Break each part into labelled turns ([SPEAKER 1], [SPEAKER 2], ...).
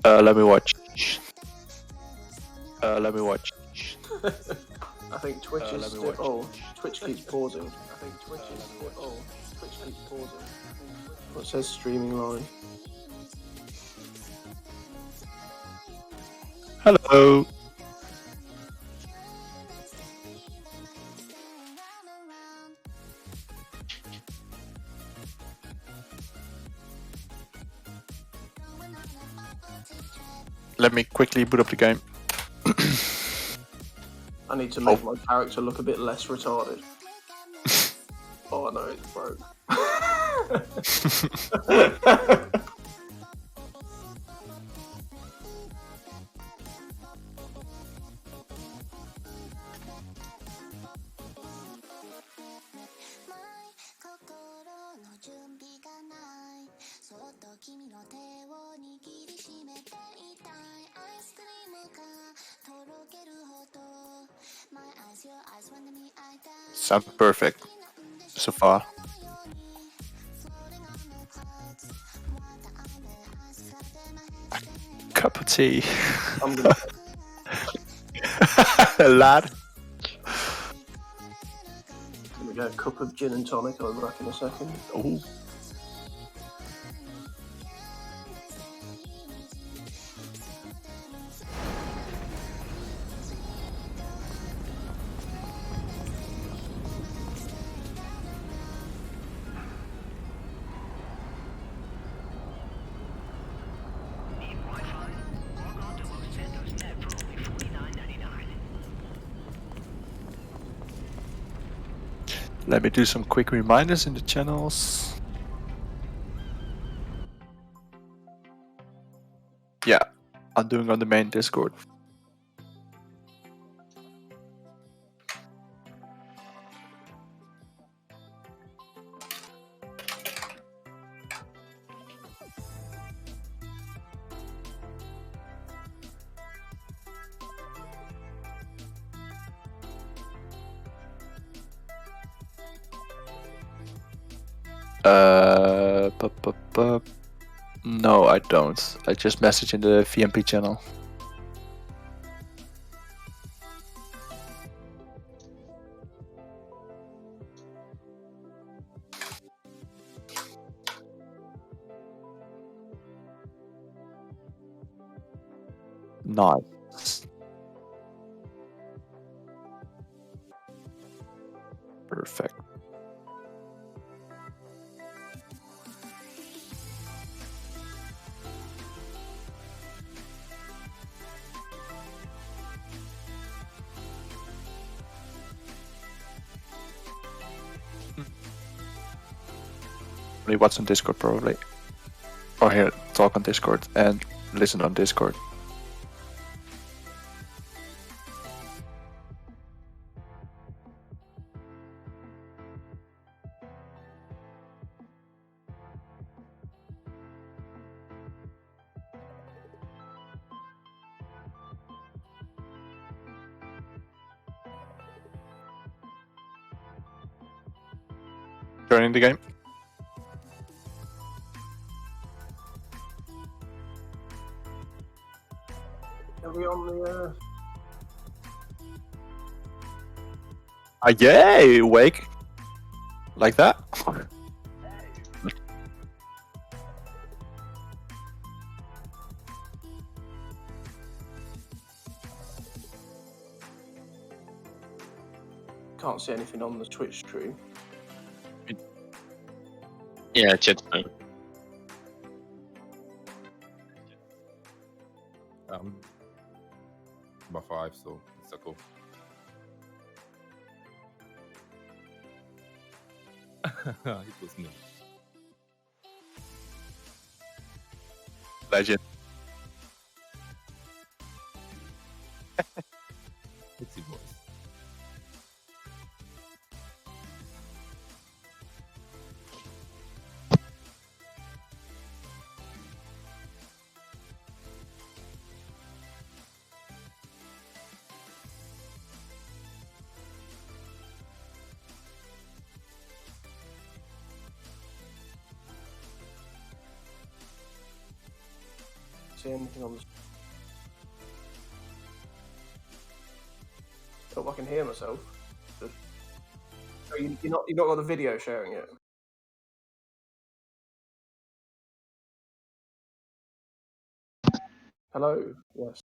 [SPEAKER 1] Let me watch. Let me watch.
[SPEAKER 2] I think Twitch is still. Oh, Twitch keeps pausing. I think Twitch is still. Oh, Twitch keeps pausing. Well, it says streaming live.
[SPEAKER 1] Hello. Let me quickly boot up the game.
[SPEAKER 2] I need to make my character look a bit less retarded. Oh no, it's broke.
[SPEAKER 1] Sounds perfect so far. Cup of tea.
[SPEAKER 2] I'm gonna
[SPEAKER 1] Lad.
[SPEAKER 2] get a cup of gin and tonic. I'll be back in a second.
[SPEAKER 1] Ooh. Let me do some quick reminders in the channels. Yeah, I'm doing on the main Discord. No, I don't. I just message in the VMP channel. Nice. Perfect. Only watch on Discord probably. Or here, talk on Discord and listen on Discord. Joining the game.
[SPEAKER 2] Are we on the?
[SPEAKER 1] Yay! Wake. Like that?
[SPEAKER 2] Can't see anything on the Twitch stream.
[SPEAKER 3] Yeah, chat's fine.
[SPEAKER 4] About 5, so it's a cool. It was me.
[SPEAKER 1] Legend.
[SPEAKER 4] It's your voice.
[SPEAKER 2] see anything on the. Oh, I can hear myself. Oh, you're not got the video sharing it. Hello. Yes.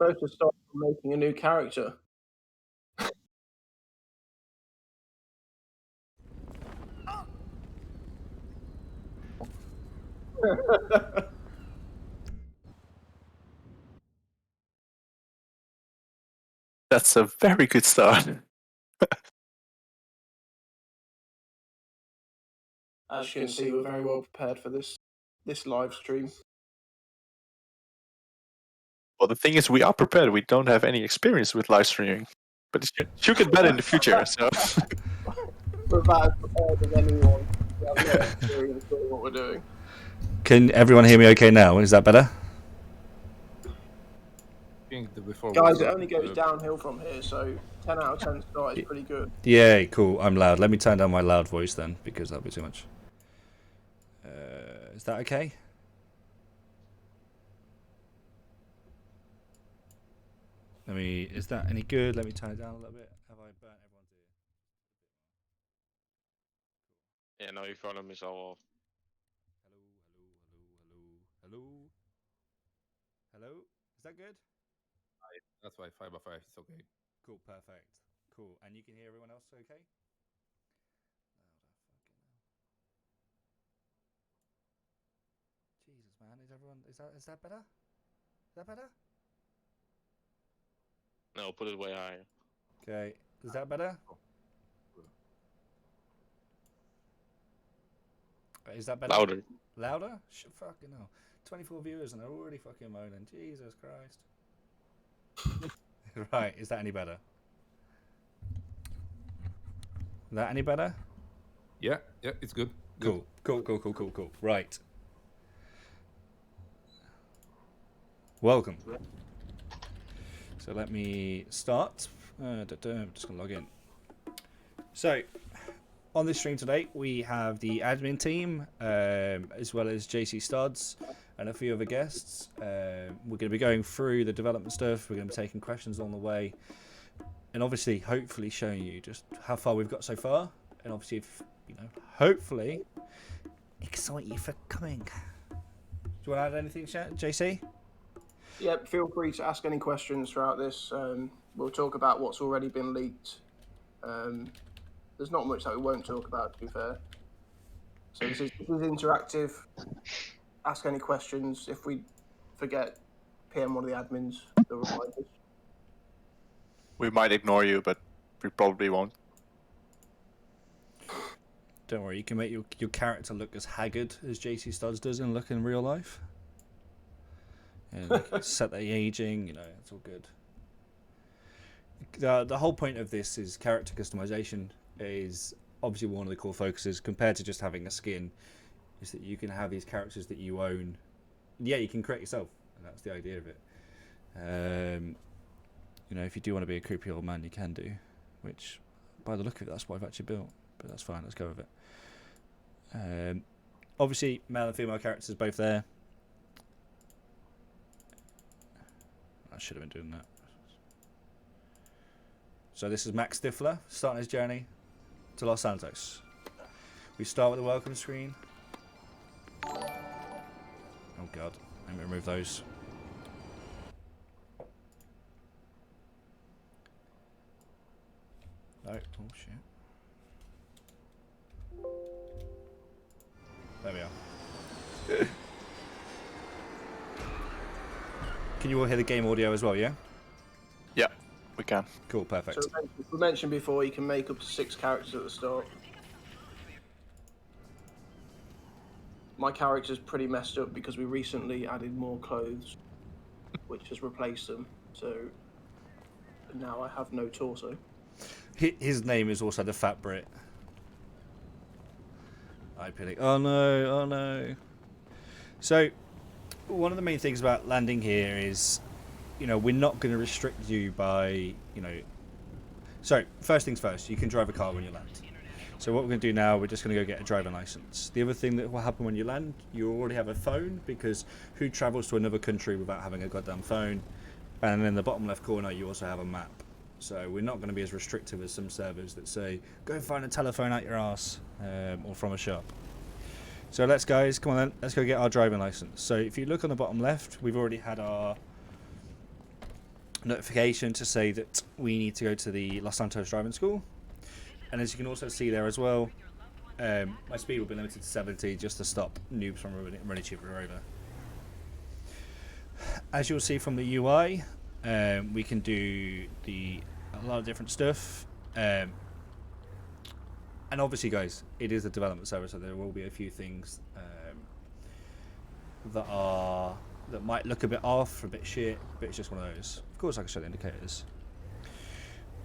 [SPEAKER 2] Supposed to start making a new character.
[SPEAKER 1] That's a very good start.
[SPEAKER 2] As you can see, we're very well prepared for this live stream.
[SPEAKER 1] Well, the thing is, we are prepared. We don't have any experience with live streaming, but it should get better in the future. So
[SPEAKER 2] We're about as prepared as anyone. We have no experience doing what we're doing.
[SPEAKER 5] Can everyone hear me okay now? Is that better?
[SPEAKER 2] Guys, it only goes downhill from here, so 10 out of 10 start is pretty good.
[SPEAKER 5] Yeah, cool. I'm loud. Let me turn down my loud voice then, because that'll be too much. Is that okay? Is that any good? Let me turn it down a little bit. Have I burnt everyone's ear?
[SPEAKER 3] Yeah, now your volume is all off.
[SPEAKER 5] Hello. Hello? Is that good?
[SPEAKER 4] That's why 5x5 is okay.
[SPEAKER 5] Cool, perfect. Cool. And you can hear everyone else okay? Jesus, man. Is that better? Is that better?
[SPEAKER 3] No, put it way higher.
[SPEAKER 5] Okay. Is that better? Is that better?
[SPEAKER 3] Louder.
[SPEAKER 5] Louder? Fucking hell. 24 viewers and they're already fucking moaning. Jesus Christ. Right, is that any better? Is that any better?
[SPEAKER 4] Yeah, it's good.
[SPEAKER 5] Cool. Right. Welcome. So let me start. I'm just going to log in. So, on this stream today, we have the admin team, as well as Jcstodds and a few other guests. We're going to be going through the development stuff. We're going to be taking questions along the way. And obviously, hopefully showing you just how far we've got so far. And obviously, if, hopefully, excite you for coming. Do you want to add anything, JC?
[SPEAKER 2] Yep, feel free to ask any questions throughout this. We'll talk about what's already been leaked. There's not much that we won't talk about, to be fair. So this is interactive. Ask any questions. If we forget, PM one of the admins. The reminders.
[SPEAKER 1] we might ignore you, but we probably won't.
[SPEAKER 5] Don't worry, you can make your character look as haggard as Jcstodds does in look in real life. And set the aging, it's all good. The whole point of this is character customization is obviously one of the core focuses compared to just having a skin, is that you can have these characters that you own. Yeah, you can create yourself, and that's the idea of it. If you do want to be a creepy old man, you can do, which by the look of it, that's what I've actually built, but that's fine, let's go with it. Obviously, male and female characters both there. I should have been doing that. So this is Max Stifler starting his journey to Los Santos. We start with the welcome screen. Oh god, let me remove those. No, oh shit. There we are. Can you all hear the game audio as well, yeah?
[SPEAKER 1] Yeah, we can.
[SPEAKER 5] Cool, perfect.
[SPEAKER 2] So we mentioned before, you can make up to 6 characters at the start. My character's pretty messed up because we recently added more clothes, which has replaced them. So now I have no torso.
[SPEAKER 5] His name is also the Fat Brit. Oh no. So, one of the main things about landing here is, we're not going to restrict you by, So, first things first, you can drive a car when you land. So what we're going to do now, we're just going to go get a driving license. The other thing that will happen when you land, you already have a phone, because who travels to another country without having a goddamn phone? And in the bottom left corner, you also have a map. So we're not going to be as restrictive as some servers that say, go find a telephone out your ass, or from a shop. So let's, guys, come on then, let's go get our driving license. So if you look on the bottom left, we've already had our notification to say that we need to go to the Los Santos driving school. And as you can also see there as well, my speed will be limited to 70 just to stop noobs from running cheaper over. As you'll see from the UI, we can do a lot of different stuff. And obviously, guys, it is a development server, so there will be a few things that might look a bit off, a bit shit, but it's just one of those. Of course, I can show the indicators.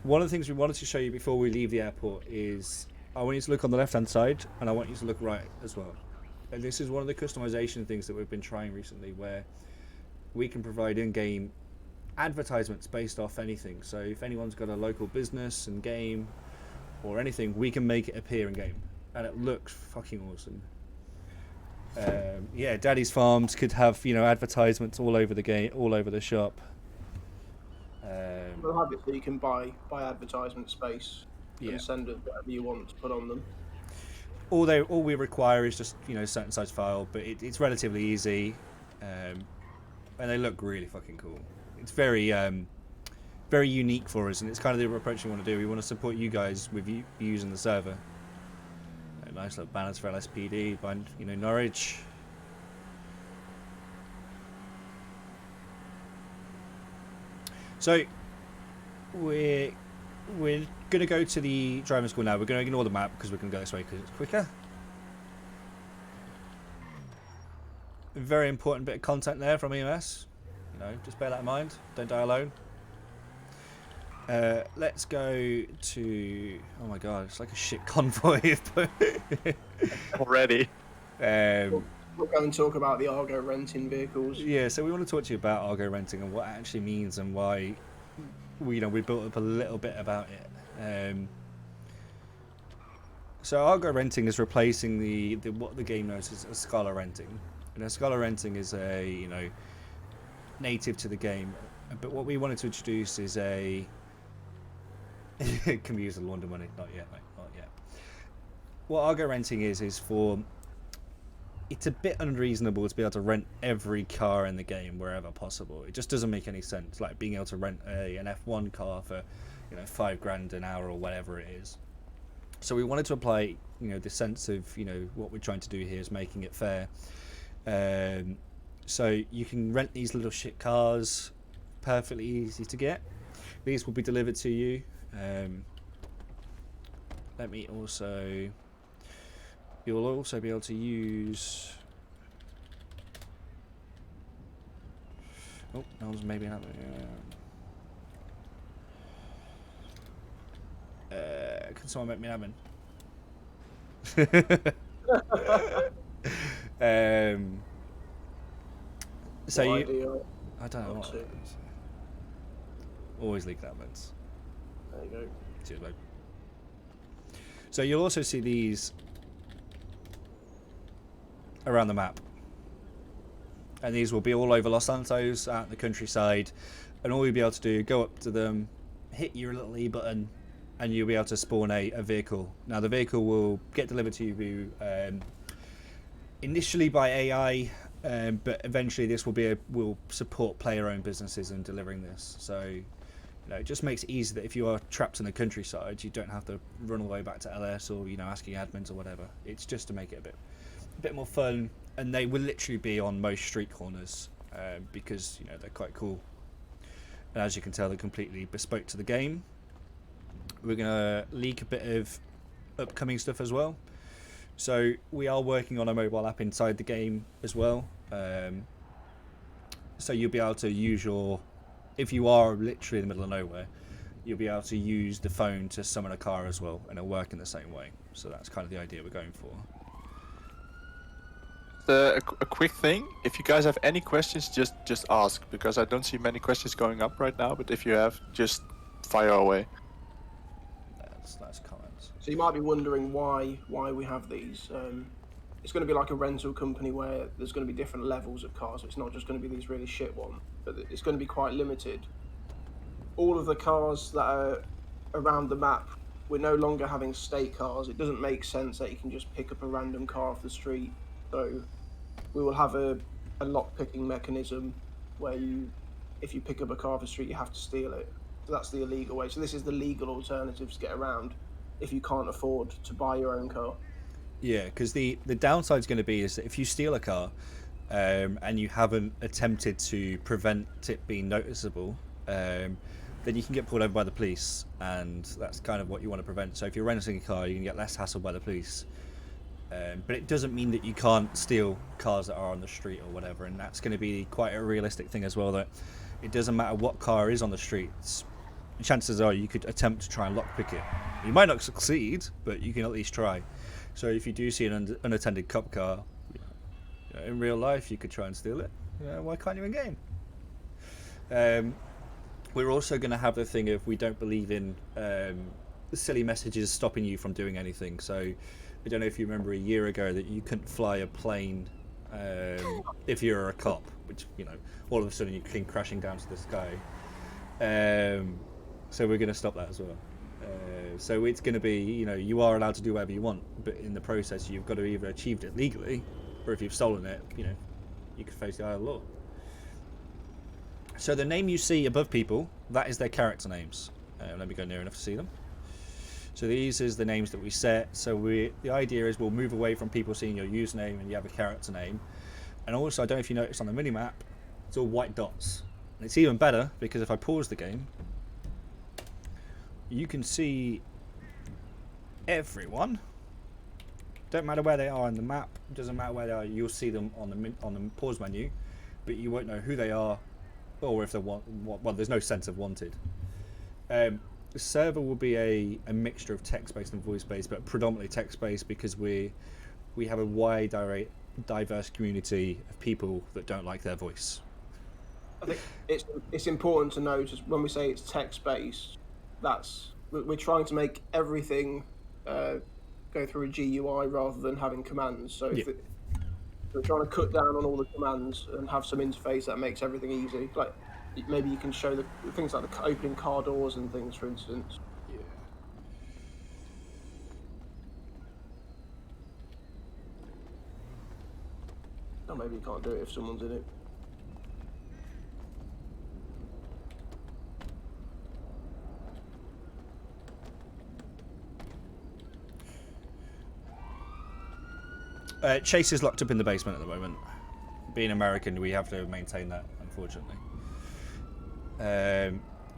[SPEAKER 5] One of the things we wanted to show you before we leave the airport is I want you to look on the left hand side and I want you to look right as well. And this is one of the customization things that we've been trying recently, where we can provide in-game advertisements based off anything. So if anyone's got a local business and game or anything, we can make it appear in game and it looks fucking awesome. Yeah, Daddy's Farms could have, you know, advertisements all over the game, all over the shop.
[SPEAKER 2] We'll have it so you can buy advertisement space
[SPEAKER 5] Yeah.
[SPEAKER 2] and send it whatever you want to put on them.
[SPEAKER 5] All we require is just, you know, a certain size file, but it's relatively easy, and they look really fucking cool. It's very very unique for us, and it's kind of the approach we want to do. We want to support you guys with you using the server. Nice little banners for LSPD by, you know, Norrage. So we're gonna go to the driving school now. We're gonna ignore the map because we're gonna go this way because it's quicker. A very important bit of content there from EMS. You know, just bear that in mind. Don't die alone. Let's go to. Oh my god, it's like a shit convoy.
[SPEAKER 1] Already.
[SPEAKER 2] We'll go and talk about the Argo renting vehicles.
[SPEAKER 5] Yeah, so we want to talk to you about Argo renting and what it actually means and why we built up a little bit about it. So Argo renting is replacing the what the game knows as a Scala renting. And a Scala renting is a, you know, native to the game. But what we wanted to introduce is a can we use the launder money? Not yet, mate. Not yet. What Argo renting is for. It's a bit unreasonable to be able to rent every car in the game wherever possible. It just doesn't make any sense. Like being able to rent an F1 car for, you know, $5,000 an hour or whatever it is. So we wanted to apply, you know, the sense of, you know, what we're trying to do here is making it fair. So you can rent these little shit cars, perfectly easy to get. These will be delivered to you. Let me also. You'll also be able to use. Oh, that was maybe another. Can someone make me an admin? So you. I don't know what. Always leak admins.
[SPEAKER 2] There you go.
[SPEAKER 5] Cheers, mate. So you'll also see these around the map, and these will be all over Los Santos, out in the countryside, and all you'll be able to do, go up to them, hit your little E button, and you'll be able to spawn a vehicle. Now the vehicle will get delivered to you initially by AI, but eventually this will support player-owned businesses in delivering this. So, you know, it just makes it easy that if you are trapped in the countryside, you don't have to run all the way back to LS or, you know, asking admins or whatever. It's just to make it a bit more fun, and they will literally be on most street corners because, you know, they're quite cool. And as you can tell, they're completely bespoke to the game. We're gonna leak a bit of upcoming stuff as well. So we are working on a mobile app inside the game as well. So you'll be able to use your, if you are literally in the middle of nowhere, you'll be able to use the phone to summon a car as well, and it'll work in the same way. So that's kind of the idea we're going for.
[SPEAKER 1] A quick thing, if you guys have any questions, just ask, because I don't see many questions going up right now, but if you have, just fire away.
[SPEAKER 5] That's comments.
[SPEAKER 2] So you might be wondering why we have these. It's going to be like a rental company where there's going to be different levels of cars. It's not just going to be these really shit ones, but it's going to be quite limited. All of the cars that are around the map, we're no longer having state cars. It doesn't make sense that you can just pick up a random car off the street. So we will have a lock-picking mechanism where if you pick up a car off the street, you have to steal it. So that's the illegal way. So this is the legal alternative to get around if you can't afford to buy your own car.
[SPEAKER 5] Yeah, because the downside is going to be is that if you steal a car and you haven't attempted to prevent it being noticeable, then you can get pulled over by the police, and that's kind of what you want to prevent. So if you're renting a car, you can get less hassle by the police. But it doesn't mean that you can't steal cars that are on the street or whatever, and that's going to be quite a realistic thing as well, that it doesn't matter what car is on the streets. Chances are you could attempt to try and lockpick it. You might not succeed, but you can at least try. So if you do see an unattended cop car, in real life you could try and steal it. Why can't you in game? We're also going to have the thing of we don't believe in silly messages stopping you from doing anything. So I don't know if you remember a year ago that you couldn't fly a plane if you're a cop, which, all of a sudden you came crashing down to the sky. So we're going to stop that as well. So it's going to be, you are allowed to do whatever you want, but in the process you've got to either achieved it legally, or if you've stolen it, you could face the eye of the law. So the name you see above people, that is their character names. Let me go near enough to see them. So these is the names that we set. So the idea is we'll move away from people seeing your username and you have a character name. And also, I don't know if you noticed on the minimap, it's all white dots. And it's even better because if I pause the game, you can see everyone. Don't matter where they are on the map. It doesn't matter where they are. You'll see them on the pause menu, but you won't know who they are, or if they're well, there's no sense of wanted. The server will be a mixture of text-based and voice-based, but predominantly text-based because we have a wide, diverse community of people that don't like their voice.
[SPEAKER 2] I think it's important to note when we say it's text-based, we're trying to make everything go through a GUI rather than having commands. So we're trying to cut down on all the commands and have some interface that makes everything easy. Like maybe you can show the things like the opening car doors and things, for instance.
[SPEAKER 5] Yeah.
[SPEAKER 2] Or maybe you can't do it if someone's in it.
[SPEAKER 5] Chase is locked up in the basement at the moment. Being American, we have to maintain that, unfortunately.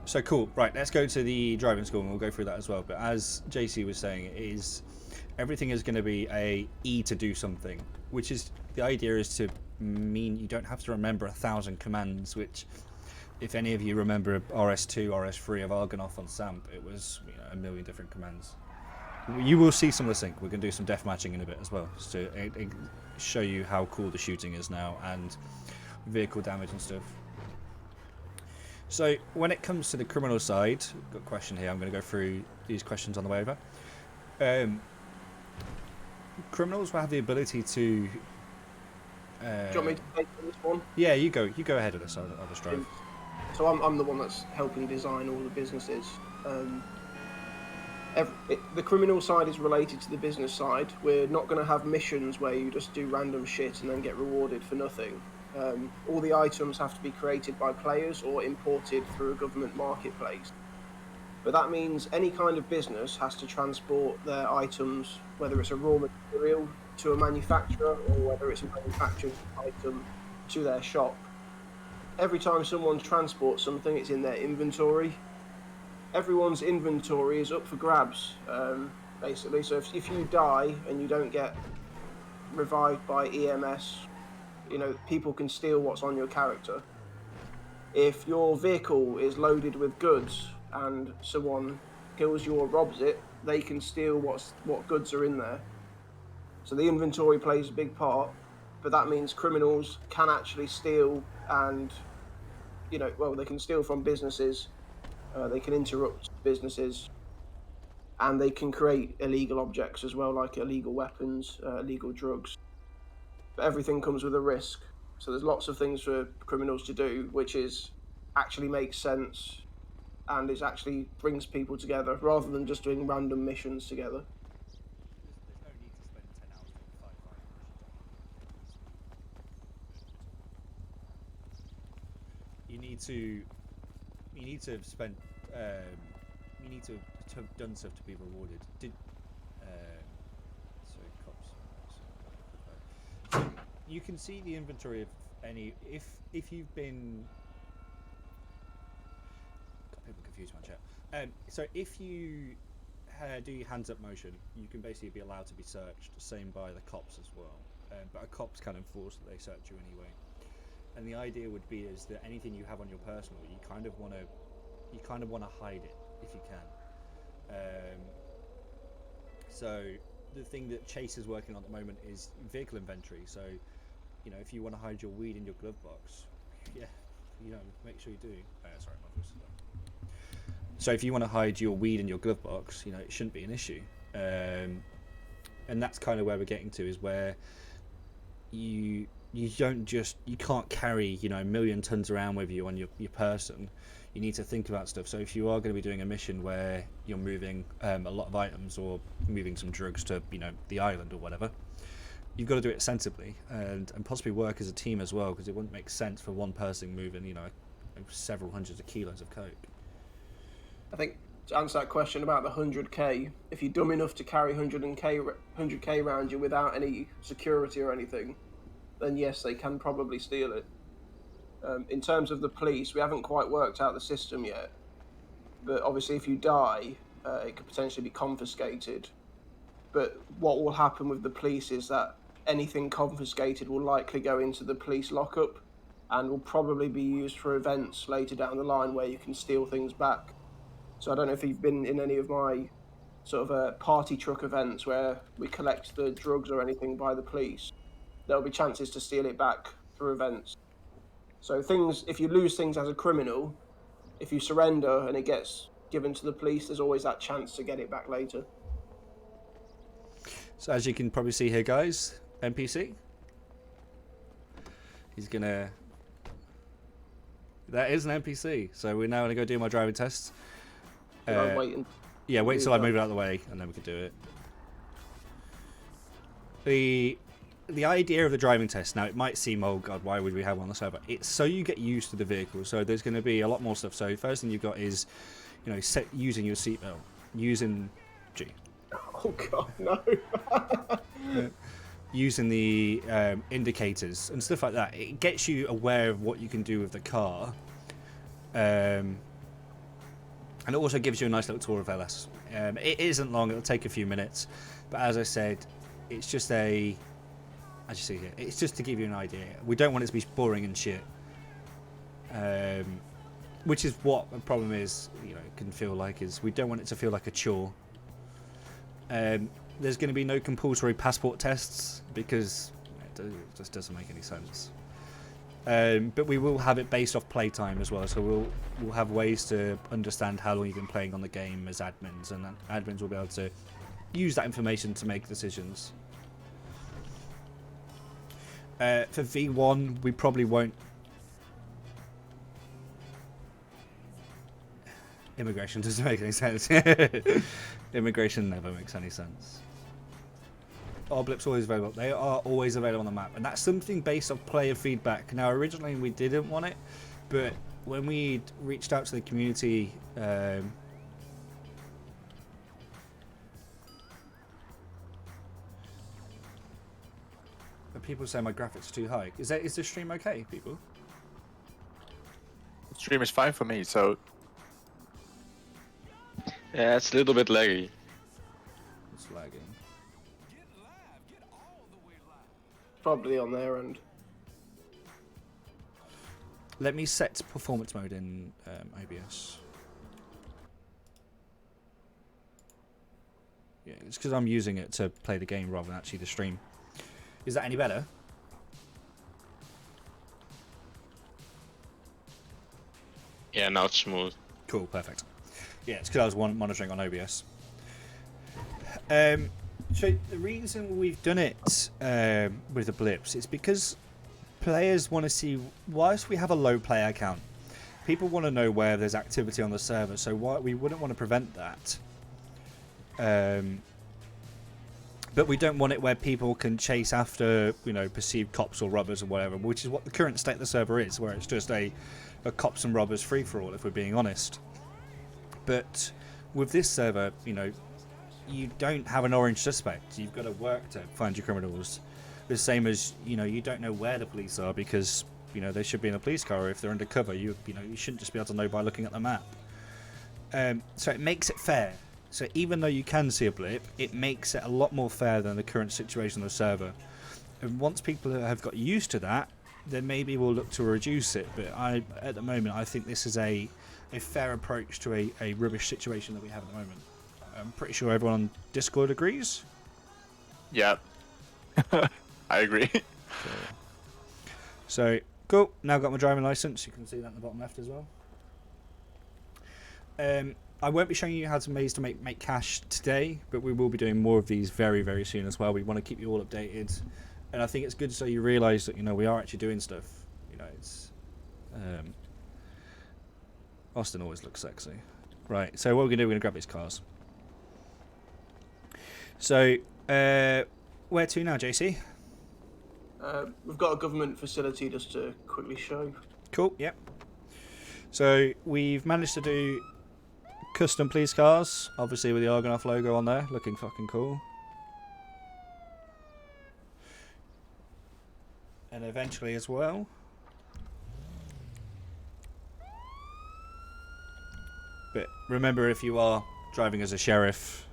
[SPEAKER 5] So cool. Right, let's go to the driving school and we'll go through that as well. But as JC was saying, everything is going to be a E to do something, which is the idea is to mean you don't have to remember 1,000 commands. Which, if any of you remember RS2, RS3 of Argonath on SAMP, it was a million different commands. You will see some of the sync. We're going to do some death matching in a bit as well, just to show you how cool the shooting is now and vehicle damage and stuff. So when it comes to the criminal side, got a question here. I'm going to go through these questions on the way over. Criminals will have the ability to.
[SPEAKER 2] Do you want me to take this one?
[SPEAKER 5] Yeah, you go ahead of this. I'll just drive.
[SPEAKER 2] So I'm the one that's helping design all the businesses. The criminal side is related to the business side. We're not going to have missions where you just do random shit and then get rewarded for nothing. All the items have to be created by players or imported through a government marketplace. But that means any kind of business has to transport their items, whether it's a raw material to a manufacturer or whether it's a manufactured item to their shop. Every time someone transports something, it's in their inventory. Everyone's inventory is up for grabs, basically. So if you die and you don't get revived by EMS, people can steal what's on your character. If your vehicle is loaded with goods and someone kills you or robs it, they can steal what goods are in there. So the inventory plays a big part, but that means criminals can actually steal and, they can steal from businesses. They can interrupt businesses. and they can create illegal objects as well, like illegal weapons, illegal drugs. But everything comes with a risk. So there's lots of things for criminals to do, which is actually makes sense and it actually brings people together rather than just doing random missions together.
[SPEAKER 5] There's no need to spend 10 hours doing 5 missions. You need to have spent you need to have done stuff to be rewarded. So cops. So you can see the inventory of any if you've been. Got people confused in my chat. So if you do your hands up motion, you can basically be allowed to be searched. Same by the cops as well. But a cops can enforce that they search you anyway. And the idea would be is that anything you have on your personal, you kind of want to hide it if you can. So the thing that Chase is working on at the moment is vehicle inventory. So, you know, if you want to hide your weed in your glove box, yeah, you know, make sure you do. Sorry, my voice is low. So if you want to hide your weed in your glove box, you know, it shouldn't be an issue. And that's kind of where we're getting to, is where you can't carry, you know, 1 million tons around with you on your person. You need to think about stuff. So if you are going to be doing a mission where you're moving a lot of items or moving some drugs to, you know, the island or whatever, you've got to do it sensibly and possibly work as a team as well, because it wouldn't make sense for one person moving, you know, several hundreds of kilos of coke.
[SPEAKER 2] I think to answer that question about the 100k, if you're dumb enough to carry 100k around you without any security or anything, then yes, they can probably steal it. In terms of the police, we haven't quite worked out the system yet, but obviously if you die, it could potentially be confiscated. But what will happen with the police is that anything confiscated will likely go into the police lockup and will probably be used for events later down the line where you can steal things back. So I don't know if you've been in any of my sort of party truck events where we collect the drugs or anything by the police. There'll be chances to steal it back through events. So things, if you lose things as a criminal, if you surrender and it gets given to the police, there's always that chance to get it back later.
[SPEAKER 5] So as you can probably see here, guys, NPC. That is an NPC. So we're now going to go do my driving test.
[SPEAKER 2] I'm waiting.
[SPEAKER 5] Yeah, wait till I move it out of the way and then we can do it. The idea of the driving test, now it might seem, oh god, why would we have one on the server? It's so you get used to the vehicle. So there's going to be a lot more stuff. So first thing you've got is, you know, using your seatbelt, using
[SPEAKER 2] Oh god, no.
[SPEAKER 5] using the indicators and stuff like that. It gets you aware of what you can do with the car, and it also gives you a nice little tour of LS. It isn't long; it'll take a few minutes, but as I said, it's just as you see here, it's just to give you an idea. We don't want it to be boring and shit, which is what the problem is. You know, it can feel like is we don't want it to feel like a chore. There's going to be no compulsory passport tests because it just doesn't make any sense. But we will have it based off playtime as well, so we'll have ways to understand how long you've been playing on the game as admins, and admins will be able to use that information to make decisions. For V1, we probably won't. Immigration doesn't make any sense. Immigration never makes any sense. Oblips always available. They are always available on the map, and that's something based off player feedback. Now, originally we didn't want it, but when we reached out to the community, people say my graphics are too high. Is the stream okay, people?
[SPEAKER 1] The stream is fine for me, so
[SPEAKER 3] Yeah, it's a little bit laggy.
[SPEAKER 5] It's lagging.
[SPEAKER 2] Probably on their end.
[SPEAKER 5] Let me set performance mode in OBS. Yeah, it's because I'm using it to play the game rather than actually the stream. Is that any better?
[SPEAKER 3] Yeah, now it's smooth.
[SPEAKER 5] Cool, perfect. Yeah, it's because I was monitoring on OBS. So the reason we've done it with the blips is because players want to see, whilst we have a low player count, people want to know where there's activity on the server. So why we wouldn't want to prevent that. But we don't want it where people can chase after, you know, perceived cops or robbers or whatever, which is what the current state of the server is, where it's just a cops and robbers free-for-all, if we're being honest. But with this server, you know, you don't have an orange suspect. You've got to work to find your criminals. The same as, you know, you don't know where the police are because, you know, they should be in a police car, or if they're undercover, you know, you shouldn't just be able to know by looking at the map. So it makes it fair. So even though you can see a blip, it makes it a lot more fair than the current situation on the server. And once people have got used to that, then maybe we'll look to reduce it. But at the moment, I think this is a fair approach to a rubbish situation that we have at the moment. I'm pretty sure everyone on Discord agrees.
[SPEAKER 1] Yeah, I agree.
[SPEAKER 5] So cool. Now got my driving license. You can see that in the bottom left as well. I won't be showing you how to make cash today, but we will be doing more of these very, very soon as well. We want to keep you all updated, and I think it's good so you realise that, you know, we are actually doing stuff. You know, it's Austin always looks sexy, right? So what we're gonna do? We're gonna grab these cars. So where to now, JC?
[SPEAKER 2] We've got a government facility just to quickly show.
[SPEAKER 5] Cool. Yep. So we've managed to do custom police cars, obviously with the Argonath logo on there, looking fucking cool. And eventually as well, but remember, if you are driving as a sheriff,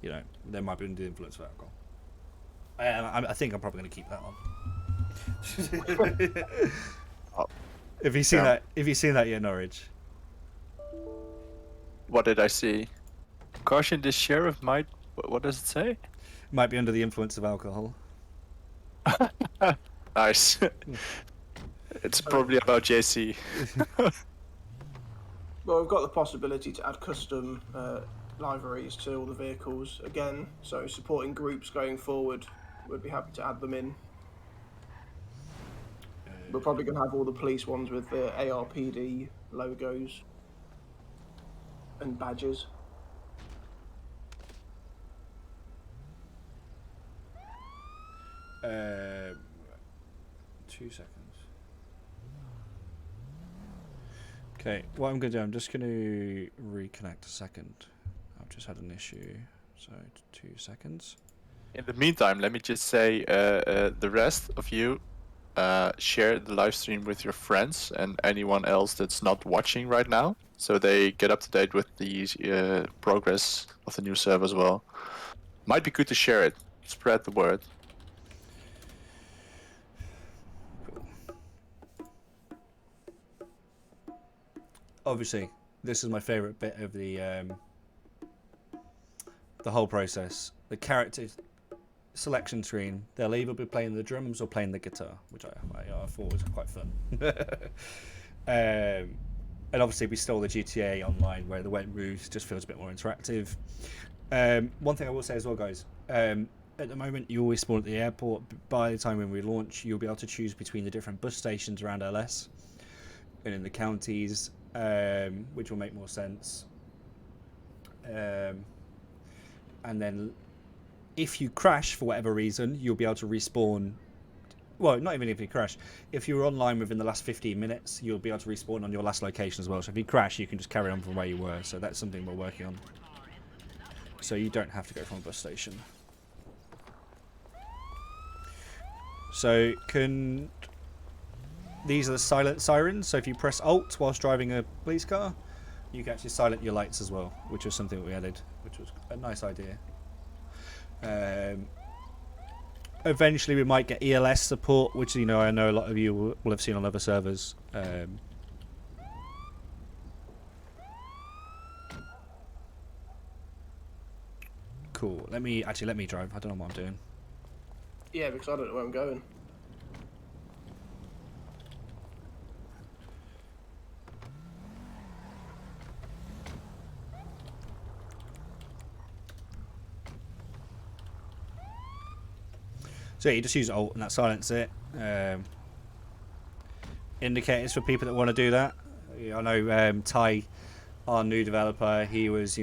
[SPEAKER 5] you know, there might be under the influence of alcohol. I think I'm probably going to keep that on. Have you seen that? Have you seen that yet, Norrage?
[SPEAKER 1] What did I see? Caution, this sheriff might... What does it say?
[SPEAKER 5] Might be under the influence of alcohol.
[SPEAKER 1] Nice. It's probably about JC.
[SPEAKER 2] Well, we've got the possibility to add custom liveries to all the vehicles again, so supporting groups going forward, we'd be happy to add them in. We're probably going to have all the police ones with the ARPD logos and badges.
[SPEAKER 5] Uh, 2 seconds. Okay, what I'm going to do, I'm just going to reconnect a second. I've just had an issue, so 2 seconds.
[SPEAKER 1] In the meantime, let me just say, the rest of you, share the live stream with your friends and anyone else that's not watching right now, so they get up to date with the progress of the new server as well. Might be good to share it, spread the word.
[SPEAKER 5] Obviously, this is my favourite bit of the whole process. The character selection screen. They'll either be playing the drums or playing the guitar, which I thought was quite fun. And obviously, we stole the GTA Online, where the way it moves just feels a bit more interactive. One thing I will say as well, guys. At the moment, you always spawn at the airport. By the time when we launch, you'll be able to choose between the different bus stations around LS and in the counties, which will make more sense. And then if you crash for whatever reason, you'll be able to respawn. Well, not even if you crash. If you're online within the last 15 minutes, you'll be able to respawn on your last location as well. So if you crash, you can just carry on from where you were. So that's something we're working on. So you don't have to go from a bus station. So these are the silent sirens. So if you press Alt whilst driving a police car, you can actually silent your lights as well, which was something that we added, which was a nice idea. Eventually we might get ELS support, which, you know, I know a lot of you will have seen on other servers. Cool. Let me drive. I don't know what I'm doing.
[SPEAKER 2] Yeah, because I don't know where I'm going.
[SPEAKER 5] So you just use Alt and that silence it. Indicators for people that want to do that. I know Ty, our new developer, he was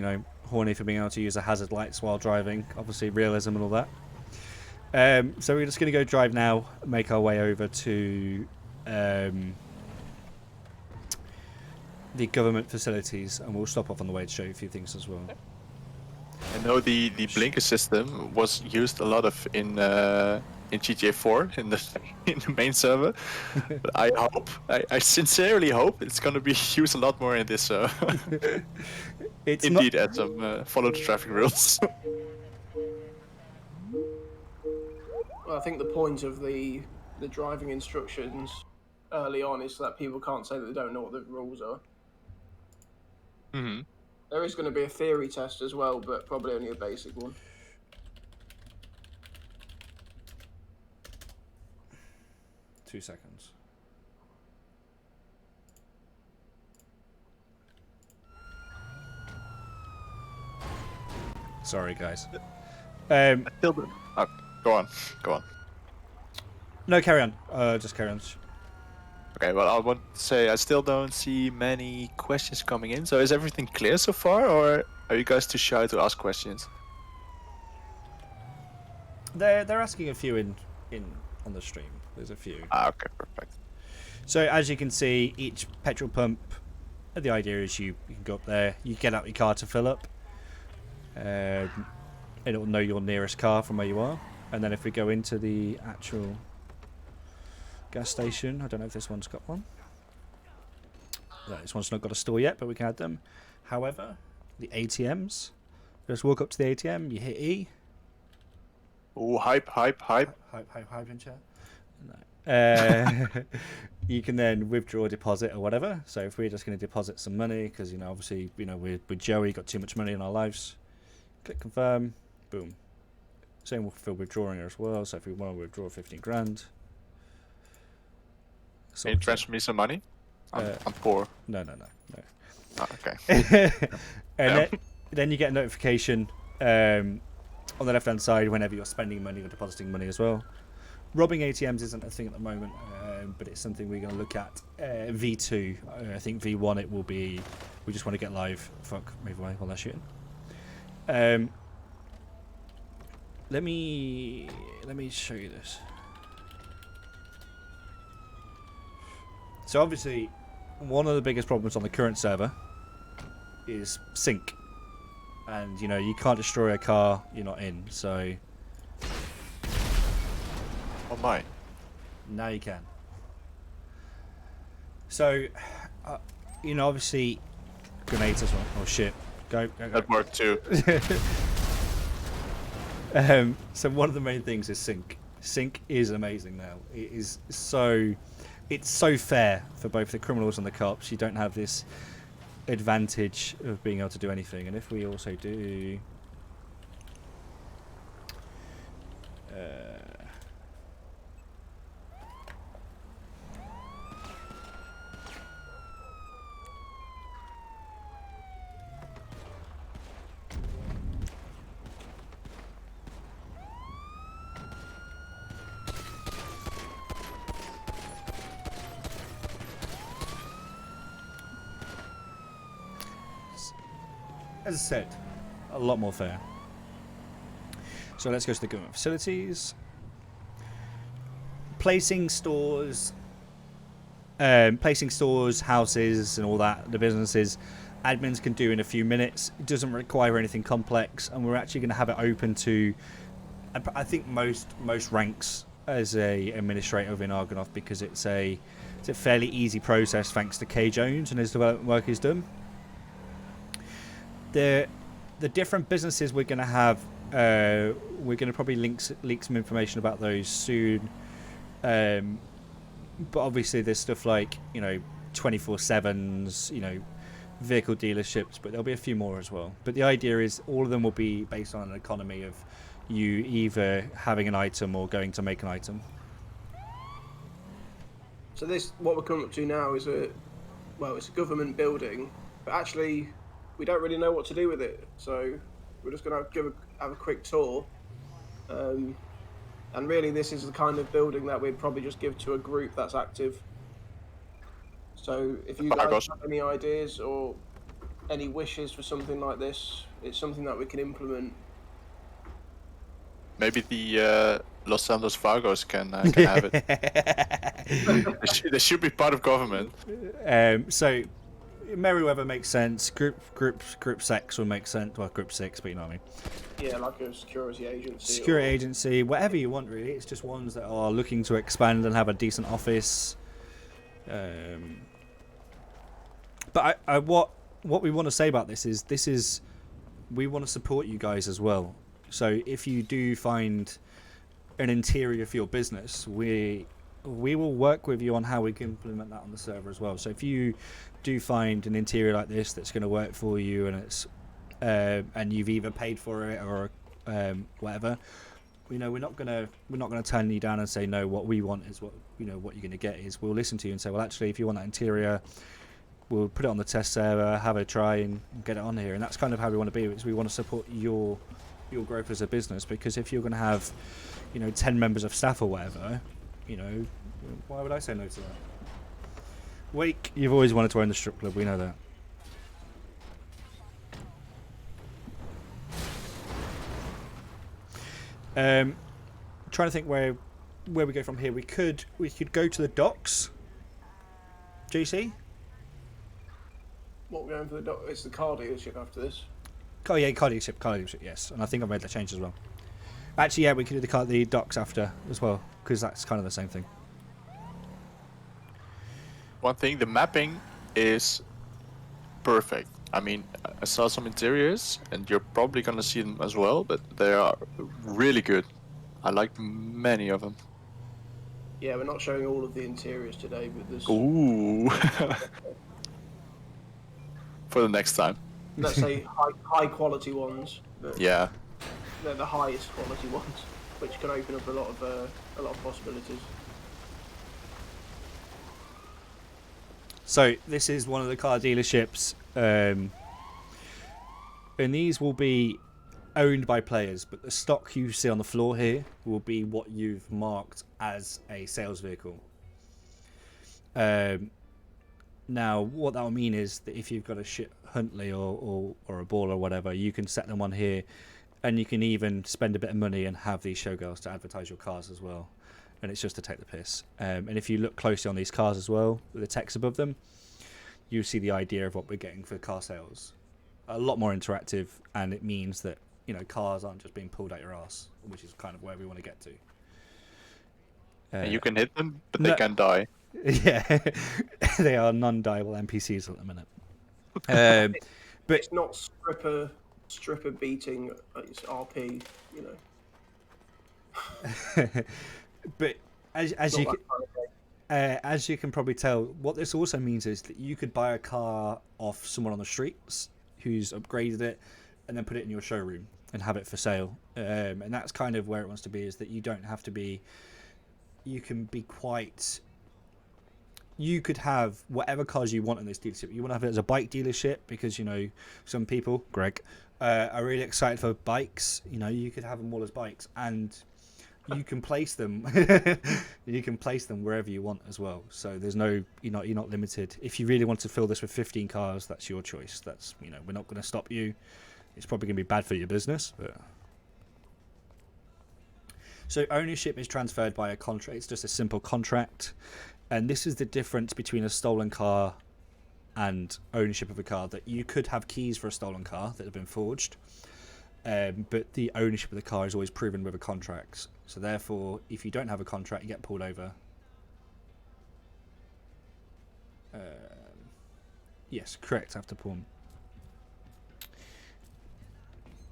[SPEAKER 5] horny for being able to use the hazard lights while driving. Obviously realism and all that. So we're just going to go drive now, make our way over to the government facilities, and we'll stop off on the way to show you a few things as well.
[SPEAKER 1] I know the blinker system was used a lot of in GTA 4 in the main server. But I sincerely hope it's going to be used a lot more in this.
[SPEAKER 5] It's
[SPEAKER 1] Indeed, add some follow the traffic rules.
[SPEAKER 2] Well, I think the point of the driving instructions early on is so that people can't say that they don't know what the rules are.
[SPEAKER 1] Mm-hmm.
[SPEAKER 2] There is going to be a theory test as well, but probably only a basic one.
[SPEAKER 5] Two seconds. Sorry, guys.
[SPEAKER 1] Still do. Oh, go on.
[SPEAKER 5] No, carry on. Just carry on.
[SPEAKER 1] Okay, well, I want to say I still don't see many questions coming in. So is everything clear so far, or are you guys too shy to ask questions?
[SPEAKER 5] They're asking a few in on the stream. There's a few.
[SPEAKER 1] Okay, perfect.
[SPEAKER 5] So as you can see, each petrol pump, the idea is you can go up there, you get out your car to fill up. It'll know your nearest car from where you are. And then if we go into the actual gas station, I don't know if this one's got one. No, this one's not got a store yet, but we can add them. However, the ATMs, just walk up to the ATM, you hit E.
[SPEAKER 1] Oh, hype.
[SPEAKER 5] Hype in chat. No. You can then withdraw, deposit, or whatever. So if we're just going to deposit some money, because obviously we're with Joey, got too much money in our lives. Click confirm, boom. Same for withdrawing as well. So if we want to withdraw 15 grand.
[SPEAKER 1] Can you transfer me some money? I'm poor.
[SPEAKER 5] No.
[SPEAKER 1] Oh, okay.
[SPEAKER 5] And then you get a notification on the left hand side whenever you're spending money or depositing money as well. Robbing ATMs isn't a thing at the moment, but it's something we're going to look at. V2, I think V1 it will be. We just want to get live. Fuck, move away while they're shooting. Let me show you this. So obviously, one of the biggest problems on the current server is sync, and you can't destroy a car you're not in. So.
[SPEAKER 1] Oh my.
[SPEAKER 5] Now you can. So, obviously, grenades as well. Oh shit! Go.
[SPEAKER 1] That worked too.
[SPEAKER 5] So one of the main things is sync. Sync is amazing now. It's so fair for both the criminals and the cops. You don't have this advantage of being able to do anything. And if we also do. As I said, a lot more fair. So let's go to the government facilities. Placing stores, houses, and all that. The businesses, admins can do in a few minutes. It doesn't require anything complex, and we're actually going to have it open to, I think most ranks as a administrator within Argonath, because it's a fairly easy process thanks to K Jones and his development work he's done. The different businesses we're going to have, we're going to probably leak some information about those soon. But obviously there's stuff like 24/7s, vehicle dealerships, but there'll be a few more as well. But the idea is all of them will be based on an economy of you either having an item or going to make an item.
[SPEAKER 2] So what we're coming up to now is it's a government building, but actually we don't really know what to do with it. So we're just going to have a quick tour. And really, this is the kind of building that we'd probably just give to a group that's active. So if you guys have any ideas or any wishes for something like this, it's something that we can implement.
[SPEAKER 1] Maybe the Los Santos Vagos can have it. They should be part of government.
[SPEAKER 5] So Merryweather makes sense. Group 6 will make sense. Well, Group 6, but you know what I mean.
[SPEAKER 2] Yeah, like a security agency.
[SPEAKER 5] Security agency, whatever you want, really. It's just ones that are looking to expand and have a decent office. But what we want to say about this is we want to support you guys as well. So if you do find an interior for your business, we will work with you on how we can implement that on the server as well. So if you do find an interior like this that's going to work for you, and it's and you've either paid for it or whatever, you know, we're not gonna turn you down and say no. What we want is what you're going to get is we'll listen to you and say, well, actually, if you want that interior, we'll put it on the test server, have a try, and get it on here. And that's kind of how we want to be. Is we want to support your growth as a business, because if you're going to have, 10 members of staff or whatever, why would I say no to that? Wake, you've always wanted to own the strip club. We know that. Trying to think where we go from here. We could go to the docks. JC?
[SPEAKER 2] What, we're going for the dock? It's the car dealership after this.
[SPEAKER 5] Oh yeah, car dealership, yes. And I think I've made that change as well. Actually, yeah, we could do the docks after as well, because that's kind of the same thing.
[SPEAKER 1] One thing, the mapping is perfect. I mean, I saw some interiors, and you're probably gonna see them as well, but they are really good. I like many of them.
[SPEAKER 2] Yeah, we're not showing all of the interiors today, but there's...
[SPEAKER 1] Ooh. For the next time.
[SPEAKER 2] Let's say high quality ones.
[SPEAKER 1] Yeah.
[SPEAKER 2] They're the highest quality ones, which can open up a lot of possibilities.
[SPEAKER 5] So this is one of the car dealerships, and these will be owned by players, but the stock you see on the floor here will be what you've marked as a sales vehicle. Now, what that will mean is that if you've got a shit Huntley or a Ball or whatever, you can set them on here, and you can even spend a bit of money and have these showgirls to advertise your cars as well. And it's just to take the piss. And if you look closely on these cars as well, with the text above them, you see the idea of what we're getting for car sales. A lot more interactive, and it means that cars aren't just being pulled out your ass, which is kind of where we want to get to.
[SPEAKER 1] And you can hit them, but they can die.
[SPEAKER 5] Yeah, they are non-dieable NPCs at the minute. But
[SPEAKER 2] it's not stripper beating. It's RP,
[SPEAKER 5] But as you can probably tell, what this also means is that you could buy a car off someone on the streets who's upgraded it, and then put it in your showroom and have it for sale. And that's kind of where it wants to be, is that you don't have to be. You can be quite. You could have whatever cars you want in this dealership. You want to have it as a bike dealership because some people, Greg, are really excited for bikes. You could have them all as bikes, and you can place them. You can place them wherever you want as well. So there's no, you're not limited. If you really want to fill this with 15 cars, that's your choice. That's we're not going to stop you. It's probably going to be bad for your business, but. So ownership is transferred by a contract. It's just a simple contract. And this is the difference between a stolen car and ownership of a car, that you could have keys for a stolen car that have been forged, but the ownership of the car is always proven with a contract. So therefore, if you don't have a contract, you get pulled over. Yes, correct, after pawn.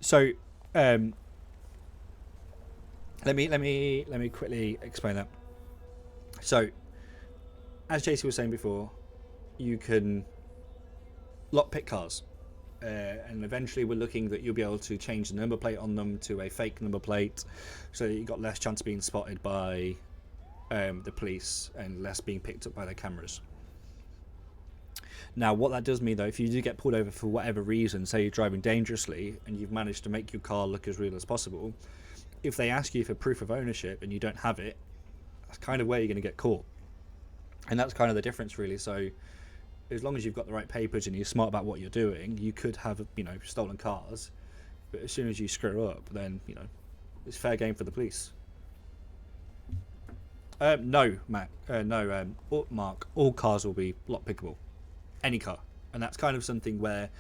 [SPEAKER 5] So let me quickly explain that. So, as JC was saying before, you can lockpick cars, and eventually we're looking that you'll be able to change the number plate on them to a fake number plate, so that you've got less chance of being spotted by the police and less being picked up by their cameras. Now, what that does mean, though, if you do get pulled over for whatever reason, say you're driving dangerously and you've managed to make your car look as real as possible, if they ask you for proof of ownership and you don't have it, that's kind of where you're going to get caught. And that's kind of the difference, really. So as long as you've got the right papers and you're smart about what you're doing, you could have, stolen cars. But as soon as you screw up, then, it's fair game for the police. No, Matt. Mark. All cars will be lock pickable. Any car. And that's kind of something where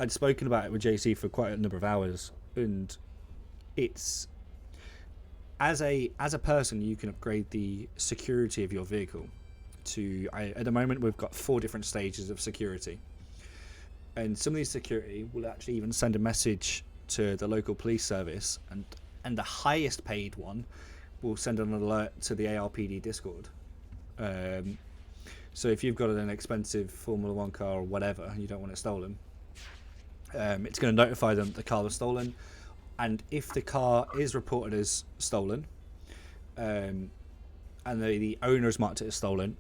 [SPEAKER 5] I'd spoken about it with JC for quite a number of hours, and it's as a person, you can upgrade the security of your vehicle to. At the moment, we've got 4 different stages of security, and some of these security will actually even send a message to the local police service, and the highest paid one will send an alert to the ARPD Discord. So if you've got an expensive Formula 1 car or whatever, and you don't want it stolen, it's going to notify them that the car was stolen. And if the car is reported as stolen, and the owner has marked it as stolen,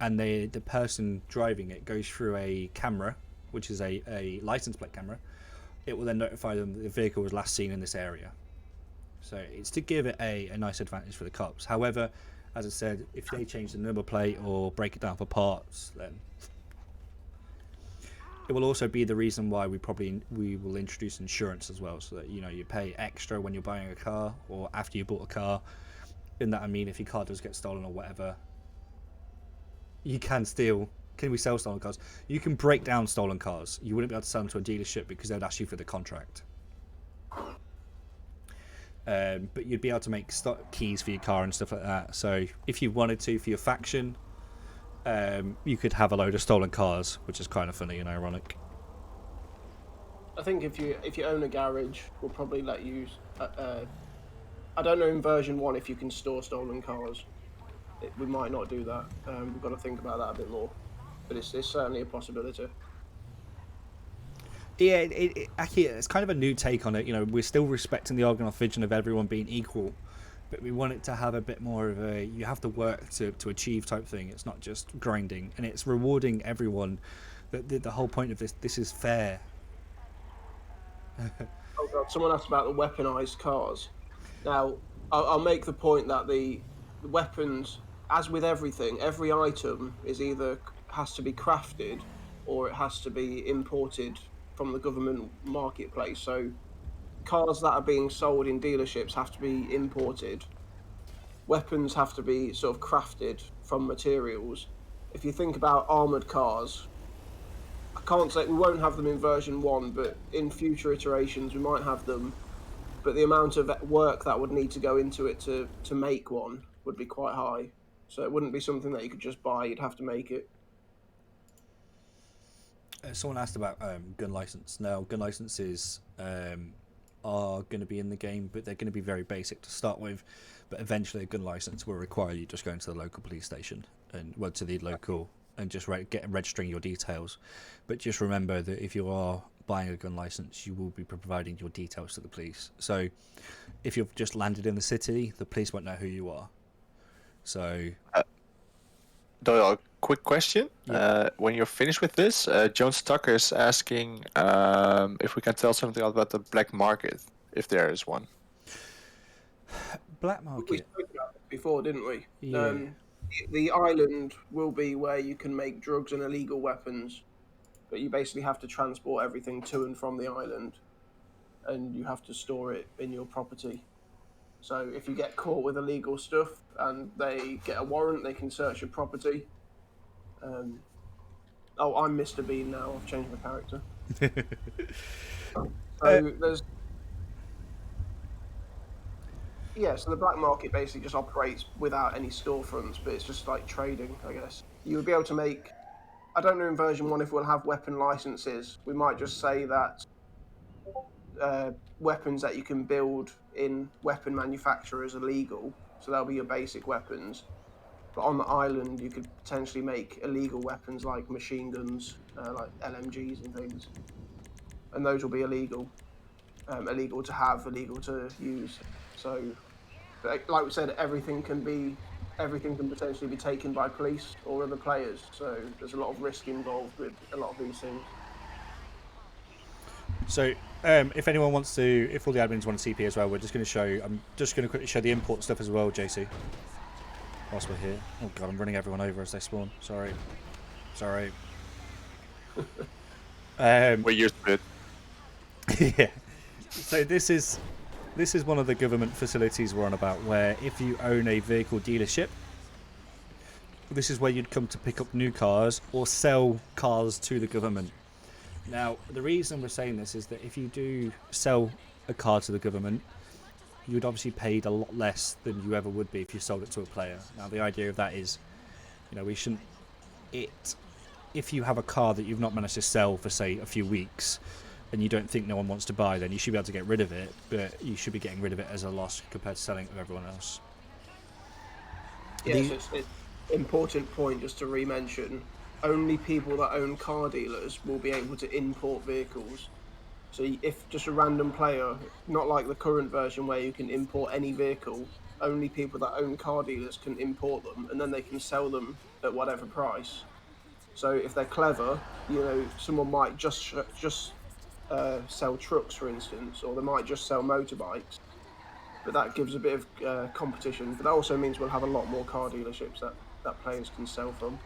[SPEAKER 5] and the person driving it goes through a camera, which is a license plate camera, it will then notify them that the vehicle was last seen in this area. So it's to give it a nice advantage for the cops. However, as I said, if they change the number plate or break it down for parts, then it will also be the reason why we will introduce insurance as well, so that you pay extra when you're buying a car or after you bought a car. In that, I mean, if your car does get stolen or whatever, you can steal. Can we sell stolen cars? You can break down stolen cars. You wouldn't be able to sell them to a dealership because they'd ask you for the contract. But you'd be able to make keys for your car and stuff like that. So if you wanted to for your faction, you could have a load of stolen cars, which is kind of funny and ironic.
[SPEAKER 2] I think if you own a garage, we'll probably let you. I don't know in version 1 if you can store stolen cars. We might not do that. We've got to think about that a bit more. But it's certainly a possibility.
[SPEAKER 5] Yeah, actually, it's kind of a new take on it. We're still respecting the Argonath vision of everyone being equal, but we want it to have a bit more of a you have to work to achieve type thing. It's not just grinding, and it's rewarding everyone. The whole point of this is fair.
[SPEAKER 2] Oh God, someone asked about the weaponized cars. Now, I'll make the point that the weapons, as with everything, every item has to be crafted or it has to be imported from the government marketplace. So cars that are being sold in dealerships have to be imported. Weapons have to be sort of crafted from materials. If you think about armored cars, I can't say we won't have them in version 1, but in future iterations we might have them. But the amount of work that would need to go into it to make one would be quite high. So it wouldn't be something that you could just buy, you'd have to make it.
[SPEAKER 5] Someone asked about gun license. Now, gun licenses are going to be in the game, but they're going to be very basic to start with. But eventually, a gun license will require you just going to the local police station and just registering your details. But just remember that if you are buying a gun license, you will be providing your details to the police. So, if you've just landed in the city, the police won't know who you are. So.
[SPEAKER 1] Doyle, quick question.
[SPEAKER 5] Yeah.
[SPEAKER 1] When you're finished with this, Jones Tucker is asking if we can tell something about the black market, if there is one.
[SPEAKER 5] Black
[SPEAKER 2] We
[SPEAKER 5] market.
[SPEAKER 2] spoke about it before, didn't we?
[SPEAKER 5] Yeah.
[SPEAKER 2] The island will be where you can make drugs and illegal weapons, but you basically have to transport everything to and from the island, and you have to store it in your property. So if you get caught with illegal stuff and they get a warrant, they can search your property. I'm Mr. Bean now. I've changed my character. So the black market basically just operates without any storefronts, but it's just like trading, I guess. You would be able to make. I don't know in version 1 if we'll have weapon licenses. We might just say that weapons that you can build in weapon manufacturers are legal, so that'll be your basic weapons. But on the island, you could potentially make illegal weapons like machine guns, like LMGs and things, and those will be illegal to have, illegal to use. So, like we said, everything can potentially be taken by police or other players. So there's a lot of risk involved with a lot of these things.
[SPEAKER 5] So, if anyone wants to, if all the admins want to CP as well, we're just going to show. I'm just going to quickly show the import stuff as well, JC. Whilst we're here. Oh god, I'm running everyone over as they spawn. Sorry.
[SPEAKER 1] We're used to it.
[SPEAKER 5] Yeah. So this is one of the government facilities we're on about, where if you own a vehicle dealership, this is where you'd come to pick up new cars or sell cars to the government. Now, the reason we're saying this is that if you do sell a car to the government, you'd obviously paid a lot less than you ever would be if you sold it to a player. Now, the idea of that is, we shouldn't... If you have a car that you've not managed to sell for, say, a few weeks, and you don't think no one wants to buy, then you should be able to get rid of it, but you should be getting rid of it as a loss compared to selling it to everyone else.
[SPEAKER 2] Yes, it's an important point just to re-mention. Only people that own car dealers will be able to import vehicles. So if just a random player, not like the current version where you can import any vehicle, only people that own car dealers can import them, and then they can sell them at whatever price. So if they're clever, someone might just sell trucks, for instance, or they might just sell motorbikes. But that gives a bit of competition. But that also means we'll have a lot more car dealerships that players can sell from.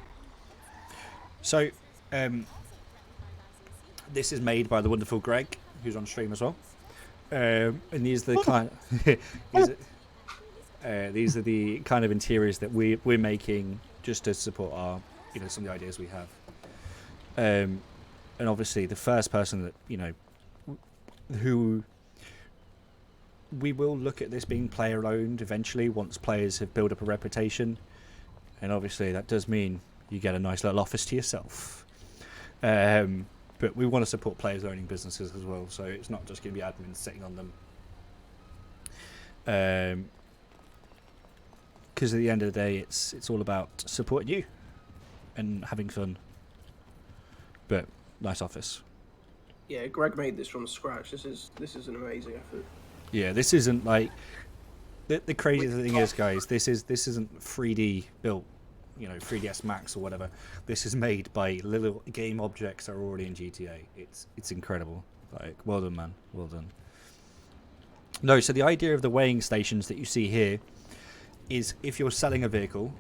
[SPEAKER 5] So, this is made by the wonderful Greg, who's on stream as well. And these are the these are the kind of interiors that we're making just to support our, some of the ideas we have. And obviously, the first person that who we will look at this being player owned eventually once players have built up a reputation, and obviously that does mean you get a nice little office to yourself. But we want to support players owning businesses as well, so it's not just going to be admins sitting on them. Because at the end of the day, it's all about supporting you and having fun. But nice office.
[SPEAKER 2] Yeah, Greg made this from scratch. This is an amazing effort.
[SPEAKER 5] Yeah, this isn't like the crazy thing is, guys. This isn't 3D built, 3ds Max or whatever. This is made by little game objects that are already in GTA. It's incredible. Like, well done, man. Well done. No, so the idea of the weighing stations that you see here is if you're selling a vehicle,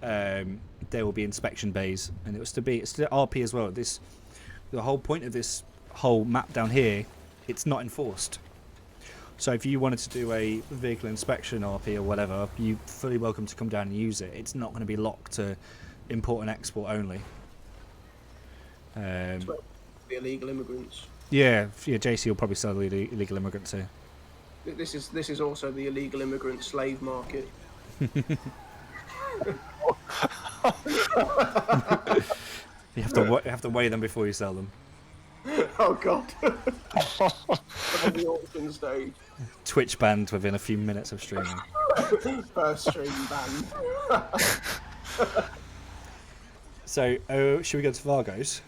[SPEAKER 5] there will be inspection bays, and it's the RP as well. The whole point of this whole map down here, it's not enforced. So if you wanted to do a vehicle inspection RP or whatever, you're fully welcome to come down and use it. It's not going to be locked to import and export only.
[SPEAKER 2] The illegal immigrants.
[SPEAKER 5] Yeah, JC will probably sell the illegal immigrants here.
[SPEAKER 2] This is also the illegal immigrant slave market.
[SPEAKER 5] You have to weigh them before you sell them.
[SPEAKER 2] Oh god. On the auction stage.
[SPEAKER 5] Twitch banned within a few minutes of streaming.
[SPEAKER 2] First stream banned.
[SPEAKER 5] So, should we go to Vargos?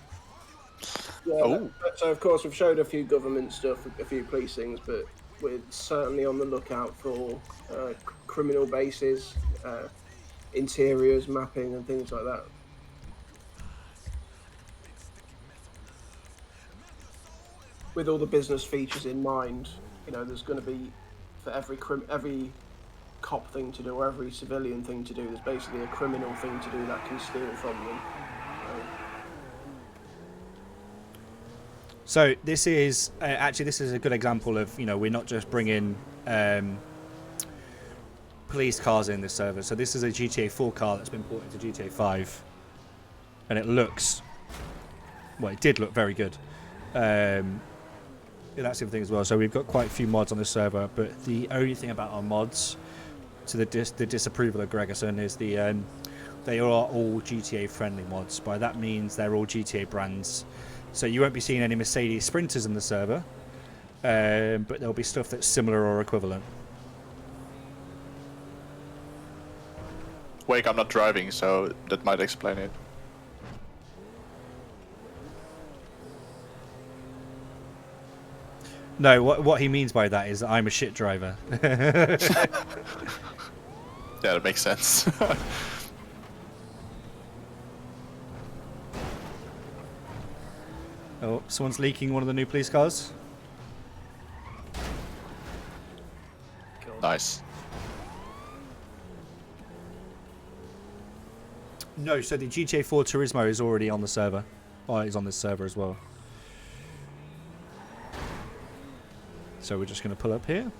[SPEAKER 2] Yeah, so of course we've showed a few government stuff, a few police things, but we're certainly on the lookout for criminal bases, interiors, mapping and things like that. With all the business features in mind, there's going to be, for every cop thing to do or every civilian thing to do, there's basically a criminal thing to do that can steal from them.
[SPEAKER 5] So this is actually a good example of we're not just bringing police cars in this server. So this is a GTA 4 car that's been ported to GTA 5, and it did look very good. That's the other thing as well. So we've got quite a few mods on this server, but the only thing about our mods, to the disapproval of Gregerson, is they are all GTA friendly mods. By that means they're all GTA brands. So you won't be seeing any Mercedes Sprinters in the server, but there'll be stuff that's similar or equivalent.
[SPEAKER 1] Wake, I'm not driving, so that might explain it.
[SPEAKER 5] No, what he means by that is that I'm a shit driver.
[SPEAKER 1] Yeah, that makes sense.
[SPEAKER 5] Oh, someone's leaking one of the new police cars.
[SPEAKER 1] Nice.
[SPEAKER 5] No, so the GTA 4 Turismo is already on the server. Oh, it's on this server as well. So we're just going to pull up here.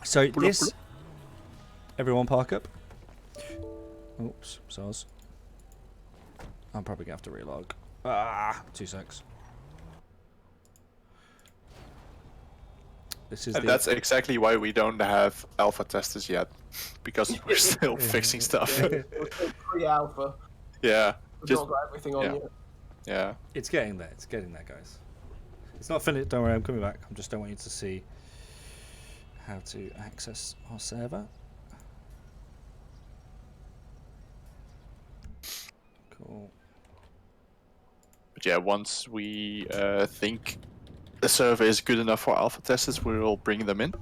[SPEAKER 5] So
[SPEAKER 1] Pull up,
[SPEAKER 5] this...
[SPEAKER 1] pull up.
[SPEAKER 5] Everyone park up. Oops, soz. I'm probably going to have to relog. 2 secs. This is
[SPEAKER 1] And that's exactly why we don't have alpha testers yet, because we're still fixing stuff.
[SPEAKER 2] Pre-alpha.
[SPEAKER 1] Yeah,
[SPEAKER 2] We've
[SPEAKER 1] just
[SPEAKER 2] not got everything on yet.
[SPEAKER 1] yeah.
[SPEAKER 5] It's getting there. It's getting there, guys. It's not finished. Don't worry, I'm coming back. I just don't want you to see how to access our server. Cool.
[SPEAKER 1] But yeah, once we think the server is good enough for alpha testers, we'll bring them in.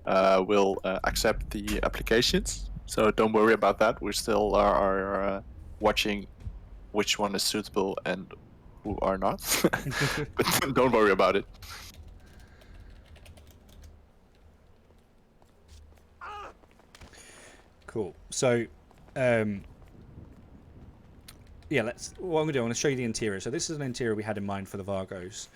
[SPEAKER 1] We'll accept the applications, so don't worry about that. We still are watching which one is suitable and who are not. But don't worry about it.
[SPEAKER 5] Cool. So, yeah, what I'm gonna do, I'm gonna show you the interior. So this is an interior we had in mind for the Vargos.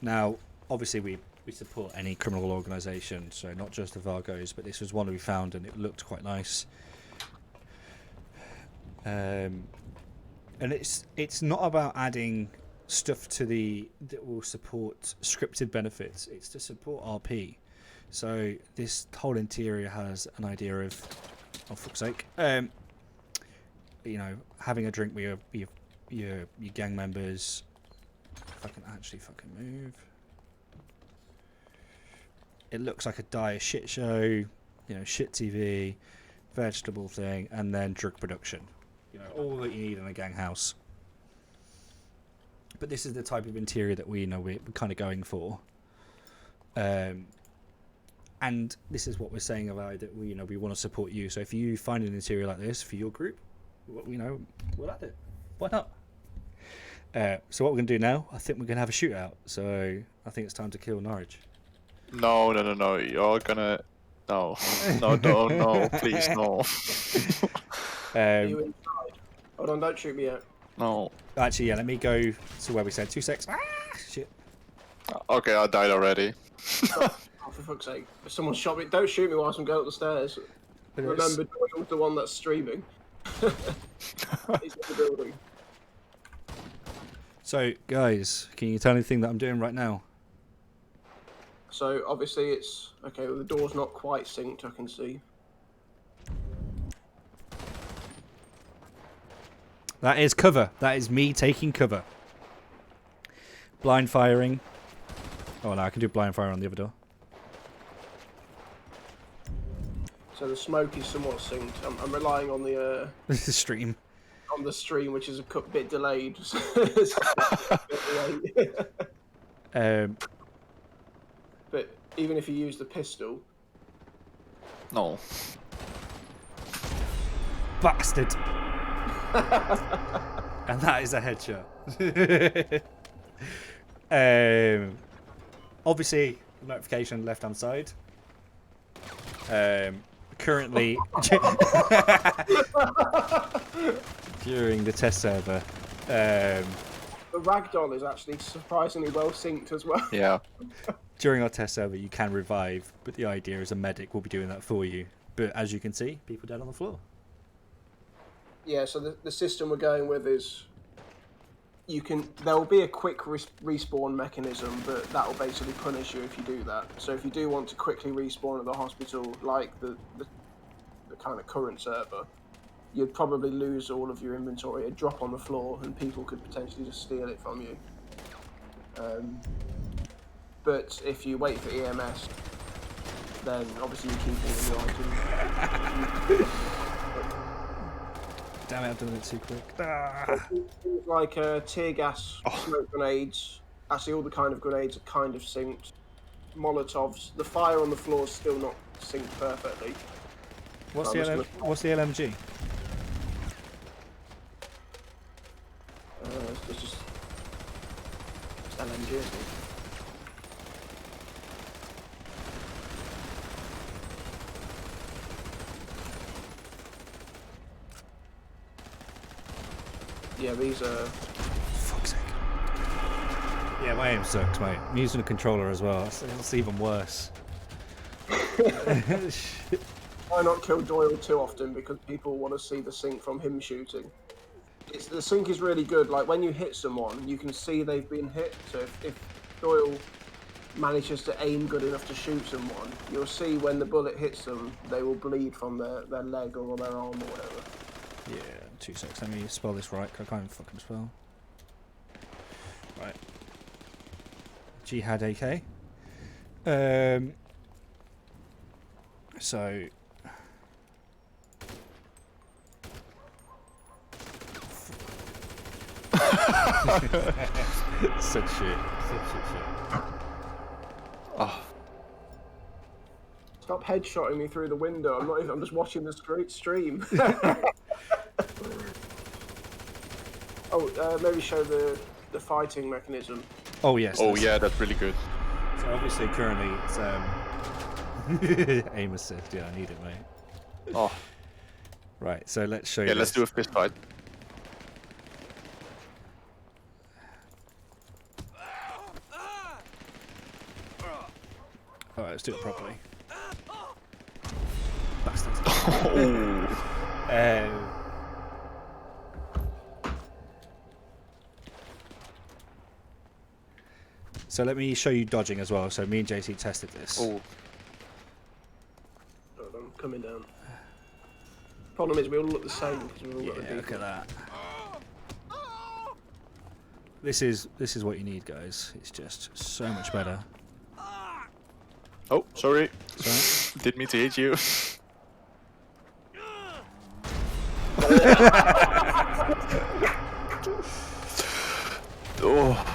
[SPEAKER 5] Now, obviously, we support any criminal organisation, so not just the Vargos, but this was one we found and it looked quite nice. And it's not about adding stuff to that will support scripted benefits. It's to support RP. So this whole interior has an idea of, oh fuck's sake, you know, having a drink with your gang members. If I can actually fucking move. It looks like a dire shit show, you know, shit TV, vegetable thing, and then drug production. You know, all that you need in a gang house. But this is the type of interior that we're kind of going for. And this is what we're saying about that we want to support you. So if you find an interior like this for your group, we'll add it. Why not? So what we're going to do now, I think we're going to have a shootout. So I think it's time to kill Norrage.
[SPEAKER 1] No. You're gonna. No, no, please, no.
[SPEAKER 2] Are you inside? Hold on, don't shoot me yet.
[SPEAKER 1] No.
[SPEAKER 5] Actually, yeah, let me go to where we said 2 secs. Shit.
[SPEAKER 1] Okay, I died already.
[SPEAKER 2] Oh, for fuck's sake. If someone shot me, don't shoot me whilst I'm going up the stairs. Remember, Doyle's the one that's streaming. He's in the building.
[SPEAKER 5] So, guys, can you tell anything that I'm doing right now?
[SPEAKER 2] So, obviously it's... Okay, well, the door's not quite synced, I can see.
[SPEAKER 5] That is cover. That is me taking cover. Blind firing. Oh, no, I can do blind fire on the other door.
[SPEAKER 2] So the smoke is somewhat synced. I'm relying on the
[SPEAKER 5] Stream.
[SPEAKER 2] on the stream, which is a bit delayed. But even if you use the pistol,
[SPEAKER 1] No.
[SPEAKER 5] Bastard. And that is a headshot. Obviously, notification left hand side. Currently, during the test server,
[SPEAKER 2] the ragdoll is actually surprisingly well synced as well.
[SPEAKER 1] Yeah.
[SPEAKER 5] during our test server, you can revive, but the idea is a medic will be doing that for you. But as you can see, people dead on the floor.
[SPEAKER 2] Yeah, so the system we're going with is there will be a quick respawn mechanism, but that will basically punish you if you do that. So if you do want to quickly respawn at the hospital, like the kind of current server, you'd probably lose all of your inventory. It'd drop on the floor, and people could potentially just steal it from you. But if you wait for EMS, then obviously you keep all of your items.
[SPEAKER 5] Damn it, I've done it too quick.
[SPEAKER 2] Things like tear gas, smoke grenades, actually all the kind of grenades are kind of synced. Molotovs, the fire on the floor is still not synced perfectly.
[SPEAKER 5] What's the LMG?
[SPEAKER 2] It's just LMG, isn't it? Yeah, these are.
[SPEAKER 5] Fuck's sake. Yeah, my aim sucks, mate. I'm using a controller as well. It's even worse.
[SPEAKER 2] Why not kill Doyle too often because people want to see the sync from him shooting. The sync is really good. Like when you hit someone, you can see they've been hit. So if Doyle manages to aim good enough to shoot someone, you'll see when the bullet hits them, they will bleed from their leg or their arm or whatever.
[SPEAKER 5] Yeah, 2 seconds. Let me spell this right, 'cause I can't even fucking spell. Right. Jihad AK. So... Such shit.
[SPEAKER 1] Oh,
[SPEAKER 2] Stop headshotting me through the window. I'm not even. I'm just watching the stream. Maybe show the fighting mechanism.
[SPEAKER 5] Oh, yes.
[SPEAKER 1] oh yeah, that's really good.
[SPEAKER 5] So obviously currently it's aim assist. Yeah, I need it, mate.
[SPEAKER 1] Oh,
[SPEAKER 5] Right, so let's show you
[SPEAKER 1] yeah, let's do a fist fight.
[SPEAKER 5] Alright, let's do it properly. Bastards.
[SPEAKER 1] Oh.
[SPEAKER 5] So let me show you dodging as well. So me and JC tested this.
[SPEAKER 1] Oh.
[SPEAKER 2] Hold on, coming down. Problem is, we all look the same because we all got the
[SPEAKER 5] Yeah, look
[SPEAKER 2] default.
[SPEAKER 5] at that. This is what you need, guys. It's just so much better.
[SPEAKER 1] Oh, sorry.
[SPEAKER 5] Sorry?
[SPEAKER 1] Didn't mean to hit you. Oh.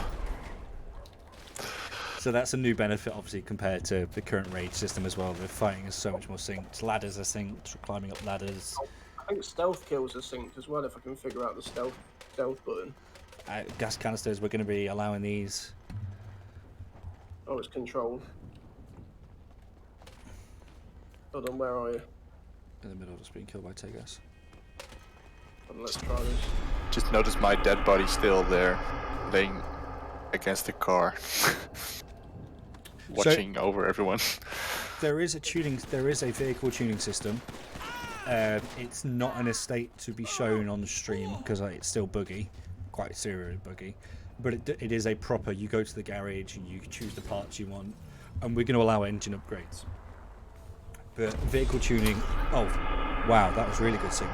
[SPEAKER 5] So that's a new benefit, obviously, compared to the current Rage system as well. The fighting is so much more synced. Ladders are synced, climbing up ladders.
[SPEAKER 2] I think stealth kills are synced as well if I can figure out the stealth button.
[SPEAKER 5] Gas canisters, we're going to be allowing these.
[SPEAKER 2] Oh, it's controlled. Hold on, where are you?
[SPEAKER 5] In the middle, just being killed by Tegas.
[SPEAKER 2] Hold on, let's try this.
[SPEAKER 1] Just notice my dead body still there, laying against the car, watching over everyone.
[SPEAKER 5] There is a vehicle tuning system. It's not in a state to be shown on the stream because it's still buggy, quite seriously buggy. But it is a proper. You go to the garage and you choose the parts you want, and we're going to allow engine upgrades. But vehicle tuning. Oh, wow, that was really good sync.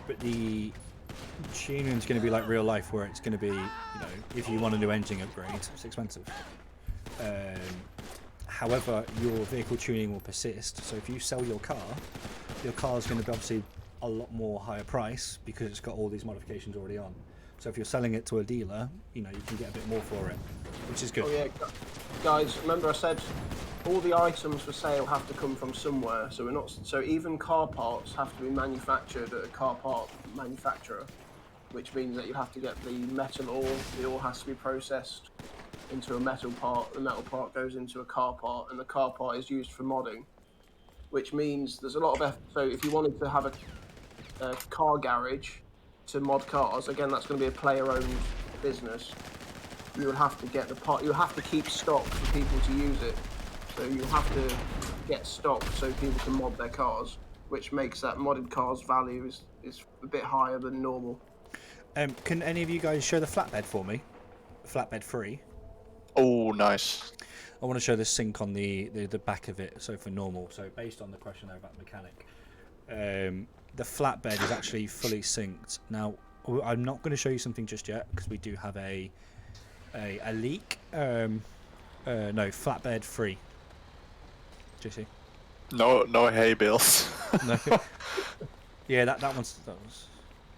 [SPEAKER 5] But the tuning is going to be like real life, where it's going to be, if you want a new engine upgrade, it's expensive. However, your vehicle tuning will persist. So if you sell your car is going to be obviously a lot more higher price because it's got all these modifications already on. So if you're selling it to a dealer, you can get a bit more for it, which is good.
[SPEAKER 2] Oh yeah, guys, remember I said all the items for sale have to come from somewhere. So even car parts have to be manufactured at a car part manufacturer, which means that you have to get the metal ore. The ore has to be processed into a metal part. The metal part goes into a car part, and the car part is used for modding, which means there's a lot of effort. So if you wanted to have a car garage to mod cars, again, that's going to be a player-owned business. You will have to get the part. You'll have to keep stock for people to use it. So you'll have to get stock so people can mod their cars, which makes that modded car's value is a bit higher than normal.
[SPEAKER 5] Can any of you guys show the flatbed for me? Flatbed free.
[SPEAKER 1] Oh, nice.
[SPEAKER 5] I want to show the sync on the back of it. So for normal. So based on the question there about the mechanic, the flatbed is actually fully synced. Now I'm not going to show you something just yet because we do have a leak. No, flatbed free. JC.
[SPEAKER 1] No hay bills.
[SPEAKER 5] No. Yeah, that was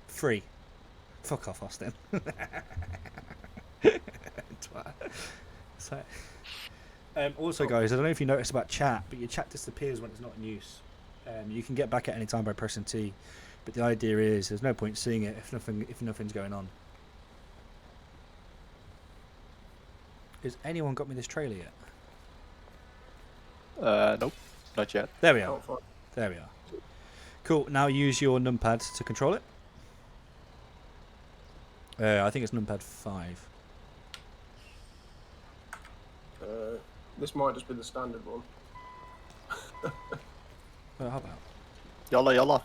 [SPEAKER 5] free. Fuck off, Austin. So, also, guys, I don't know if you noticed about chat, but your chat disappears when it's not in use. You can get back at any time by pressing T, but the idea is there's no point seeing it if nothing's going on. Has anyone got me this trailer yet?
[SPEAKER 1] Nope, not yet.
[SPEAKER 5] There we are. There we are. Cool. Now use your numpad to control it. I think it's numpad 5.
[SPEAKER 2] This might just be the standard one.
[SPEAKER 5] How about?
[SPEAKER 1] Yalla yalla.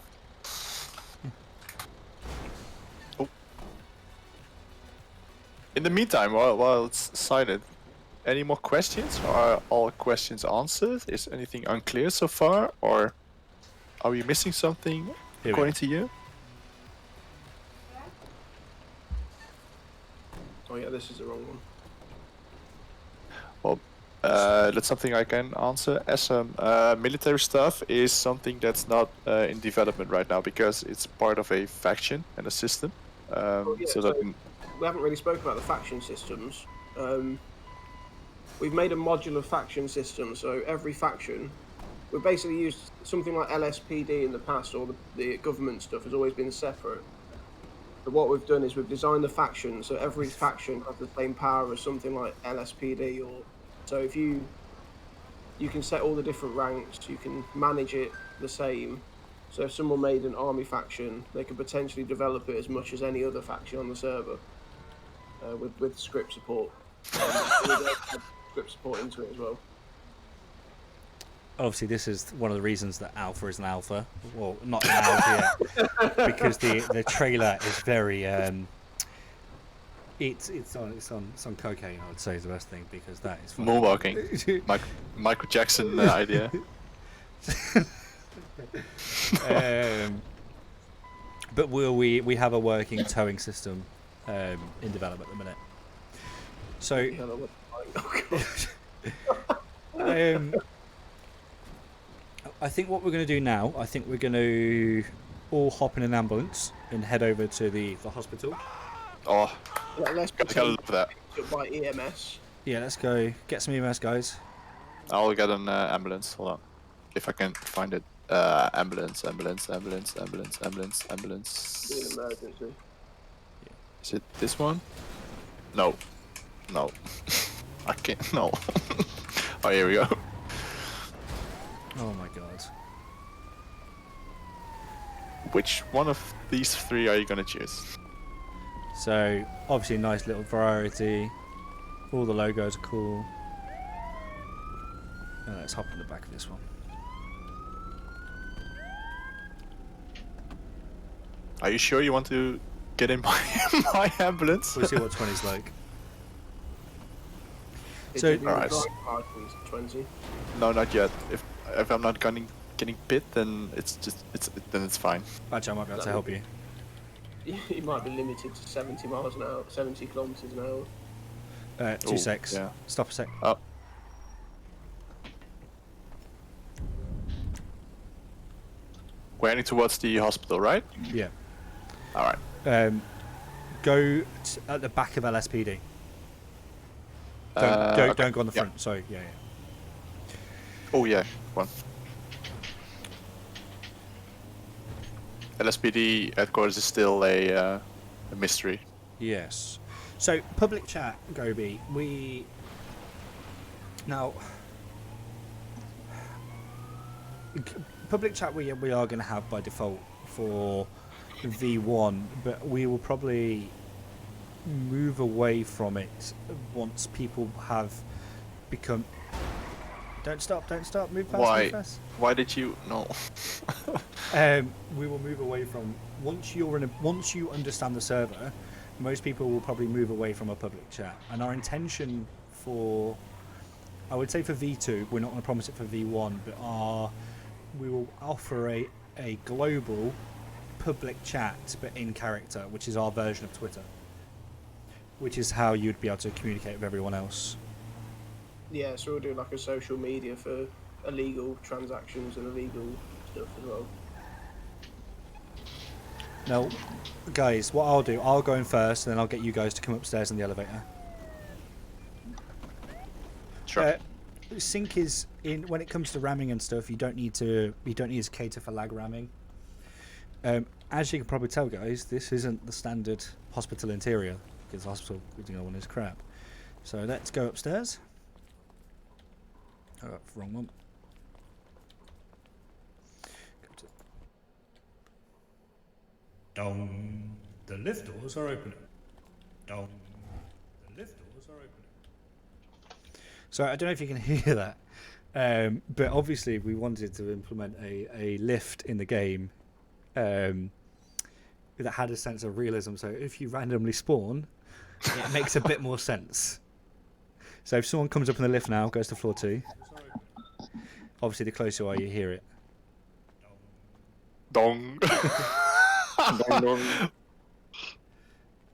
[SPEAKER 1] Oh. In the meantime, while it's silent, any more questions? Are all questions answered? Is anything unclear so far, or are we missing something according to you?
[SPEAKER 2] Oh yeah, this is the wrong one.
[SPEAKER 1] Well, that's something I can answer. As military stuff is something that's not in development right now because it's part of a faction and a system. So that
[SPEAKER 2] we haven't really spoken about the faction systems. We've made a modular faction system, so every faction, we've basically used something like LSPD in the past, or the government stuff has always been separate. But what we've done is we've designed the faction, so every faction has the same power as something like LSPD, or so if you can set all the different ranks, you can manage it the same. So if someone made an army faction, they could potentially develop it as much as any other faction on the server with script support. Script support into it as well.
[SPEAKER 5] Obviously, this is one of the reasons that Alpha is an alpha. Well, not an alpha yet, because the trailer is very it's on cocaine. I would say is the best thing because that is fun.
[SPEAKER 1] moonwalking. Michael Jackson idea.
[SPEAKER 5] But we have a working towing system in development at the minute. So
[SPEAKER 2] Yeah, that was
[SPEAKER 5] I think what we're going to do now, I think we're going to all hop in an ambulance and head over to the hospital.
[SPEAKER 1] Oh,
[SPEAKER 2] let's
[SPEAKER 1] I gotta love that.
[SPEAKER 2] by EMS.
[SPEAKER 5] Yeah, let's go get some EMS, guys.
[SPEAKER 1] I'll get an ambulance. Hold on, if I can find it. Ambulance.
[SPEAKER 2] Be an emergency.
[SPEAKER 1] Is it this one? No. I can't. No. Oh, here we go.
[SPEAKER 5] Oh my god.
[SPEAKER 1] Which one of these three are you gonna choose?
[SPEAKER 5] So obviously, nice little variety. All the logos are cool. Now let's hop in the back of this one.
[SPEAKER 1] Are you sure you want to get in my ambulance?
[SPEAKER 5] We'll see what 20's like.
[SPEAKER 2] So,
[SPEAKER 1] alright.
[SPEAKER 2] 20.
[SPEAKER 1] No, not yet. If I'm not getting bit, then it's fine.
[SPEAKER 5] Actually, I might be able to help you.
[SPEAKER 2] You might be limited to 70 miles an hour, 70 kilometers an hour.
[SPEAKER 5] 2 secs.
[SPEAKER 1] Yeah.
[SPEAKER 5] Stop a sec.
[SPEAKER 1] Oh. We're heading towards the hospital, right?
[SPEAKER 5] Yeah.
[SPEAKER 1] All right.
[SPEAKER 5] Go at the back of LSPD. Don't go on the front.
[SPEAKER 1] Yeah.
[SPEAKER 5] Sorry. Yeah.
[SPEAKER 1] Oh yeah, one. LSPD headquarters is still a mystery.
[SPEAKER 5] Yes. So public chat, Gobi. Public chat we are going to have by default for V1, but we will probably move away from it once people have become. Don't stop! Move fast!
[SPEAKER 1] Why?
[SPEAKER 5] Move fast.
[SPEAKER 1] Why did you? No.
[SPEAKER 5] We will move away from once you understand the server. Most people will probably move away from a public chat, and our intention for, I would say for V2, we're not going to promise it for V1, but we will offer a global public chat, but in character, which is our version of Twitter, which is how you'd be able to communicate with everyone else.
[SPEAKER 2] Yeah, so we'll do like a social media for illegal transactions and illegal stuff as well.
[SPEAKER 5] Now, guys, what I'll do, I'll go in first, and then I'll get you guys to come upstairs in the elevator.
[SPEAKER 1] Sure.
[SPEAKER 5] Synch is in when it comes to ramming and stuff. You don't need to cater for lag ramming. As you can probably tell, guys, this isn't the standard hospital interior because the hospital one is crap. So let's go upstairs. Oh, wrong one. Dong. The lift doors are opening. Dong. The lift doors are opening. So I don't know if you can hear that, but obviously we wanted to implement a lift in the game that had a sense of realism. So if you randomly spawn, it makes a bit more sense. So if someone comes up in the lift now, goes to floor 2, obviously the closer you are, you hear it.
[SPEAKER 1] Dong.
[SPEAKER 3] Dong, dong.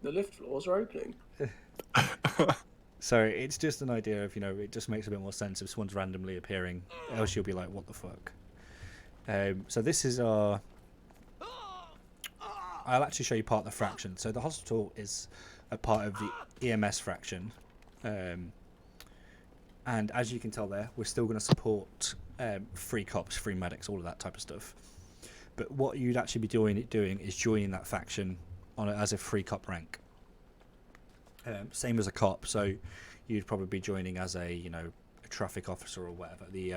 [SPEAKER 2] The lift floors are opening.
[SPEAKER 5] So it's just an idea of, it just makes a bit more sense if someone's randomly appearing, else you'll be like, what the fuck? So this is our... I'll actually show you part of the fraction. So the hospital is a part of the EMS fraction. And as you can tell there, we're still going to support free cops, free medics, all of that type of stuff. But what you'd actually be doing is joining that faction as a free cop rank. Same as a cop, so you'd probably be joining as a traffic officer or whatever, the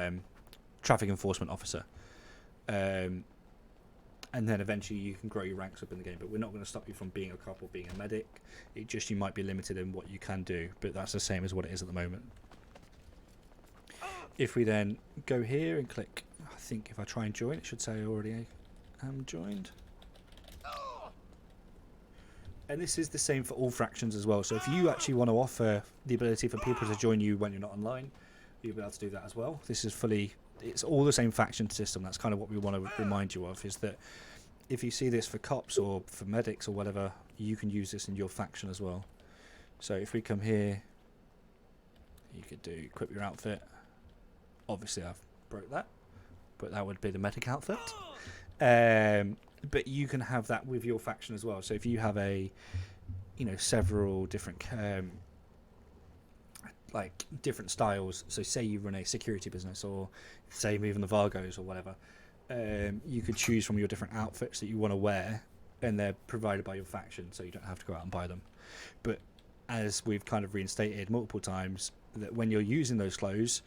[SPEAKER 5] traffic enforcement officer, and then eventually you can grow your ranks up in the game. But we're not going to stop you from being a cop or being a medic. It just, you might be limited in what you can do, but that's the same as what it is at the moment. If we then go here and click, I think if I try and join, it should say I already am joined. And this is the same for all fractions as well. So if you actually want to offer the ability for people to join you when you're not online, you'll be able to do that as well. This is it's all the same faction system. That's kind of what we want to remind you of, is that if you see this for cops or for medics or whatever, you can use this in your faction as well. So if we come here, you could do equip your outfit. Obviously I've broke that, but that would be the medic outfit. But you can have that with your faction as well. So if you have several different different styles. So say you run a security business, or say even the Vargos or whatever. You could choose from your different outfits that you want to wear, and they're provided by your faction, so you don't have to go out and buy them. But as we've kind of reinstated multiple times, that when you're using those clothes,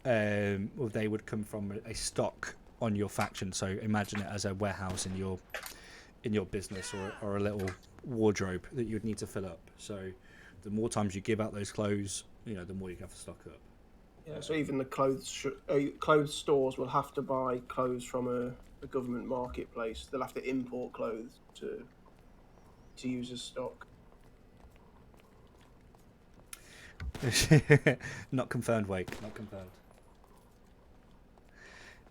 [SPEAKER 5] they would come from a stock on your faction. So imagine it as a warehouse in your business, or a little wardrobe that you'd need to fill up. So the more times you give out those clothes, the more you have to stock up.
[SPEAKER 2] Yeah, so even the clothes stores will have to buy clothes from a government marketplace. They'll have to import clothes to use as stock.
[SPEAKER 5] Not confirmed, Wake. Not confirmed.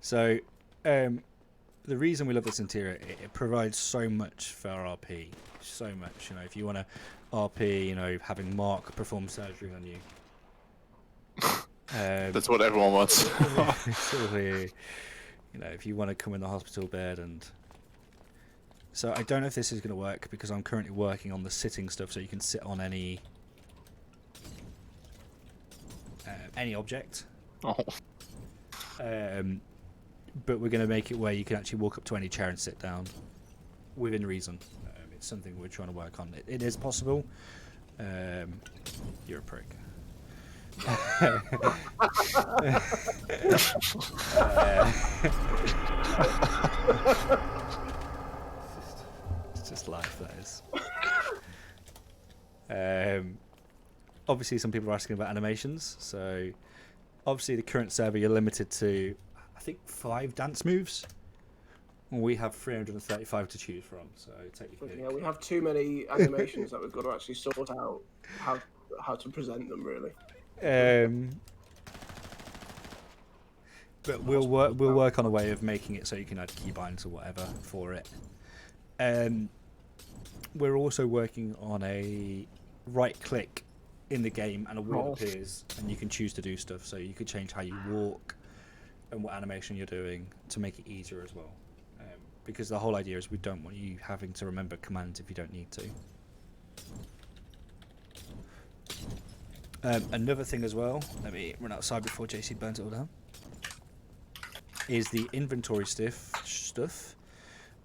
[SPEAKER 5] So, the reason we love this interior, it provides so much for RP. So much, if you want to RP, having Mark perform surgery on you.
[SPEAKER 1] That's what everyone wants.
[SPEAKER 5] If you want to come in the hospital bed, and so I don't know if this is going to work because I'm currently working on the sitting stuff, so you can sit on any object.
[SPEAKER 1] Oh.
[SPEAKER 5] But we're going to make it where you can actually walk up to any chair and sit down within reason. It's something we're trying to work on. It is possible. You're a prick. It's just life, that is. Obviously, some people are asking about animations. So, obviously, the current server, you're limited to, I think, 5 dance moves. We have 335 to choose from, so take your pick.
[SPEAKER 2] Yeah, we have too many animations that we've got to actually sort out how to present them, really.
[SPEAKER 5] But we'll work on a way of making it so you can add keybinds or whatever for it. We're also working on a right click in the game and a wall appears and you can choose to do stuff. So you could change how you walk and what animation you're doing to make it easier as well. Because the whole idea is we don't want you having to remember commands if you don't need to. Another thing as well, let me run outside before JC burns it all down, is the inventory stuff.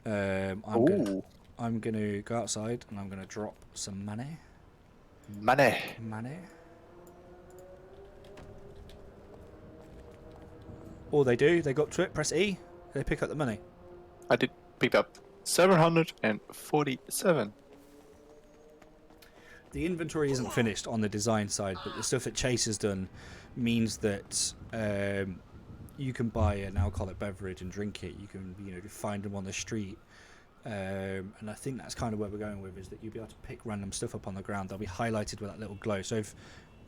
[SPEAKER 5] I'm gonna go outside and I'm gonna drop some money.
[SPEAKER 1] Money.
[SPEAKER 5] All they do, they go up to it, press E, they pick up the money.
[SPEAKER 1] I did pick up 747.
[SPEAKER 5] The inventory isn't finished on the design side, but the stuff that Chase has done means that you can buy an alcoholic beverage and drink it. You can, find them on the street. And I think that's kind of where we're going with, is that you'll be able to pick random stuff up on the ground. They'll be highlighted with that little glow. So if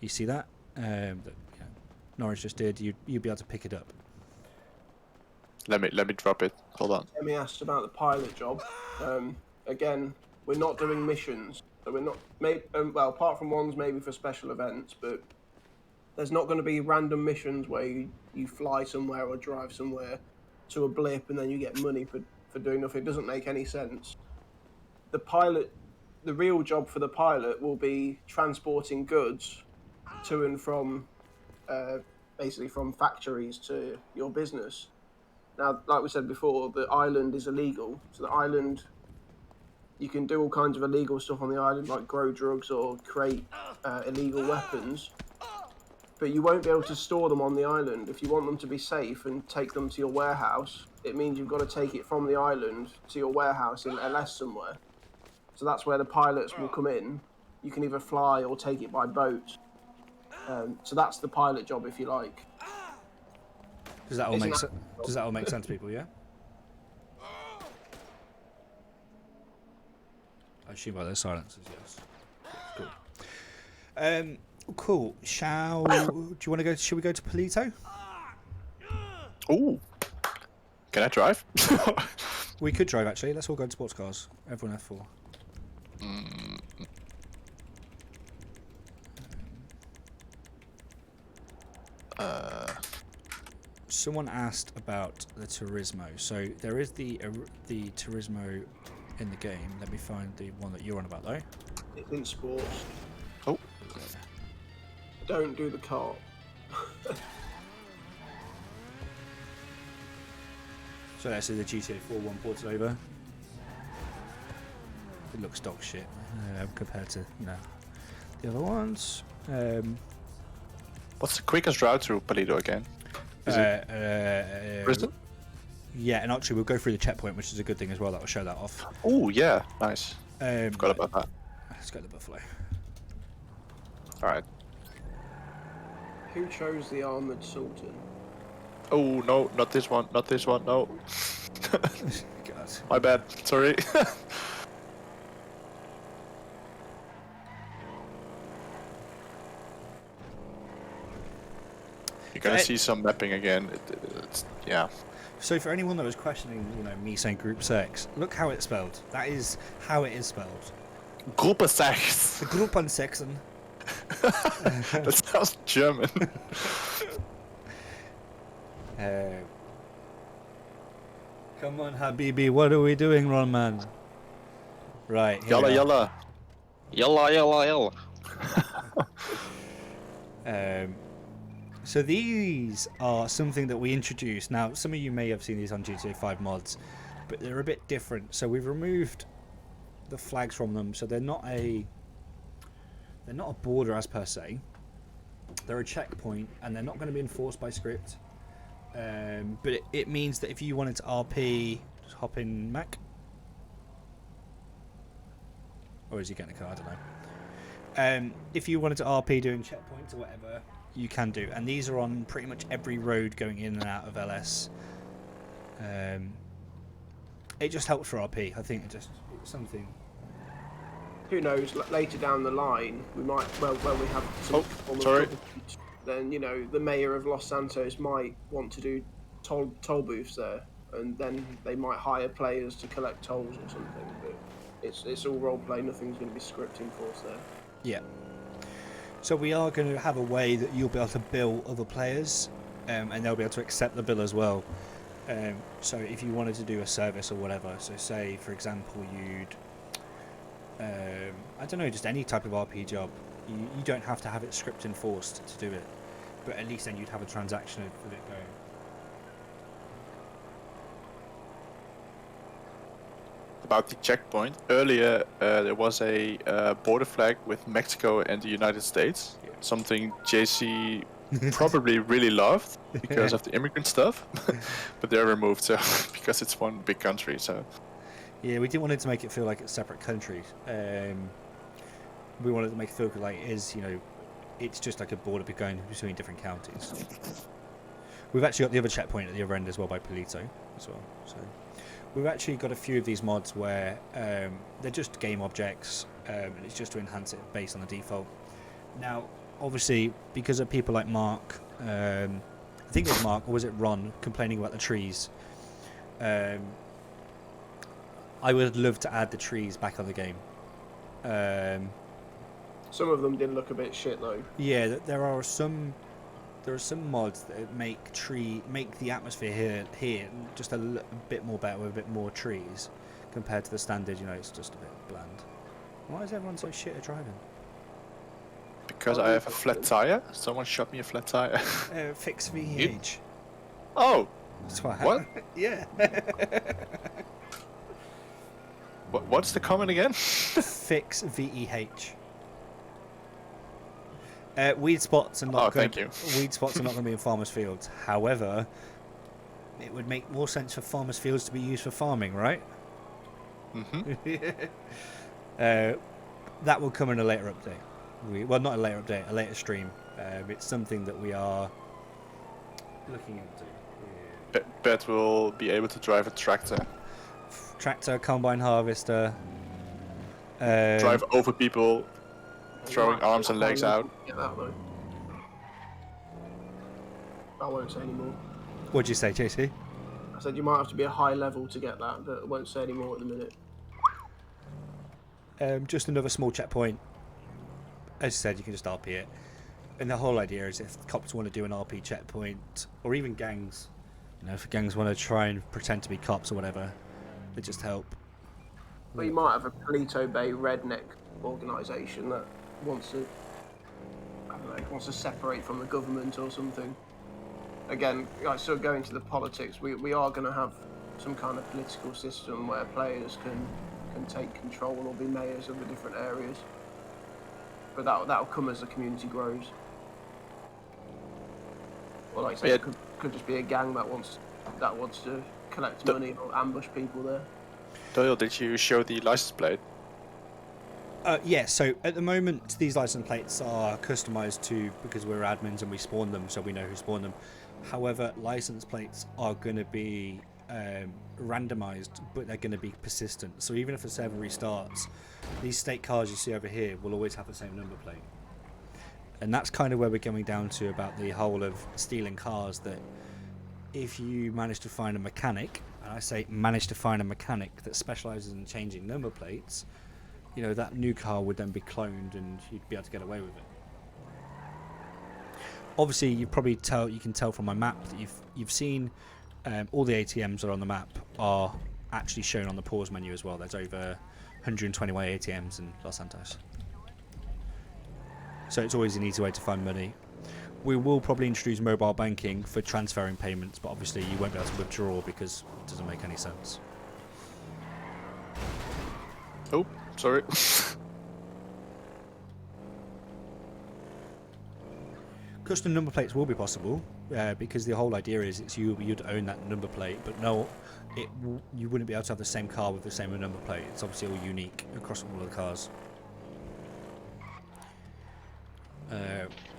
[SPEAKER 5] you see that, Norrage just did, you'd be able to pick it up.
[SPEAKER 1] Let me drop it. Hold on.
[SPEAKER 2] Emi asked about the pilot job. Again, we're not doing missions, so we're not. Well, apart from ones maybe for special events, but there's not going to be random missions where you fly somewhere or drive somewhere to a blip and then you get money for doing nothing. It doesn't make any sense. The real job for the pilot will be transporting goods to and from, basically from factories to your business. Now, like we said before, the island is illegal. So the island, you can do all kinds of illegal stuff on the island, like grow drugs or create illegal weapons. But you won't be able to store them on the island. If you want them to be safe and take them to your warehouse, it means you've got to take it from the island to your warehouse in LS somewhere. So that's where the pilots will come in. You can either fly or take it by boat. So that's the pilot job, if you like.
[SPEAKER 5] Does that all make sense, people? Yeah. I assume by their silences, yes. Cool. Cool. Do you want to go? Shall we go to Polito?
[SPEAKER 1] Ooh. Can I drive?
[SPEAKER 5] We could drive, actually. Let's all go in sports cars. Everyone F4. Someone asked about the Turismo. So there is the Turismo in the game. Let me find the one that you're on about, though.
[SPEAKER 2] It's in sports.
[SPEAKER 1] Oh.
[SPEAKER 2] Don't do the cart.
[SPEAKER 5] So that's the GTA 4 one ported over. It looks dog shit compared to the other ones.
[SPEAKER 1] What's the quickest route through Palido again? Is it Brisbane?
[SPEAKER 5] Yeah, and actually we'll go through the checkpoint, which is a good thing as well. That will show that off.
[SPEAKER 1] Oh yeah, nice. Forgot about that.
[SPEAKER 5] Let's go to Buffalo.
[SPEAKER 1] All right.
[SPEAKER 2] Who chose the armored sultan?
[SPEAKER 1] Oh no, not this one. Not this one. No.
[SPEAKER 5] God.
[SPEAKER 1] My bad. Sorry. You're gonna see some mapping again. It's, yeah.
[SPEAKER 5] So for anyone that was questioning, me saying group sex, look how it's spelled. That is how it is spelled.
[SPEAKER 1] Gruppe 6.
[SPEAKER 5] Gruppensexen.
[SPEAKER 1] That sounds German.
[SPEAKER 5] Come on, Habibi, what are we doing, Ron man? Right.
[SPEAKER 1] Yalla yalla.
[SPEAKER 3] Yalla, yalla, yalla.
[SPEAKER 5] So these are something that we introduced. Now, some of you may have seen these on GTA 5 mods, but they're a bit different. So we've removed the flags from them, so they're not a border as per se. They're a checkpoint, and they're not going to be enforced by script. But it means that if you wanted to RP, just hop in Mac, or is he getting a car? I don't know. If you wanted to RP doing checkpoints or whatever, you can do, and these are on pretty much every road going in and out of LS. It just helps for RP. I think it's something.
[SPEAKER 2] Who knows? Later down the line, we might. Well, we have some form of
[SPEAKER 1] sorry.
[SPEAKER 2] Then the mayor of Los Santos might want to do toll booths there, and then they might hire players to collect tolls or something. But it's all role play. Nothing's going to be script enforced there.
[SPEAKER 5] Yeah. So we are going to have a way that you'll be able to bill other players, and they'll be able to accept the bill as well. So if you wanted to do a service or whatever, so say for example you'd, I don't know, just any type of RP job, you don't have to have it script enforced to do it, but at least then you'd have a transaction with it going.
[SPEAKER 1] About the checkpoint, earlier there was a border flag with Mexico and the United States.
[SPEAKER 5] Yeah.
[SPEAKER 1] Something JC probably really loved because of the immigrant stuff, but they're removed, so because it's one big country. So
[SPEAKER 5] Yeah, we didn't want it to make it feel like it's separate countries. We wanted to make it feel like it is, you know, it's just like a border going between different counties. We've actually got the other checkpoint at the other end as well by Polito as well. So we've actually got a few of these mods where they're just game objects, and it's just to enhance it based on the default. Now, obviously, because of people like Mark, I think it was Mark, or was it Ron, complaining about the trees, I would love to add the trees back on the game.
[SPEAKER 2] Some of them did look a bit shit though.
[SPEAKER 5] Yeah, there are some mods that make the atmosphere here just a bit more better with a bit more trees compared to the standard. You know, it's just a bit bland. Why is everyone so shit at driving?
[SPEAKER 1] Because I have a flat tire. Someone shot me a flat tire.
[SPEAKER 5] Fix VEH.
[SPEAKER 1] Oh,
[SPEAKER 5] That's what?
[SPEAKER 1] What?
[SPEAKER 5] Yeah.
[SPEAKER 1] what's the comment again?
[SPEAKER 5] Fix VEH. Weed spots are not
[SPEAKER 1] thank you.
[SPEAKER 5] Weed spots are not going to be in farmers' fields. However, it would make more sense for farmers' fields to be used for farming, right?
[SPEAKER 1] Mm-hmm.
[SPEAKER 5] That will come in a later update. Well, not a later update, a later stream. It's something that we are looking into.
[SPEAKER 1] Bet we'll be able to drive a tractor.
[SPEAKER 5] Tractor, combine harvester.
[SPEAKER 1] Drive over people, throwing arms and legs out.
[SPEAKER 2] Get that though. I won't say anymore.
[SPEAKER 5] What'd you say, JC?
[SPEAKER 2] I said you might have to be a high level to get that, but I won't say any more at the minute.
[SPEAKER 5] Just another small checkpoint. As I said, you can just RP it. And the whole idea is if cops want to do an RP checkpoint, or even gangs, you know, if gangs want to try and pretend to be cops or whatever, they just help.
[SPEAKER 2] Well, you might have a Polito Bay redneck organisation that wants to, I don't know, wants to separate from the government or something. Again, like, so going to the politics, we are going to have some kind of political system where players can take control or be mayors of the different areas. But that'll come as the community grows. Or like I said, it could just be a gang that wants to collect money or ambush people there.
[SPEAKER 1] Doyle, did you show the license plate?
[SPEAKER 5] Yeah, so at the moment these license plates are customized to, because we're admins and we spawn them, so we know who spawned them. However, license plates are going to be randomized, but they're going to be persistent. So even if the server restarts, these state cars you see over here will always have the same number plate. And that's kind of where we're coming down to about the whole of stealing cars, that if you manage to find a mechanic, and I say manage to find a mechanic that specializes in changing number plates, you know, that new car would then be cloned and you'd be able to get away with it. Obviously, you can tell from my map that you've seen all the ATMs that are on the map are actually shown on the pause menu as well. There's over 121 ATMs in Los Santos. So it's always an easy way to find money. We will probably introduce mobile banking for transferring payments, but obviously you won't be able to withdraw because it doesn't make any sense.
[SPEAKER 1] Oh, sorry.
[SPEAKER 5] Custom number plates will be possible because the whole idea is you'd own that number plate, but no, you wouldn't be able to have the same car with the same number plate. It's obviously all unique across all of the cars.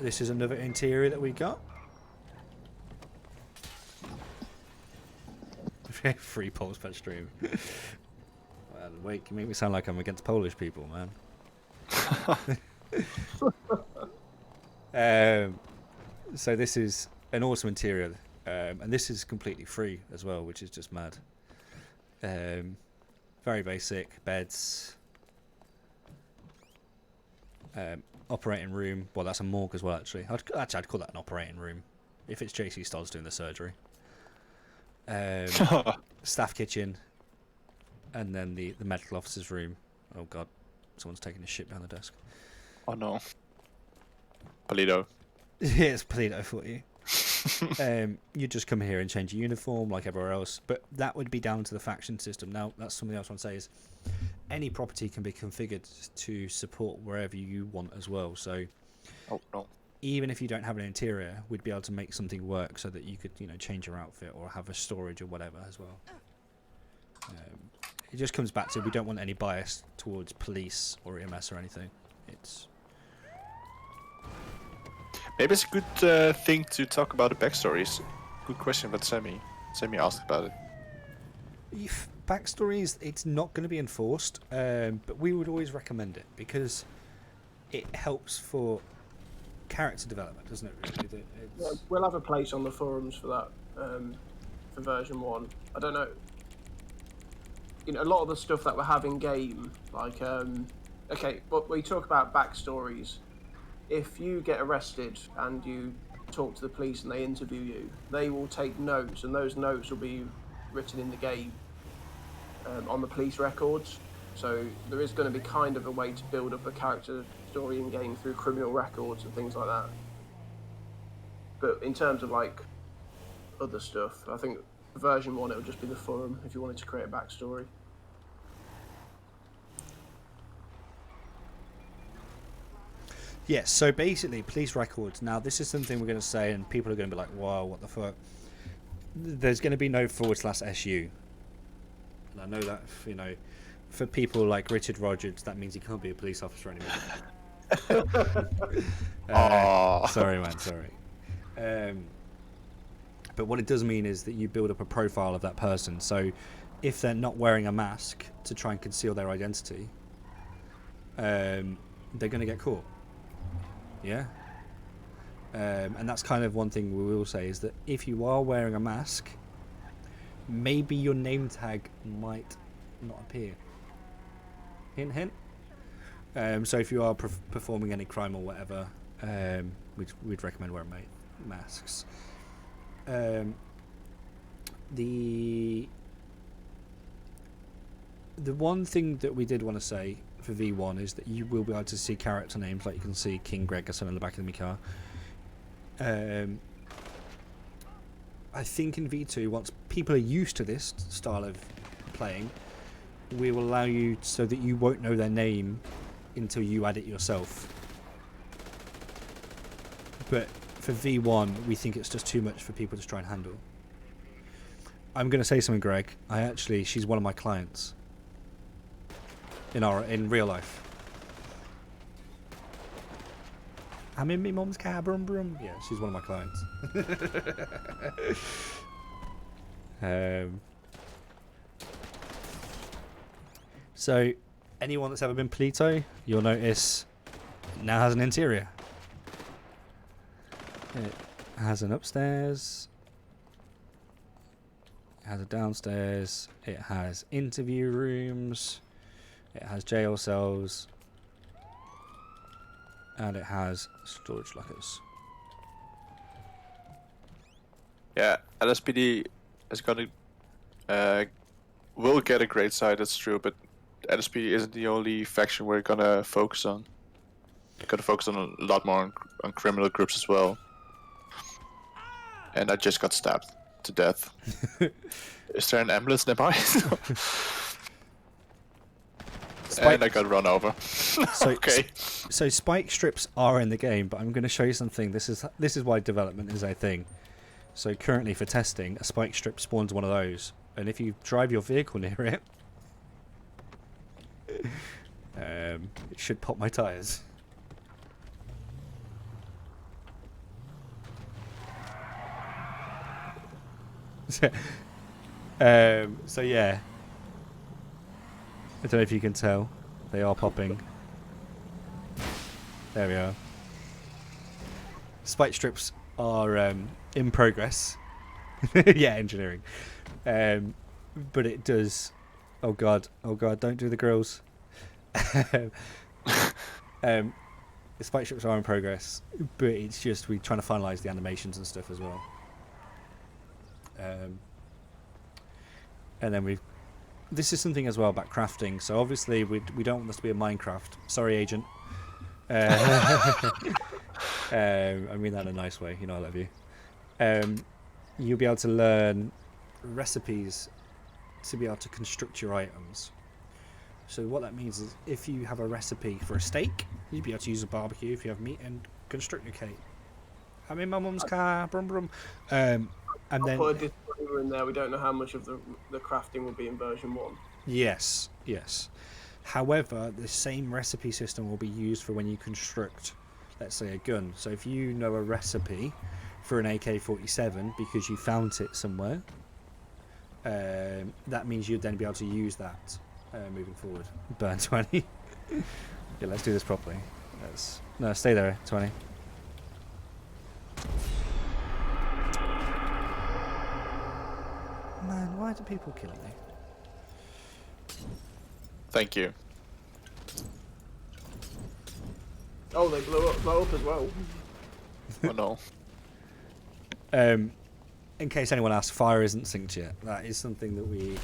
[SPEAKER 5] This is another interior that we got. Free Poles per stream. Well, wait, you make me sound like I'm against Polish people, man. So this is an awesome interior, and this is completely free as well, which is just mad. Very basic beds. Operating room. Well, that's a morgue as well, actually. I'd call that an operating room if it's Jcstodds doing the surgery. Staff kitchen, and then the medical officer's room. Oh god, someone's taking a shit behind the desk.
[SPEAKER 1] Oh no. Polito.
[SPEAKER 5] Yeah, it's Polito for you. You just come here and change your uniform like everywhere else, but that would be down to the faction system. Now, that's something else I want to say is any property can be configured to support wherever you want as well. So,
[SPEAKER 1] oh no.
[SPEAKER 5] Even if you don't have an interior, we'd be able to make something work so that you could, you know, change your outfit or have a storage or whatever as well. it just comes back to we don't want any bias towards police or EMS or anything. It's
[SPEAKER 1] Maybe it's a good thing to talk about the backstories. Good question, but Sammy asked about it.
[SPEAKER 5] if backstories, it's not going to be enforced, but we would always recommend it because it helps for character development, doesn't it? Really,
[SPEAKER 2] We'll have a place on the forums for that for version 1. I don't know. You know, a lot of the stuff that we have in game, like okay, but we talk about backstories. If you get arrested and you talk to the police and they interview you, they will take notes, and those notes will be written in the game on the police records. So there is going to be kind of a way to build up a character story in game through criminal records and things like that. But in terms of like other stuff, I think version 1 it'll just be the forum if you wanted to create a backstory.
[SPEAKER 5] Yes, so basically, police records. Now, this is something we're going to say, and people are going to be like, wow, what the fuck? There's going to be no /SU. And I know that, you know, for people like Richard Rogers, that means he can't be a police officer anymore. Sorry, man, sorry. But what it does mean is that you build up a profile of that person. So if they're not wearing a mask to try and conceal their identity, they're going to get caught. Yeah. And that's kind of one thing we will say is that if you are wearing a mask, maybe your name tag might not appear. Hint, hint. So if you are performing any crime or whatever, we'd recommend wearing masks. The one thing that we did want to say for V1 is that you will be able to see character names, like you can see King Gregerson in the back of the car. I think in V2, once people are used to this style of playing, we will allow you so that you won't know their name until you add it yourself. But for V1, we think it's just too much for people to try and handle. I'm going to say something, Greg. She's one of my clients in real life. I'm in my mum's car, brum brum. Yeah, she's one of my clients. So, anyone that's ever been Polito, you'll notice it now has an interior. It has an upstairs. It has a downstairs. It has interview rooms. It has jail cells. And it has storage lockers.
[SPEAKER 1] Yeah, LSPD is gonna will get a great side. That's true, but LSPD isn't the only faction we're gonna focus on. We're gonna focus on a lot more on criminal groups as well. And I just got stabbed to death. Is there an ambulance nearby? And I got run over. Okay.
[SPEAKER 5] So spike strips are in the game, but I'm going to show you something. This is why development is a thing. So currently for testing, a spike strip spawns one of those, and if you drive your vehicle near it, it should pop my tires. So yeah, I don't know if you can tell, they are popping. There we are. Spike strips are in progress. Yeah, engineering. But it does. Oh god, don't do the grills. The spike strips are in progress, but it's just we're trying to finalise the animations and stuff as well. And then this is something as well about crafting. So obviously we don't want this to be a Minecraft. Sorry, agent. I mean that in a nice way. You know I love you. You'll be able to learn recipes to be able to construct your items. So what that means is if you have a recipe for a steak, you'd be able to use a barbecue if you have meat and construct your cake. I'm in my mum's car, brum brum. And then
[SPEAKER 2] I'll put a disclaimer are in there, we don't know how much of the crafting will be in version 1.
[SPEAKER 5] Yes, yes. However, the same recipe system will be used for when you construct, let's say, a gun. So if you know a recipe for an AK-47 because you found it somewhere, that means you'd then be able to use that moving forward. Burn 20. Yeah, let's do this properly. No, stay there, 20. Man, why do people kill me?
[SPEAKER 1] Thank you.
[SPEAKER 2] Oh, they blow up as well.
[SPEAKER 1] Oh no.
[SPEAKER 5] In case anyone asks, fire isn't synced yet. That is something that we...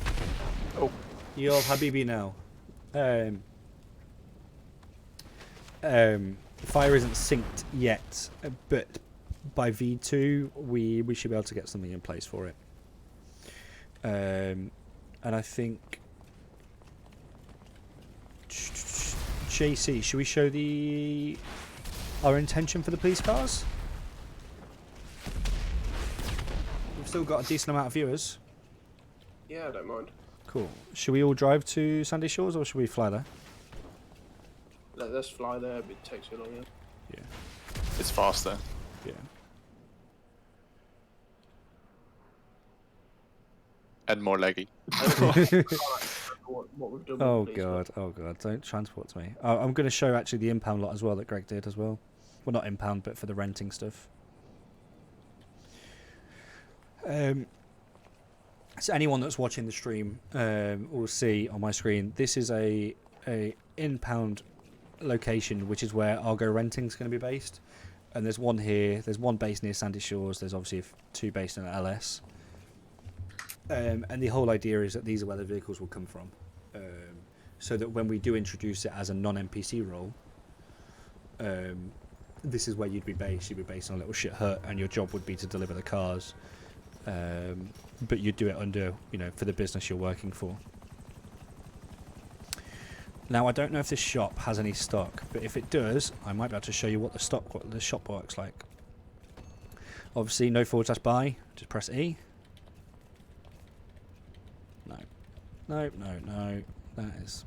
[SPEAKER 1] Oh.
[SPEAKER 5] Yo, Habibi now. Fire isn't synced yet, but by V2 we should be able to get something in place for it. And I think... JC, should we show our intention for the police cars? We've still got a decent amount of viewers.
[SPEAKER 2] Yeah, I don't mind.
[SPEAKER 5] Cool. Should we all drive to Sandy Shores or should we fly there?
[SPEAKER 2] Let's fly there, but it takes too long, yeah.
[SPEAKER 5] Yeah.
[SPEAKER 1] It's faster.
[SPEAKER 5] Yeah.
[SPEAKER 1] And more laggy.
[SPEAKER 2] what we've done
[SPEAKER 5] Oh
[SPEAKER 2] with the police
[SPEAKER 5] god, don't transport to me. I'm going to show actually the impound lot as well that Greg did as well. Well, not impound, but for the renting stuff. So anyone that's watching the stream will see on my screen, this is a impound location, which is where Argo Renting is going to be based. And there's one here, there's one based near Sandy Shores, there's obviously two based in LS. And the whole idea is that these are where the vehicles will come from. So that when we do introduce it as a non-NPC role, this is where you'd be based. You'd be based on a little shit hut, and your job would be to deliver the cars. But you'd do it under, for the business you're working for. Now, I don't know if this shop has any stock, but if it does, I might be able to show you what the shop works like. Obviously, no /buy, just press E. No. That is...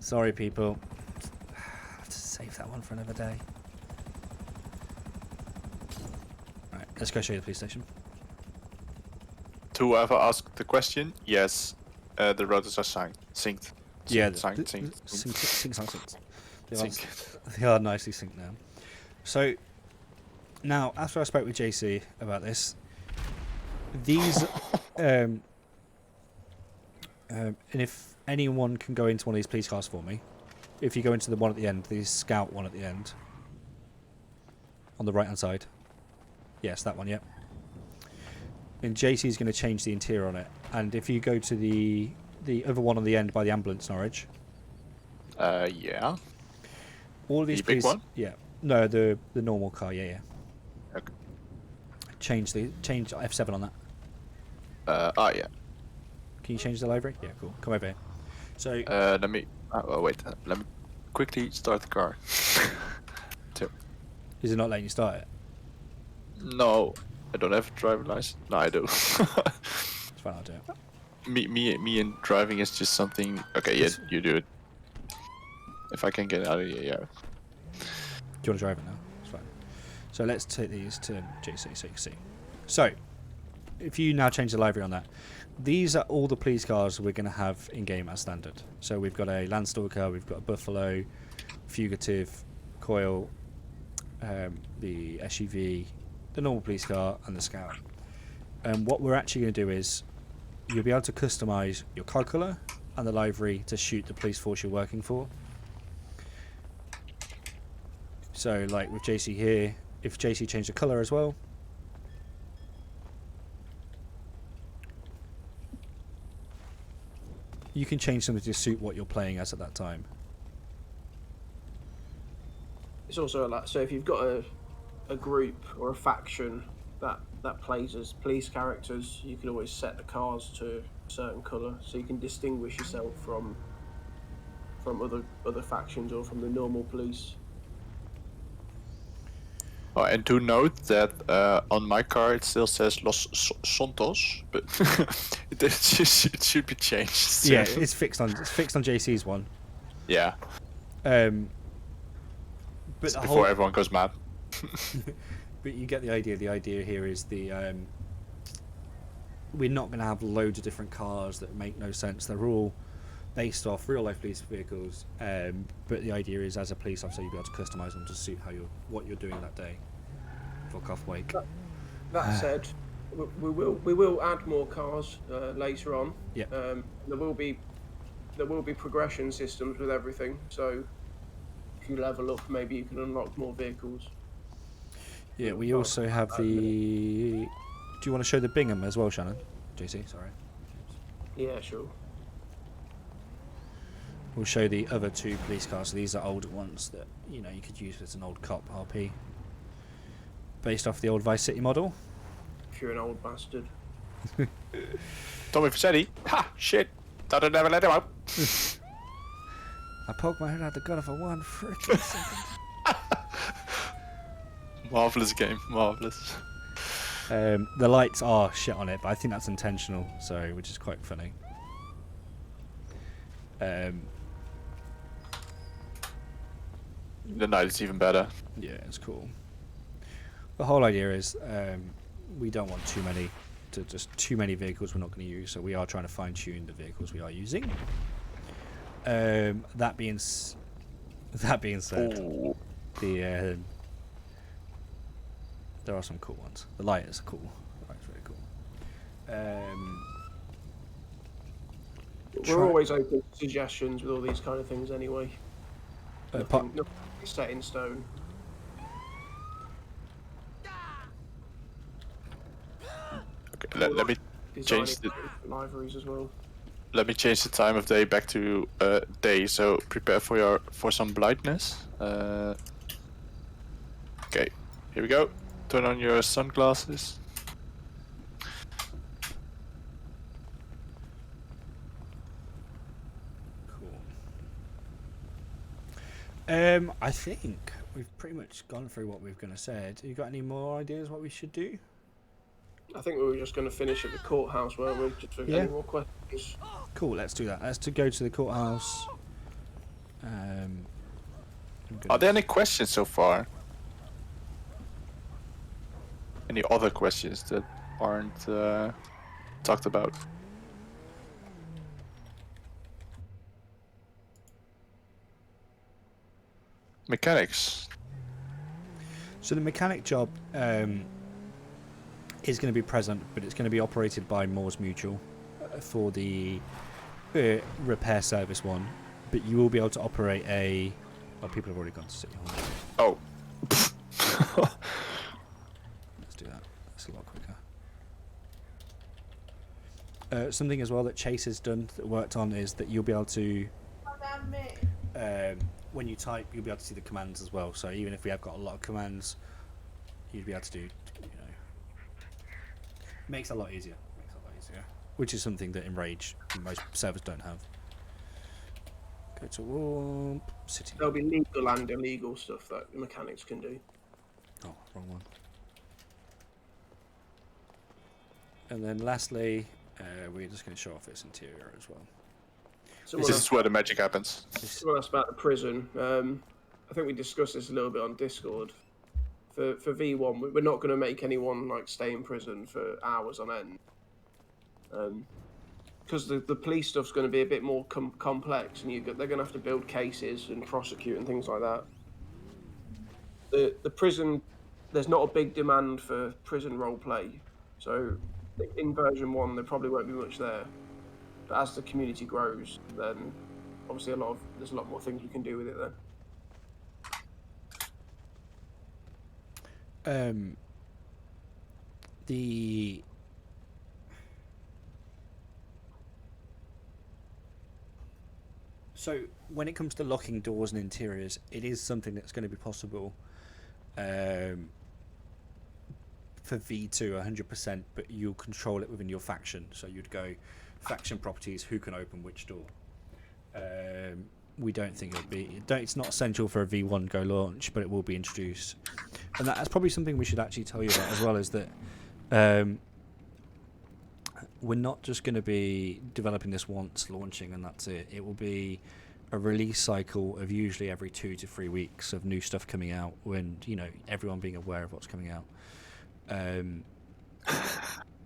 [SPEAKER 5] Sorry, people. I have to save that one for another day. Right, let's go show you the police station.
[SPEAKER 1] To whoever asked the question, yes, the rotors are synced.
[SPEAKER 5] Yeah,
[SPEAKER 1] synced.
[SPEAKER 5] They are nicely synced now. So, now, after I spoke with JC about this, these... and if anyone can go into one of these police cars for me, if you go into the one at the end, the scout one at the end, on the right hand side, yes, that one, yep. And JC is going to change the interior on it, and if you go to the other one on the end by the ambulance, Norrage.
[SPEAKER 1] Yeah.
[SPEAKER 5] All of these
[SPEAKER 1] the big one?
[SPEAKER 5] Yeah. No, the normal car. Yeah.
[SPEAKER 1] Okay.
[SPEAKER 5] Change F7 on that.
[SPEAKER 1] Yeah.
[SPEAKER 5] Can you change the livery? Yeah, cool. Come over here. So.
[SPEAKER 1] Let me. Wait. Let me quickly start the car.
[SPEAKER 5] Is it not letting you start it?
[SPEAKER 1] No, I don't have a driver license. No, I do.
[SPEAKER 5] It's fine. I'll do it.
[SPEAKER 1] Me and driving is just something. Okay, yeah, you do it. If I can get out of here, yeah.
[SPEAKER 5] Do you want to drive it now? It's fine. So let's take these to JC so you can see. So, if you now change the livery on that, these are all the police cars we're going to have in game as standard. So we've got a Landstalker, we've got a Buffalo, Fugitive, Coil, the SUV, the normal police car, and the Scout. And what we're actually going to do is you'll be able to customize your car colour and the livery to shoot the police force you're working for. So, like with JC here, if JC changed the colour as well, you can change something to suit what you're playing as at that time.
[SPEAKER 2] It's also like, so if you've got a group or a faction that plays as police characters, you can always set the cars to a certain colour, so you can distinguish yourself from other factions or from the normal police.
[SPEAKER 1] Oh, and do note that on my car it still says Los Santos, but it should be changed soon.
[SPEAKER 5] Yeah, it's fixed on JC's one.
[SPEAKER 1] Yeah.
[SPEAKER 5] But the
[SPEAKER 1] Before
[SPEAKER 5] whole,
[SPEAKER 1] everyone goes mad.
[SPEAKER 5] but you get the idea. The idea here is we're not going to have loads of different cars that make no sense. They're all based off real life police vehicles. But the idea is, as a police officer, you'll be able to customize them to suit what you're doing that day for Cough Wake.
[SPEAKER 2] That said, we will add more cars later on.
[SPEAKER 5] Yeah.
[SPEAKER 2] There will be progression systems with everything. So if you level up, maybe you can unlock more vehicles.
[SPEAKER 5] Yeah, we also have the. Do you want to show the Bingham as well, Shannon? JC, sorry.
[SPEAKER 2] Yeah, sure.
[SPEAKER 5] We'll show the other two police cars. So these are older ones that you could use as an old cop RP, based off the old Vice City model.
[SPEAKER 2] If you're an old bastard.
[SPEAKER 1] Tommy Fassetti. Ha! Shit! Thought I'd never let him out.
[SPEAKER 5] I poked my head out the gutter for 1 freaking second.
[SPEAKER 1] Marvelous game. Marvelous.
[SPEAKER 5] The lights are shit on it, but I think that's intentional, which is quite funny.
[SPEAKER 1] The night is even better.
[SPEAKER 5] Yeah, it's cool. The whole idea is we don't want too many vehicles we're not going to use, so we are trying to fine tune the vehicles we are using. That being said,
[SPEAKER 1] Ooh.
[SPEAKER 5] there are some cool ones. The light is cool. The light's really cool.
[SPEAKER 2] We're always open to suggestions with all these kind of things anyway. Nothing set in stone.
[SPEAKER 1] Okay, let me change the
[SPEAKER 2] libraries as well.
[SPEAKER 1] Let me change the time of day back to day. So prepare for some blindness. Okay, here we go. Turn on your sunglasses.
[SPEAKER 5] Cool. I think we've pretty much gone through what we're going to say. You got any more ideas what we should do?
[SPEAKER 2] I think we were just going to finish at the courthouse, weren't we? Just for any more questions.
[SPEAKER 5] Cool, let's do that. Let's go to the courthouse.
[SPEAKER 1] Are there any questions so far? Any other questions that aren't talked about? Mechanics.
[SPEAKER 5] So the mechanic job is going to be present, but it's going to be operated by Moores Mutual for the repair service one. But you will be able to operate a. Well, people have already gone to City Hall.
[SPEAKER 1] Oh.
[SPEAKER 5] Let's do that. That's a lot quicker. Something as well that Chase has done, that worked on, is that you'll be able to. When you type, you'll be able to see the commands as well. So even if we have got a lot of commands, you'd be able to do. Makes it a lot easier. Which is something that in Rage most servers don't have. Go to warp city.
[SPEAKER 2] There'll be legal and illegal stuff that the mechanics can do.
[SPEAKER 5] Oh, wrong one. And then lastly, we're just going to show off its interior as well.
[SPEAKER 2] Someone
[SPEAKER 1] This is where the magic happens.
[SPEAKER 2] Someone asked about the prison. I think we discussed this a little bit on Discord. For V1, we're not going to make anyone stay in prison for hours on end. Because the police stuff's going to be a bit more complex, and they're going to have to build cases and prosecute and things like that. The prison, there's not a big demand for prison role play, so in version 1 there probably won't be much there. But as the community grows, then obviously there's a lot more things we can do with it then.
[SPEAKER 5] So when it comes to locking doors and interiors, it is something that's going to be possible for V2 100%, but you'll control it within your faction. So you'd go faction properties, who can open which door. we don't think it'll be. It's not essential for a V1 Go launch, but it will be introduced. And that's probably something we should actually tell you about as well. Is that we're not just going to be developing this once, launching, and that's it. It will be a release cycle of usually every 2 to 3 weeks of new stuff coming out. When everyone being aware of what's coming out.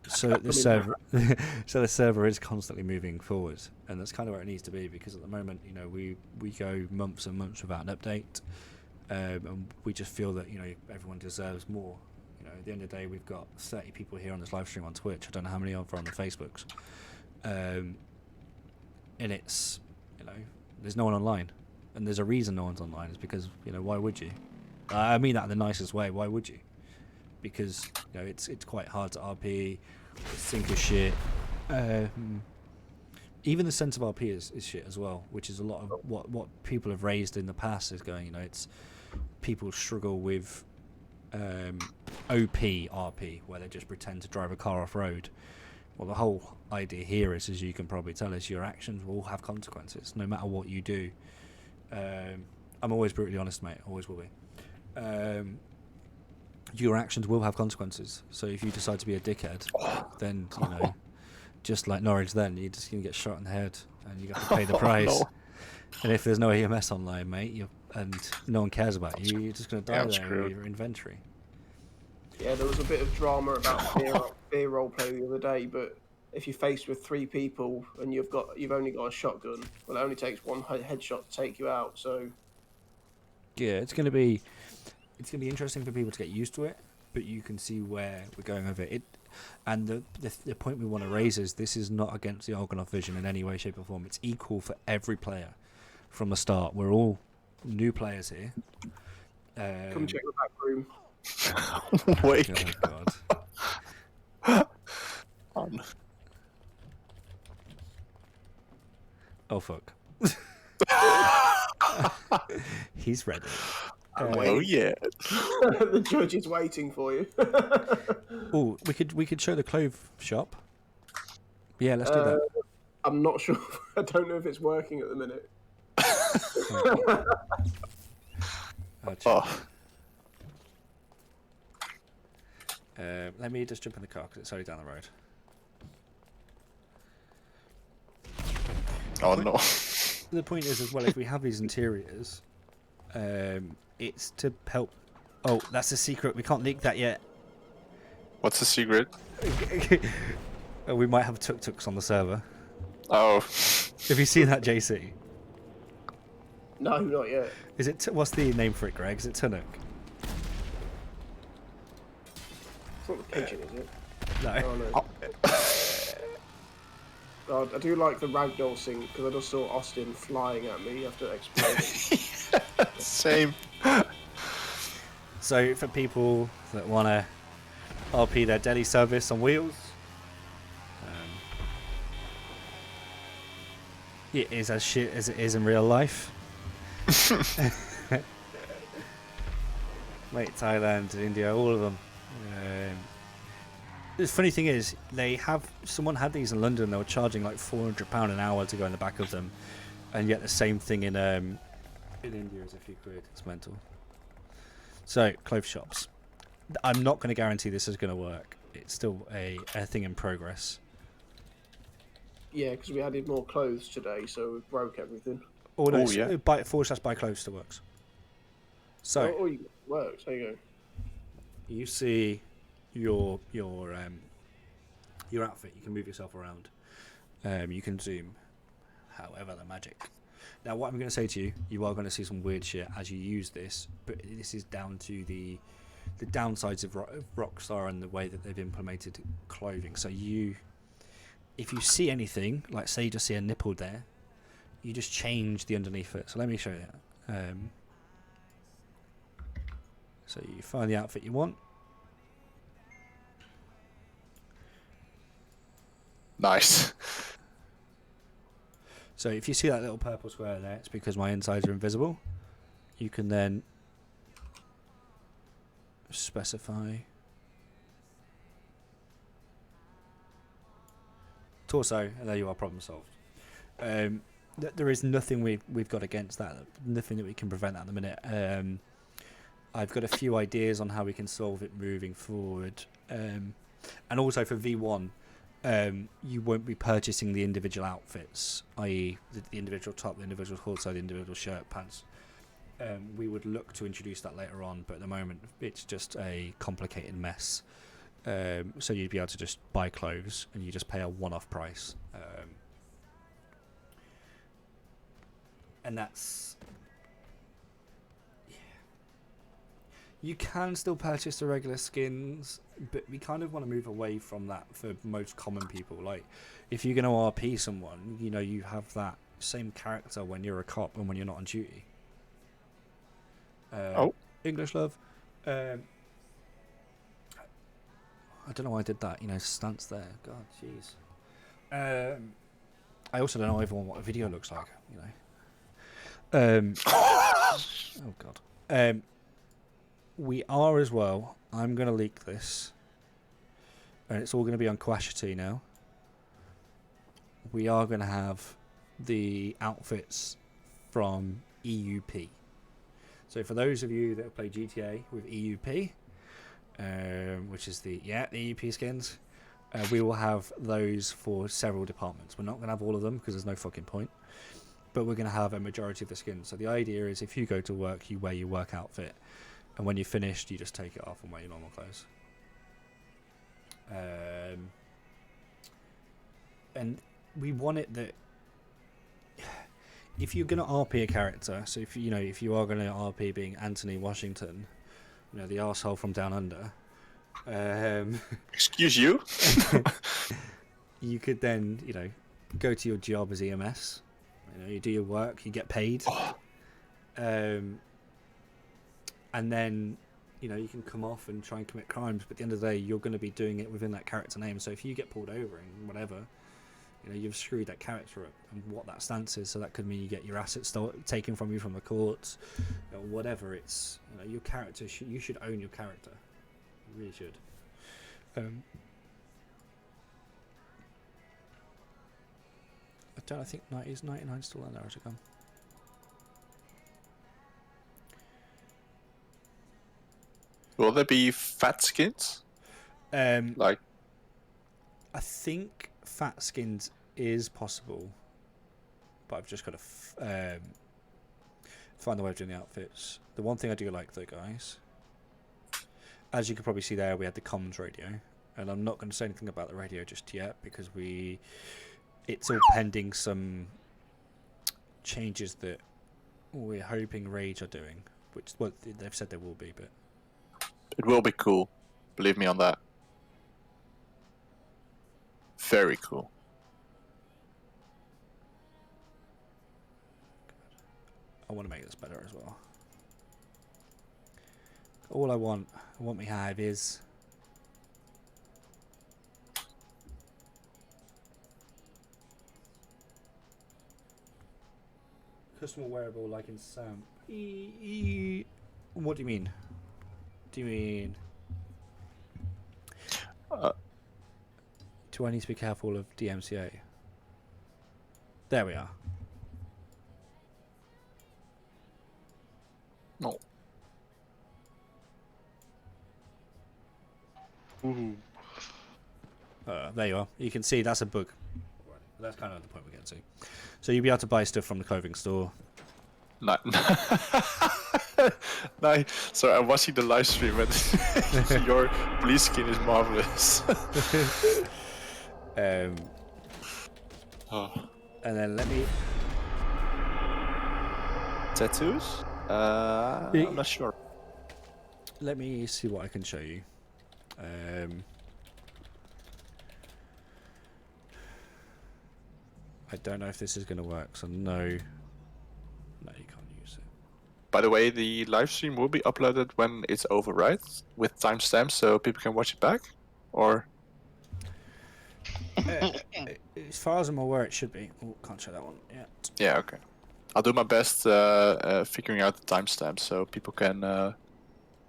[SPEAKER 5] So the server is constantly moving forward, and that's kind of where it needs to be, because at the moment, we go months and months without an update, and we just feel that everyone deserves more. At the end of the day, we've got 30 people here on this live stream on Twitch. I don't know how many are on the Facebooks, and it's there's no one online, and there's a reason no one's online. It's because why would you? I mean that in the nicest way. Why would you? Because it's quite hard to RP. Sync is shit. Even the sense of RP is shit as well, which is a lot of what people have raised in the past. Is going, it's people struggle with OP RP, where they just pretend to drive a car off road. Well, the whole idea here is, as you can probably tell, is your actions will have consequences, no matter what you do. I'm always brutally honest, mate. Always will be. Your actions will have consequences. So if you decide to be a dickhead, then just like Norrage, then you're just gonna get shot in the head, and you have to pay the price. No. And if there's no EMS online, mate, and no one cares about you, you're just gonna die there with your inventory.
[SPEAKER 2] Yeah, there was a bit of drama about fear roleplay the other day, but if you're faced with 3 people and you've only got a shotgun, well, it only takes one headshot to take you out. So
[SPEAKER 5] yeah, it's gonna be interesting for people to get used to it, but you can see where we're going with it. And the point we want to raise is this is not against the Argonath vision in any way, shape, or form. It's equal for every player from the start. We're all new players here.
[SPEAKER 2] Come check the back room.
[SPEAKER 1] Wait.
[SPEAKER 5] Oh God. Oh fuck. He's ready.
[SPEAKER 1] Oh yeah.
[SPEAKER 2] The judge is waiting for you.
[SPEAKER 5] Oh, we could show the clove shop. Yeah, let's do that.
[SPEAKER 2] I'm not sure. I don't know if it's working at the minute.
[SPEAKER 5] Let me just jump in the car because it's only down the road.
[SPEAKER 1] Oh no.
[SPEAKER 5] The point is, as well, if we have these interiors, it's to help. Oh, that's a secret. We can't leak that yet.
[SPEAKER 1] What's the secret?
[SPEAKER 5] We might have tuk-tuks on the server.
[SPEAKER 1] Oh.
[SPEAKER 5] Have you seen that, JC?
[SPEAKER 2] No, not yet.
[SPEAKER 5] Is it? What's the name for it, Greg? Is it Tunuk?
[SPEAKER 2] It's not the pigeon, is it?
[SPEAKER 5] No.
[SPEAKER 2] Oh, no. I do like the ragdoll scene because I just saw Austin flying at me after exploding.
[SPEAKER 1] Same.
[SPEAKER 5] So for people that want to RP their deli service on wheels, it is as shit as it is in real life. Mate, Thailand, India, all of them. The funny thing is, someone had these in London. They were charging like £400 an hour to go in the back of them, and yet the same thing in India is a few quid. It's mental. So clothes shops. I'm not going to guarantee this is going to work. It's still a thing in progress.
[SPEAKER 2] Yeah, because we added more clothes today, so we broke everything.
[SPEAKER 5] Oh no,
[SPEAKER 1] yeah.
[SPEAKER 5] buy clothes still works. So
[SPEAKER 2] it works. There you go.
[SPEAKER 5] You see your outfit. You can move yourself around. You can zoom. However, the magic. Now, what I'm going to say to you, you are going to see some weird shit as you use this, but this is down to the downsides of Rockstar and the way that they've implemented clothing. So if you see anything, like say you just see a nipple there, you just change the underneath it. So let me show you. So you find the outfit you want.
[SPEAKER 1] Nice.
[SPEAKER 5] So if you see that little purple square there, it's because my insides are invisible. You can then specify torso, and there you are, problem solved. there is nothing we've got against that. Nothing that we can prevent that at the minute. I've got a few ideas on how we can solve it moving forward, and also for V1. You won't be purchasing the individual outfits, i.e. the individual top, the individual torso, the individual shirt, pants. We would look to introduce that later on, but at the moment it's just a complicated mess. So you'd be able to just buy clothes and you just pay a one-off price. And that's... Yeah. You can still purchase the regular skins, but we kind of want to move away from that for most common people. Like, if you're going to RP someone, you know, you have that same character when you're a cop and when you're not on duty. English love. I don't know why I did that, you know, stance there. God, jeez. I also don't know everyone what a video looks like, you know. Oh God. We are as well. I'm going to leak this, and it's all going to be on Quashity now. We are going to have the outfits from EUP. So for those of you that have played GTA with EUP, which is the EUP skins, we will have those for several departments. We're not going to have all of them because there's no fucking point, but we're going to have a majority of the skins. So the idea is if you go to work, you wear your work outfit, and when you're finished, you just take it off and wear your normal clothes. And we want it that if you're going to RP a character, so if you are going to RP being Anthony Washington, you know, the arsehole from Down Under.
[SPEAKER 1] Excuse you?
[SPEAKER 5] You could then, you know, go to your job as EMS. You know, you do your work, you get paid. And then, you know, you can come off and try and commit crimes, but at the end of the day, you're going to be doing it within that character name. So if you get pulled over and whatever, you know, you've screwed that character up and what that stance is. So that could mean you get your assets taken from you from the courts, or whatever. It's, you know, your character. You should own your character. You really should. I think 99 still on there as a gun.
[SPEAKER 1] Will there be fat skins? Like,
[SPEAKER 5] I think fat skins is possible, but I've just got to find the way of doing the outfits. The one thing I do like though, guys, as you can probably see there, we had the comms radio, and I'm not going to say anything about the radio just yet because it's all pending some changes that we're hoping Rage are doing, which, well, they've said there will be, but
[SPEAKER 1] it will be cool. Believe me on that. Very cool.
[SPEAKER 5] I want to make this better as well. All I want me hive is customer wearable like in Sam. What do you mean? Do you mean? Do I need to be careful of DMCA? There we are.
[SPEAKER 1] No.
[SPEAKER 5] There you are. You can see that's a bug. That's kind of the point we're getting to. So you'll be able to buy stuff from the clothing store.
[SPEAKER 1] No. No. Sorry, I'm watching the live stream and your police skin is marvelous.
[SPEAKER 5] And then let me...
[SPEAKER 1] Tattoos? I'm not sure.
[SPEAKER 5] Let me see what I can show you. I don't know if this is going to work, so no, you can't use it.
[SPEAKER 1] By the way, the live stream will be uploaded when it's over, right? With timestamps, so people can watch it back? Or?
[SPEAKER 5] As far as I'm aware, it should be. Oh, can't show that one yet.
[SPEAKER 1] Yeah, okay. I'll do my best figuring out the timestamps so people can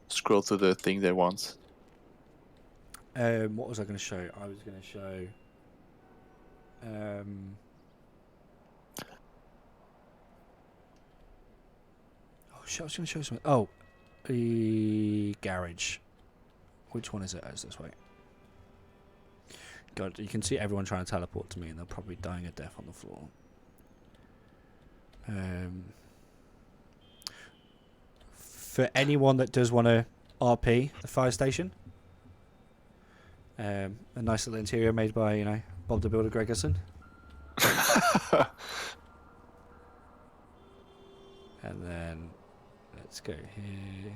[SPEAKER 1] scroll to the thing they want.
[SPEAKER 5] What was I going to show? I was going to show... shit, I was going to show you something. Oh, the garage. Which one is it? Oh, it's this way. God, you can see everyone trying to teleport to me, and they're probably dying of death on the floor. For anyone that does want to RP the fire station, a nice little interior made by, you know, Bob the Builder Gregerson. And then let's go here.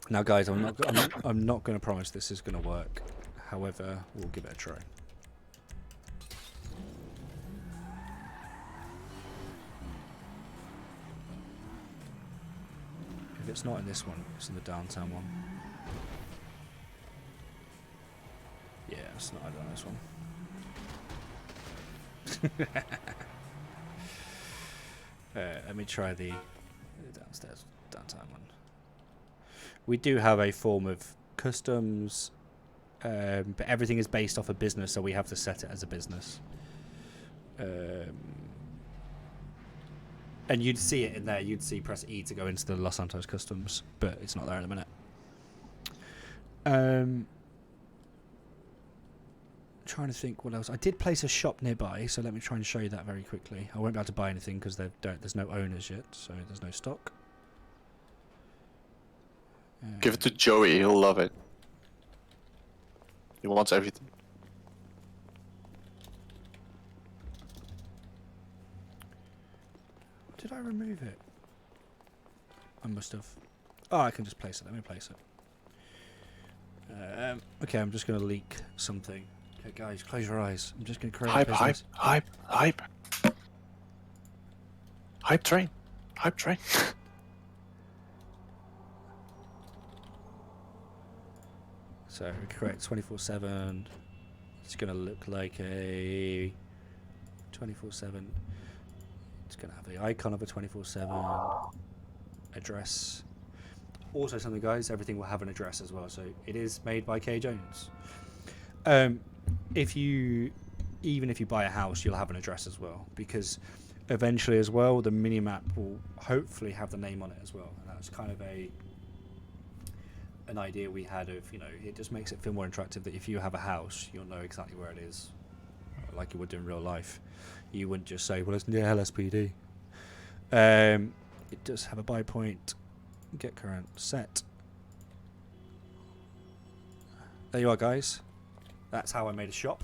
[SPEAKER 5] Now, guys, I'm not going to promise this is going to work. However, we'll give it a try. If it's not in this one, it's in the downtown one. Yeah, it's not on this one. Let me try the downstairs, downtown one. We do have a form of customs, but everything is based off a business, so we have to set it as a business. And you'd see it in there. You'd see press E to go into the Los Santos customs, but it's not there in a minute. Trying to think what else. I did place a shop nearby, so let me try and show you that very quickly. I won't be able to buy anything because there's no owners yet, so there's no stock.
[SPEAKER 1] Give it to Joey, he'll love it. He wants everything.
[SPEAKER 5] Did I remove it? I must have. Oh, I can just place it. Let me place it. Okay, I'm just going to leak something. Okay, guys, close your eyes. I'm just going to create a business.
[SPEAKER 1] Hype train. Hype train.
[SPEAKER 5] So we create 24/7. It's going to look like a 24/7. It's going to have the icon of a 24/7 address. Also, something, guys, everything will have an address as well. So it is made by K Jones. Even if you buy a house, you'll have an address as well, because eventually, as well, the mini map will hopefully have the name on it as well, and that's kind of an idea we had of, you know, it just makes it feel more interactive that if you have a house, you'll know exactly where it is, like you would do in real life. You wouldn't just say, well, it's near LSPD. It does have a buy point. Get current set. There you are, guys. That's how I made a shop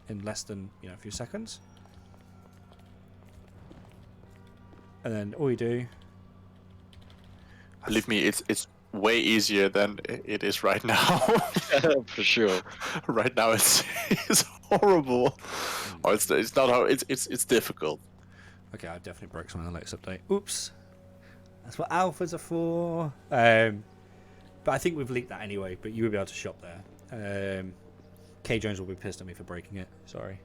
[SPEAKER 5] in less than, you know, a few seconds. And then all you do.
[SPEAKER 1] Believe me, it's way easier than it is right now.
[SPEAKER 3] For sure.
[SPEAKER 1] Right now it's horrible. Or it's not how it's difficult.
[SPEAKER 5] Okay, I've definitely broke something in the latest update. Oops. That's what alphas are for. But I think we've leaked that anyway, but you will be able to shop there. K Jones will be pissed at me for breaking it. Sorry.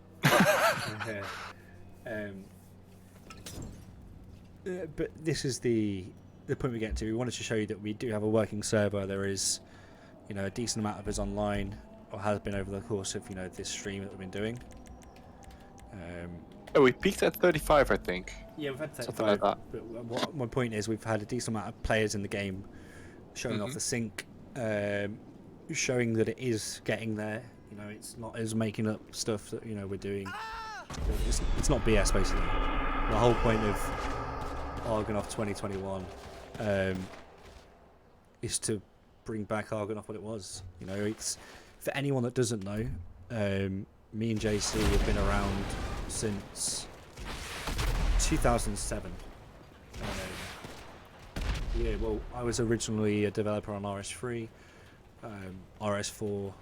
[SPEAKER 5] But this is the point we get to. We wanted to show you that we do have a working server. There is, you know, a decent amount of us online, or has been over the course of, you know, this stream that we've been doing.
[SPEAKER 1] Oh, we peaked at 35, I think.
[SPEAKER 5] Yeah, we've had 35,
[SPEAKER 1] something like that.
[SPEAKER 5] but what my point is, we've had a decent amount of players in the game showing off the sync, showing that it is getting there. You know, it's not as making up stuff that, you know, we're doing. It's not BS, basically. The whole point of Argonath 2021 is to bring back Argonath what it was. You know, it's, for anyone that doesn't know, me and JC have been around since 2007. Yeah, well, I was originally a developer on RS3, RS4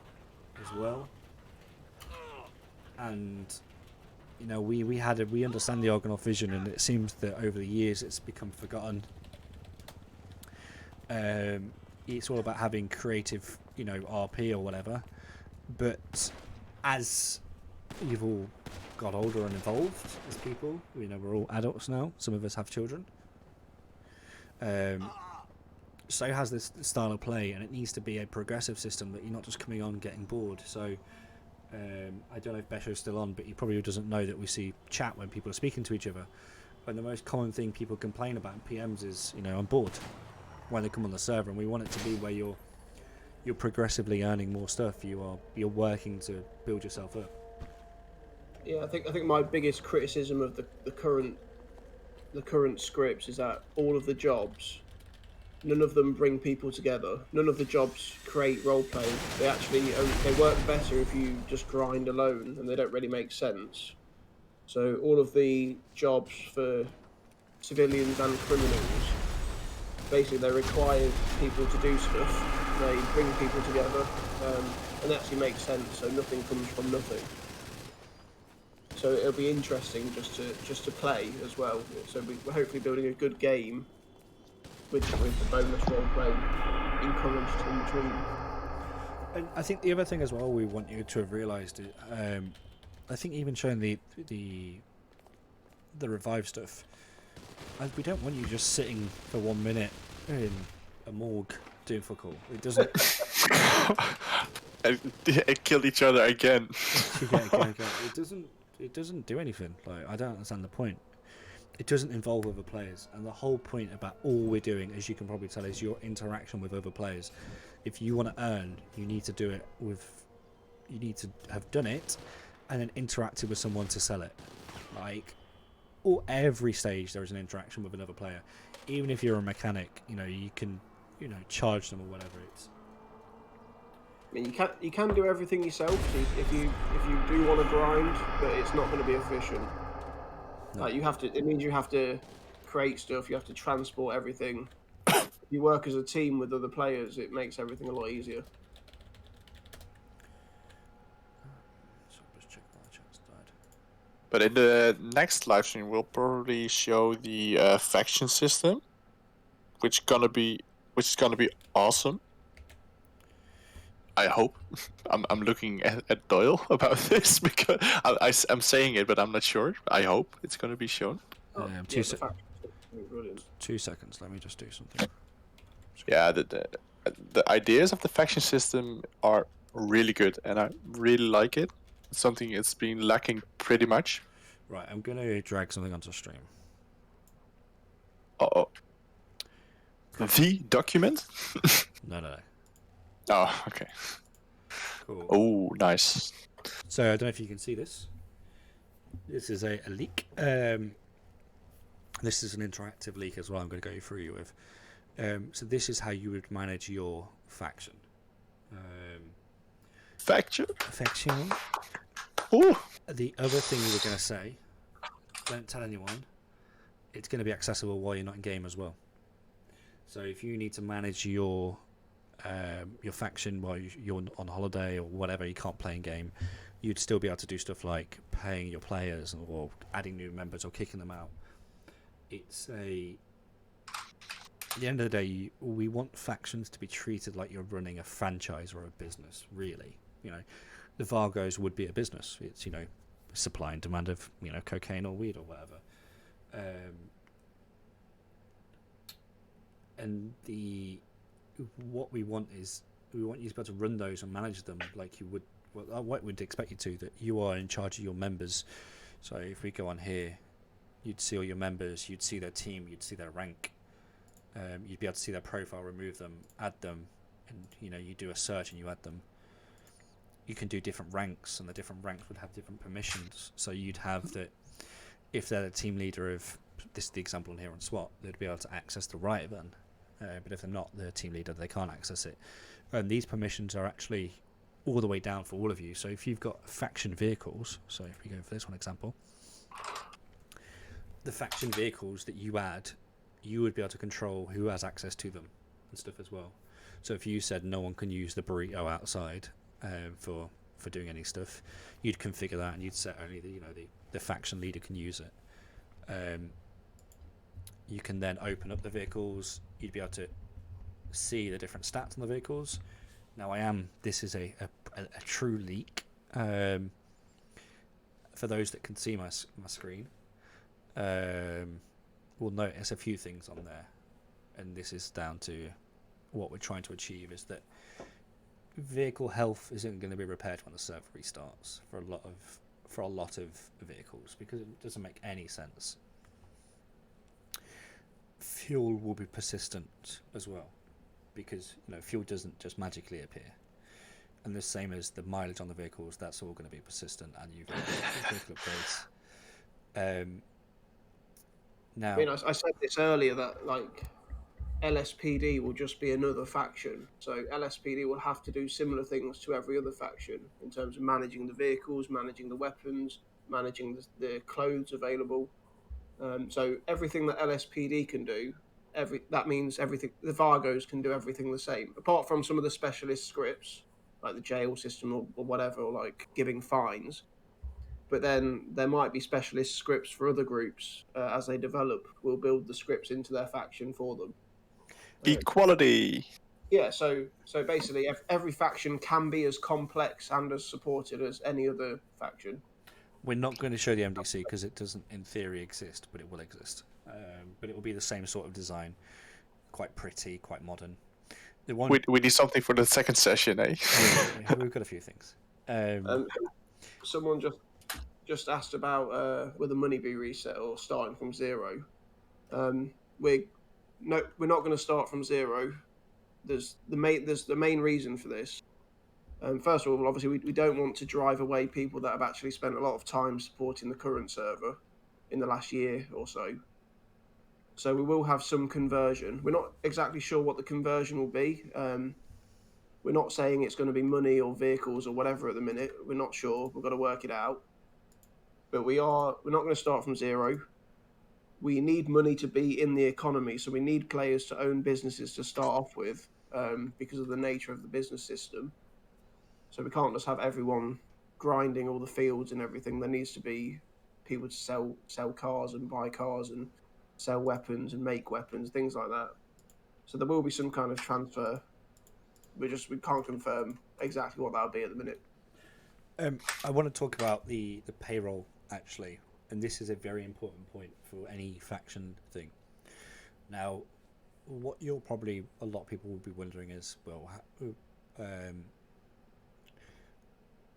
[SPEAKER 5] as well, and you know, we understand the Argonath vision, and it seems that over the years it's become forgotten. It's all about having creative, you know, RP or whatever, but as you've all got older and evolved as people, you know, we're all adults now, some of us have children, so has this style of play, and it needs to be a progressive system that you're not just coming on getting bored. So I don't know if Besho's still on, but he probably doesn't know that we see chat when people are speaking to each other. And the most common thing people complain about in PMs is, I'm bored when they come on the server, and we want it to be where you're progressively earning more stuff. You're working to build yourself up.
[SPEAKER 2] Yeah, I think my biggest criticism of the current scripts is that all of the jobs, none of them bring people together. None of the jobs create roleplay. They work better if you just grind alone, and they don't really make sense. So all of the jobs for civilians and criminals, basically they require people to do stuff. They bring people together, and actually makes sense. So nothing comes from nothing. So it'll be interesting just to play as well. So we're hopefully building a good game with the bonus roleplay encouraged in between.
[SPEAKER 5] And I think the other thing as well we want you to have realised is, I think even showing the revive stuff, we don't want you just sitting for 1 minute in a morgue doing fuck all. It doesn't.
[SPEAKER 1] and kill each other again.
[SPEAKER 5] It doesn't do anything. Like, I don't understand the point. It doesn't involve other players, and the whole point about all we're doing, as you can probably tell, is your interaction with other players. If you want to earn, you need to do it with. You need to have done it, and then interacted with someone to sell it. Like, every stage there is an interaction with another player. Even if you're a mechanic, you can, charge them or whatever.
[SPEAKER 2] I mean, you can do everything yourself if you do want to grind, but it's not going to be efficient.
[SPEAKER 5] No.
[SPEAKER 2] Like, it means you have to create stuff. You have to transport everything. If you work as a team with other players, it makes everything a lot easier.
[SPEAKER 5] So just check my Jcstodds.
[SPEAKER 1] But in the next live stream, we'll probably show the faction system, which is gonna be awesome. I hope. I'm looking at Wdoyle about this because I'm saying it, but I'm not sure. I hope it's going to be shown.
[SPEAKER 5] 2 seconds. Let me just do something.
[SPEAKER 1] Yeah, the ideas of the faction system are really good, and I really like it. It's something it's been lacking pretty much.
[SPEAKER 5] Right, I'm going to drag something onto stream.
[SPEAKER 1] Uh-oh. The document?
[SPEAKER 5] No.
[SPEAKER 1] Oh, okay.
[SPEAKER 5] Cool.
[SPEAKER 1] Oh, nice.
[SPEAKER 5] So I don't know if you can see this. This is a leak. This is an interactive leak as well. I'm going to go through you with. So this is how you would manage your faction.
[SPEAKER 1] Faction?
[SPEAKER 5] Faction.
[SPEAKER 1] Ooh.
[SPEAKER 5] The other thing we were going to say, don't tell anyone, it's going to be accessible while you're not in game as well. So if you need to manage your faction while you're on holiday or whatever, you can't play in game, you'd still be able to do stuff like paying your players or adding new members or kicking them out. At the end of the day, we want factions to be treated like you're running a franchise or a business, really. The Vargos would be a business. It's, supply and demand of, cocaine or weed or whatever. And what we want is we want you to be able to run those and manage them like you would, what we'd expect you to, that you are in charge of your members. So if we go on here, you'd see all your members, you'd see their team, you'd see their rank, you'd be able to see their profile, remove them, add them, and you do a search and you add them. You can do different ranks, and the different ranks would have different permissions. So you'd have that if they're the team leader of, this is the example on here on SWAT, they'd be able to access the right button. But if they're not the team leader, they can't access it. And these permissions are actually all the way down for all of you. So if you've got faction vehicles, so if we go for this one example, the faction vehicles that you add, you would be able to control who has access to them and stuff as well. So if you said no one can use the burrito outside for doing any stuff, you'd configure that and you'd set only the faction leader can use it. You can then open up the vehicles. You'd be able to see the different stats on the vehicles. Now this is a true leak. For those that can see my screen, we'll notice a few things on there, and this is down to what we're trying to achieve is that vehicle health isn't going to be repaired when the server restarts for a lot of vehicles, because it doesn't make any sense. fuel will be persistent as well, because fuel doesn't just magically appear. And the same as the mileage on the vehicles, that's all going to be persistent, and you've got vehicle upgrades. Now,
[SPEAKER 2] I mean, I said this earlier that like LSPD will just be another faction. So LSPD will have to do similar things to every other faction in terms of managing the vehicles, managing the weapons, managing the clothes available. So everything that LSPD can do, that means everything the Vargos can do everything the same, apart from some of the specialist scripts like the jail system or whatever, or like giving fines. But then there might be specialist scripts for other groups as they develop. We'll build the scripts into their faction for them.
[SPEAKER 1] Equality.
[SPEAKER 2] Yeah, so basically every faction can be as complex and as supported as any other faction.
[SPEAKER 5] we're not going to show the MDC because it doesn't, in theory, exist, but it will exist. But it will be the same sort of design, quite pretty, quite modern.
[SPEAKER 1] We need something for the second session, eh?
[SPEAKER 5] Yeah, we've got a few things.
[SPEAKER 2] Someone just asked about will the money be reset or starting from zero. We're not going to start from zero. There's the main reason for this. First of all, obviously, we don't want to drive away people that have actually spent a lot of time supporting the current server in the last year or so. So we will have some conversion. We're not exactly sure what the conversion will be. We're not saying it's going to be money or vehicles or whatever at the minute. We're not sure. We've got to work it out. But we're not going to start from zero. We need money to be in the economy, so we need players to own businesses to start off with because of the nature of the business system. So we can't just have everyone grinding all the fields and everything. There needs to be people to sell cars and buy cars and sell weapons and make weapons, things like that. So there will be some kind of transfer. We can't confirm exactly what that'll be at the minute.
[SPEAKER 5] I want to talk about the payroll, actually, and this is a very important point for any faction thing. Now, what a lot of people will be wondering is, well,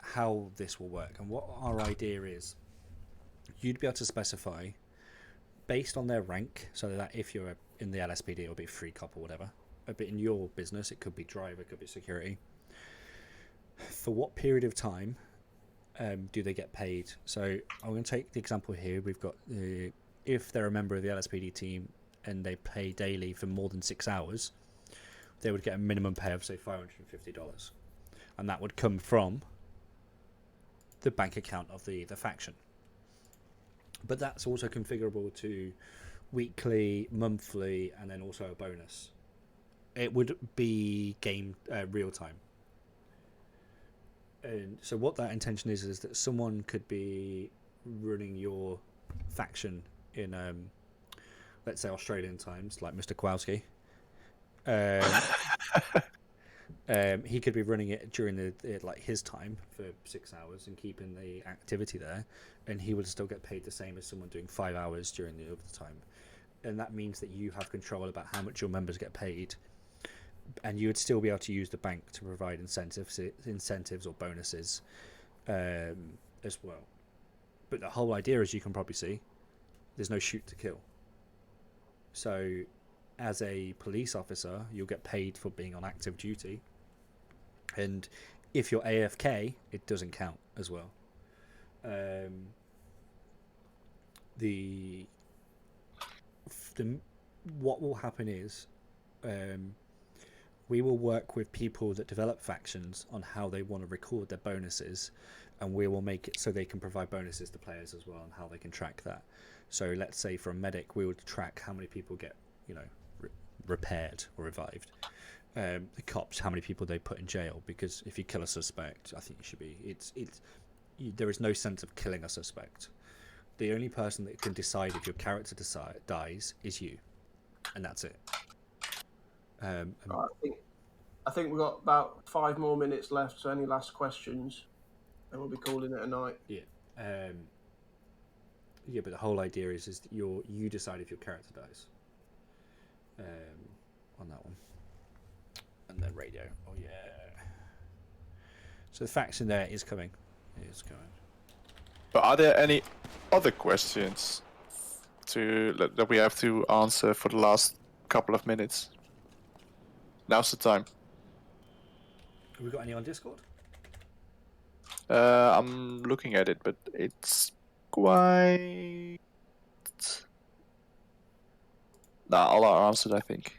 [SPEAKER 5] how this will work. And what our idea is, you'd be able to specify based on their rank, so that if you're in the LSPD, it'll be free cop or whatever. But in your business, it could be driver, it could be security. For what period of time do they get paid? So I'm going to take the example here. We've got if they're a member of the LSPD team and they pay daily for more than 6 hours, they would get a minimum pay of, say, $550. And that would come from the bank account of the faction. But that's also configurable to weekly, monthly, and then also a bonus. It would be game real time. And so what that intention is that someone could be running your faction in, let's say, Australian times, like Mr. Kowalski. He could be running it during his time for 6 hours and keeping the activity there, and he would still get paid the same as someone doing 5 hours during the other time. And that means that you have control about how much your members get paid, and you would still be able to use the bank to provide incentives or bonuses as well. But the whole idea, as you can probably see, there's no shoot to kill. So as a police officer, you'll get paid for being on active duty. And if you're AFK, it doesn't count as well. What will happen is we will work with people that develop factions on how they want to record their bonuses, and we will make it so they can provide bonuses to players as well and how they can track that. So let's say for a medic, we would track how many people get, repaired or revived. The cops, how many people they put in jail, because if you kill a suspect, I think you should be. There is no sense of killing a suspect. The only person that can decide if your character dies is you, and that's it.
[SPEAKER 2] I think we've got about 5 more minutes left. So any last questions, and we'll be calling it a night.
[SPEAKER 5] Yeah. Yeah, but the whole idea is that you decide if your character dies. On that one. And then radio. Oh yeah. So the faction there is coming. It is coming.
[SPEAKER 1] But are there any other questions that we have to answer for the last couple of minutes. Now's the time.
[SPEAKER 5] Have we got any on Discord?
[SPEAKER 1] I'm looking at it, but it's quite... Nah, all are answered, I think.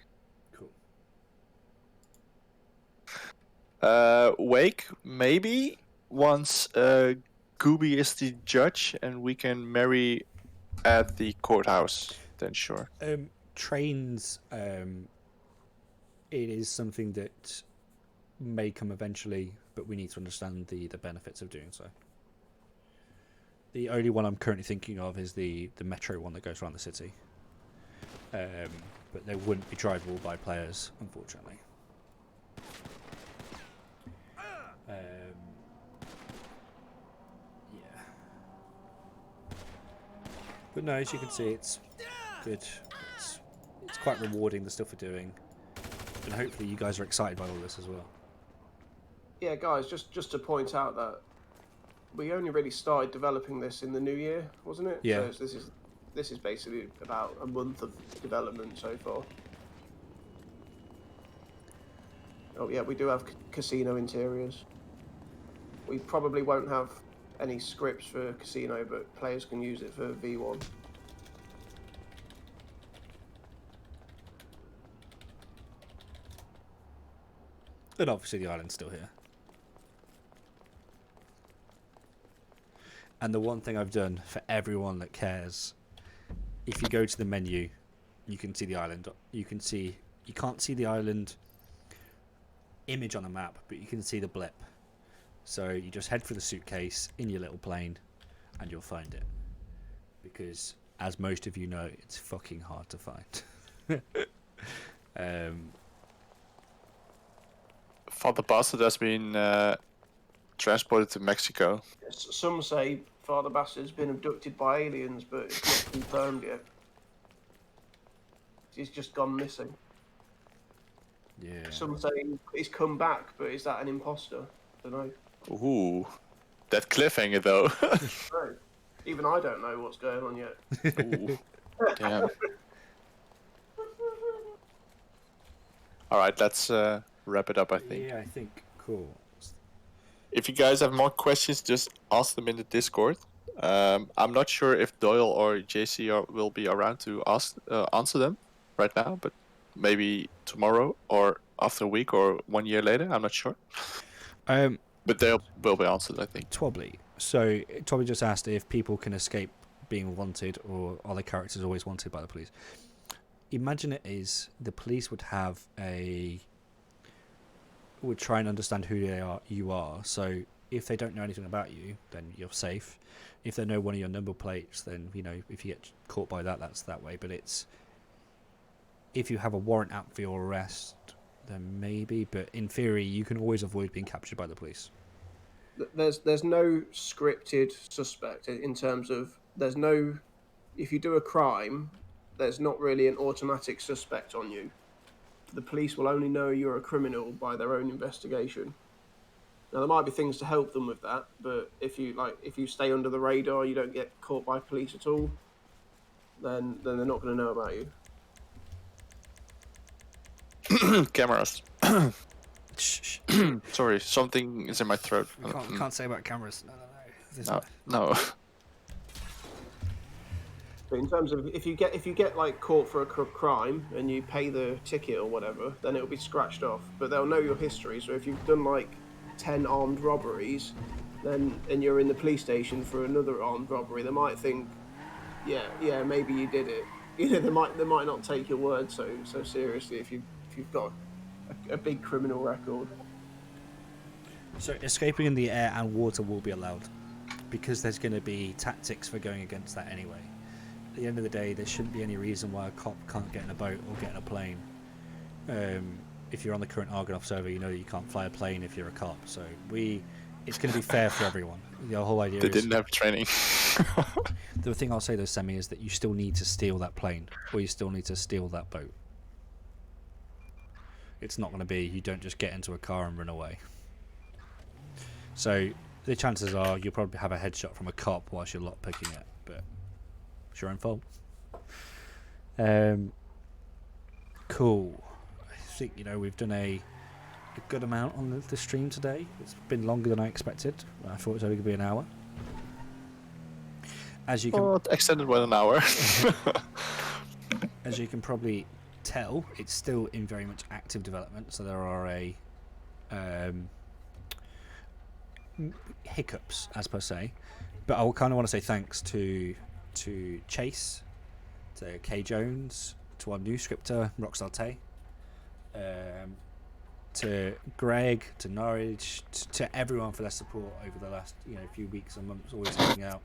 [SPEAKER 5] Cool.
[SPEAKER 1] Wake, maybe, once Gooby is the judge and we can marry at the courthouse, then sure.
[SPEAKER 5] Trains, it is something that may come eventually, but we need to understand the benefits of doing so. The only one I'm currently thinking of is the metro one that goes around the city. But they wouldn't be drivable by players, unfortunately. Yeah. But no, as you can see, it's good. It's quite rewarding, the stuff we're doing. And hopefully you guys are excited by all this as well.
[SPEAKER 2] Yeah, guys, just to point out that we only really started developing this in the new year, wasn't it?
[SPEAKER 5] Yeah.
[SPEAKER 2] So this is basically about a month of development so far. Oh yeah, we do have casino interiors. We probably won't have any scripts for casino, but players can use it for V1.
[SPEAKER 5] And obviously the island's still here. And the one thing I've done for everyone that cares, if you go to the menu, you can see the island. You can't see the island image on a map, but you can see the blip. So you just head for the suitcase in your little plane and you'll find it. Because as most of you know, it's fucking hard to find.
[SPEAKER 1] Father Bastard has been transported to Mexico.
[SPEAKER 2] Yes, some say Father Bastard's been abducted by aliens, but it's not confirmed yet. He's just gone missing.
[SPEAKER 5] Yeah.
[SPEAKER 2] Some say he's come back, but is that an imposter? Don't know.
[SPEAKER 1] Ooh, that cliffhanger though.
[SPEAKER 2] No. Even I don't know what's going on yet.
[SPEAKER 1] Ooh, damn. All right, let's wrap it up, I think.
[SPEAKER 5] Yeah, I think. Cool.
[SPEAKER 1] If you guys have more questions, just ask them in the Discord. I'm not sure if Doyle or JC will be around to answer them right now, but maybe tomorrow or after a week or 1 year later. I'm not sure. But they will be answered, I think.
[SPEAKER 5] Twobbly. So Twobbly just asked if people can escape being wanted, or are their characters always wanted by the police? Imagine it is the police would try and understand who you are. So if they don't know anything about you, then you're safe. If they know one of your number plates, then if you get caught by that, that's that way. But if you have a warrant out for your arrest, then maybe. But in theory, you can always avoid being captured by the police.
[SPEAKER 2] There's no scripted suspect in terms of if you do a crime, there's not really an automatic suspect on you. The police will only know you're a criminal by their own investigation. Now there might be things to help them with that, but if you stay under the radar, you don't get caught by police at all, then they're not going to know about you.
[SPEAKER 1] Cameras. Sorry, something is in my throat.
[SPEAKER 5] We can't say about cameras.
[SPEAKER 1] No.
[SPEAKER 2] But in terms of if you get like caught for a crime and you pay the ticket or whatever, then it'll be scratched off. But they'll know your history. So if you've done like 10 armed robberies, and you're in the police station for another armed robbery, they might think, yeah, maybe you did it. They might not take your word so seriously if you've got a big criminal record.
[SPEAKER 5] So escaping in the air and water will be allowed, because there's going to be tactics for going against that anyway. At the end of the day, there shouldn't be any reason why a cop can't get in a boat or get in a plane. If you're on the current Argonath server, you know that you can't fly a plane if you're a cop. So it's going to be fair for everyone. The whole idea
[SPEAKER 1] They
[SPEAKER 5] is...
[SPEAKER 1] didn't have training.
[SPEAKER 5] The thing I'll say though, Semi, is that you still need to steal that plane, or you still need to steal that boat. It's not going to be you don't just get into a car and run away. So the chances are you'll probably have a headshot from a cop whilst you're lockpicking it, but it's your own fault. Cool. I think we've done a good amount on the stream today. It's been longer than I expected. I thought it was only going to be an hour. As you can,
[SPEAKER 1] Well, it extended by an hour.
[SPEAKER 5] as you can probably tell, it's still in very much active development. So there are hiccups, as per se. But I kind of want to say thanks to Chase, to K Jones, to our new scripter Rstar, to Greg, to Norrage, to everyone for their support over the last few weeks and months, always helping out.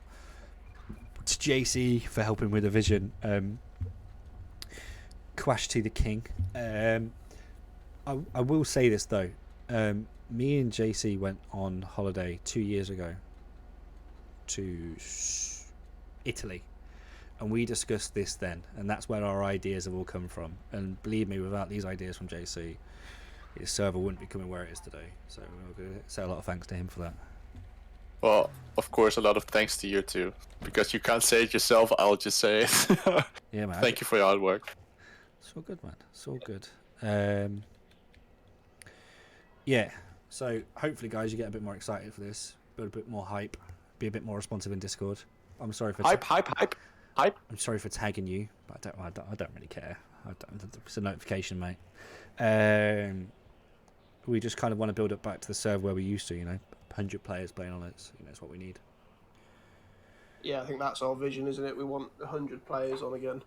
[SPEAKER 5] To JC for helping with the vision. Quash to the king. I will say this though. Me and JC went on holiday 2 years ago to Italy, and we discussed this then, and that's where our ideas have all come from. And believe me, without these ideas from JC, his server wouldn't be coming where it is today. So we're going to say a lot of thanks to him for that.
[SPEAKER 1] Well, of course, a lot of thanks to you too, because you can't say it yourself. I'll just say it.
[SPEAKER 5] Yeah, man.
[SPEAKER 1] Thank you for your hard work.
[SPEAKER 5] It's all good, man. It's all good. Yeah. So hopefully, guys, you get a bit more excited for this, build a bit more hype, be a bit more responsive in Discord. I'm sorry for
[SPEAKER 1] Hype.
[SPEAKER 5] I'm sorry for tagging you, but I don't really care. It's a notification, mate. We just kind of want to build it back to the server where we used to. 100 players playing on it. It's what we need.
[SPEAKER 2] Yeah, I think that's our vision, isn't it? We want 100 players on again.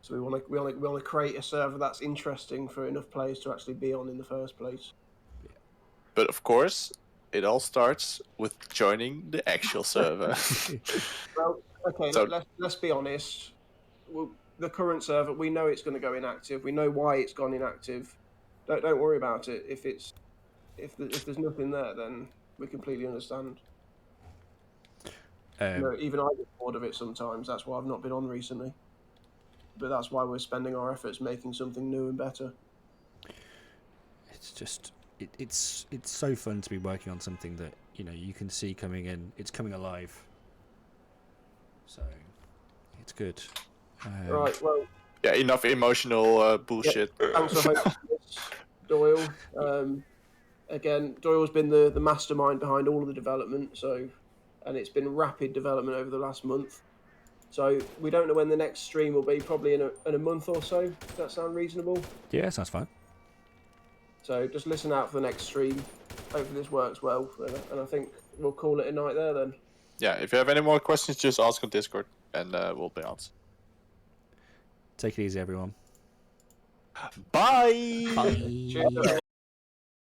[SPEAKER 2] So we want to create a server that's interesting for enough players to actually be on in the first place.
[SPEAKER 1] But of course, it all starts with joining the actual server.
[SPEAKER 2] Well, okay,
[SPEAKER 1] So-
[SPEAKER 2] let's be honest. The current server, we know it's going to go inactive. We know why it's gone inactive. Don't worry about it. If there's nothing there, then we completely understand. Even I get bored of it sometimes. That's why I've not been on recently. But that's why we're spending our efforts making something new and better.
[SPEAKER 5] It's just it's so fun to be working on something that you can see coming in. It's coming alive. So it's good.
[SPEAKER 2] Right. Well.
[SPEAKER 1] Yeah, enough emotional bullshit.
[SPEAKER 2] Thanks for hosting this, Wdoyle. Again, Wdoyle's been the mastermind behind all of the development, and it's been rapid development over the last month. So we don't know when the next stream will be, probably in a month or so. Does that sound reasonable?
[SPEAKER 5] Yeah, sounds fine.
[SPEAKER 2] So just listen out for the next stream. Hopefully this works well, and I think we'll call it a night there then.
[SPEAKER 1] Yeah, if you have any more questions, just ask on Discord, and we'll be answering.
[SPEAKER 5] Take it easy, everyone.
[SPEAKER 1] Bye!
[SPEAKER 5] Bye.
[SPEAKER 2] Cheers.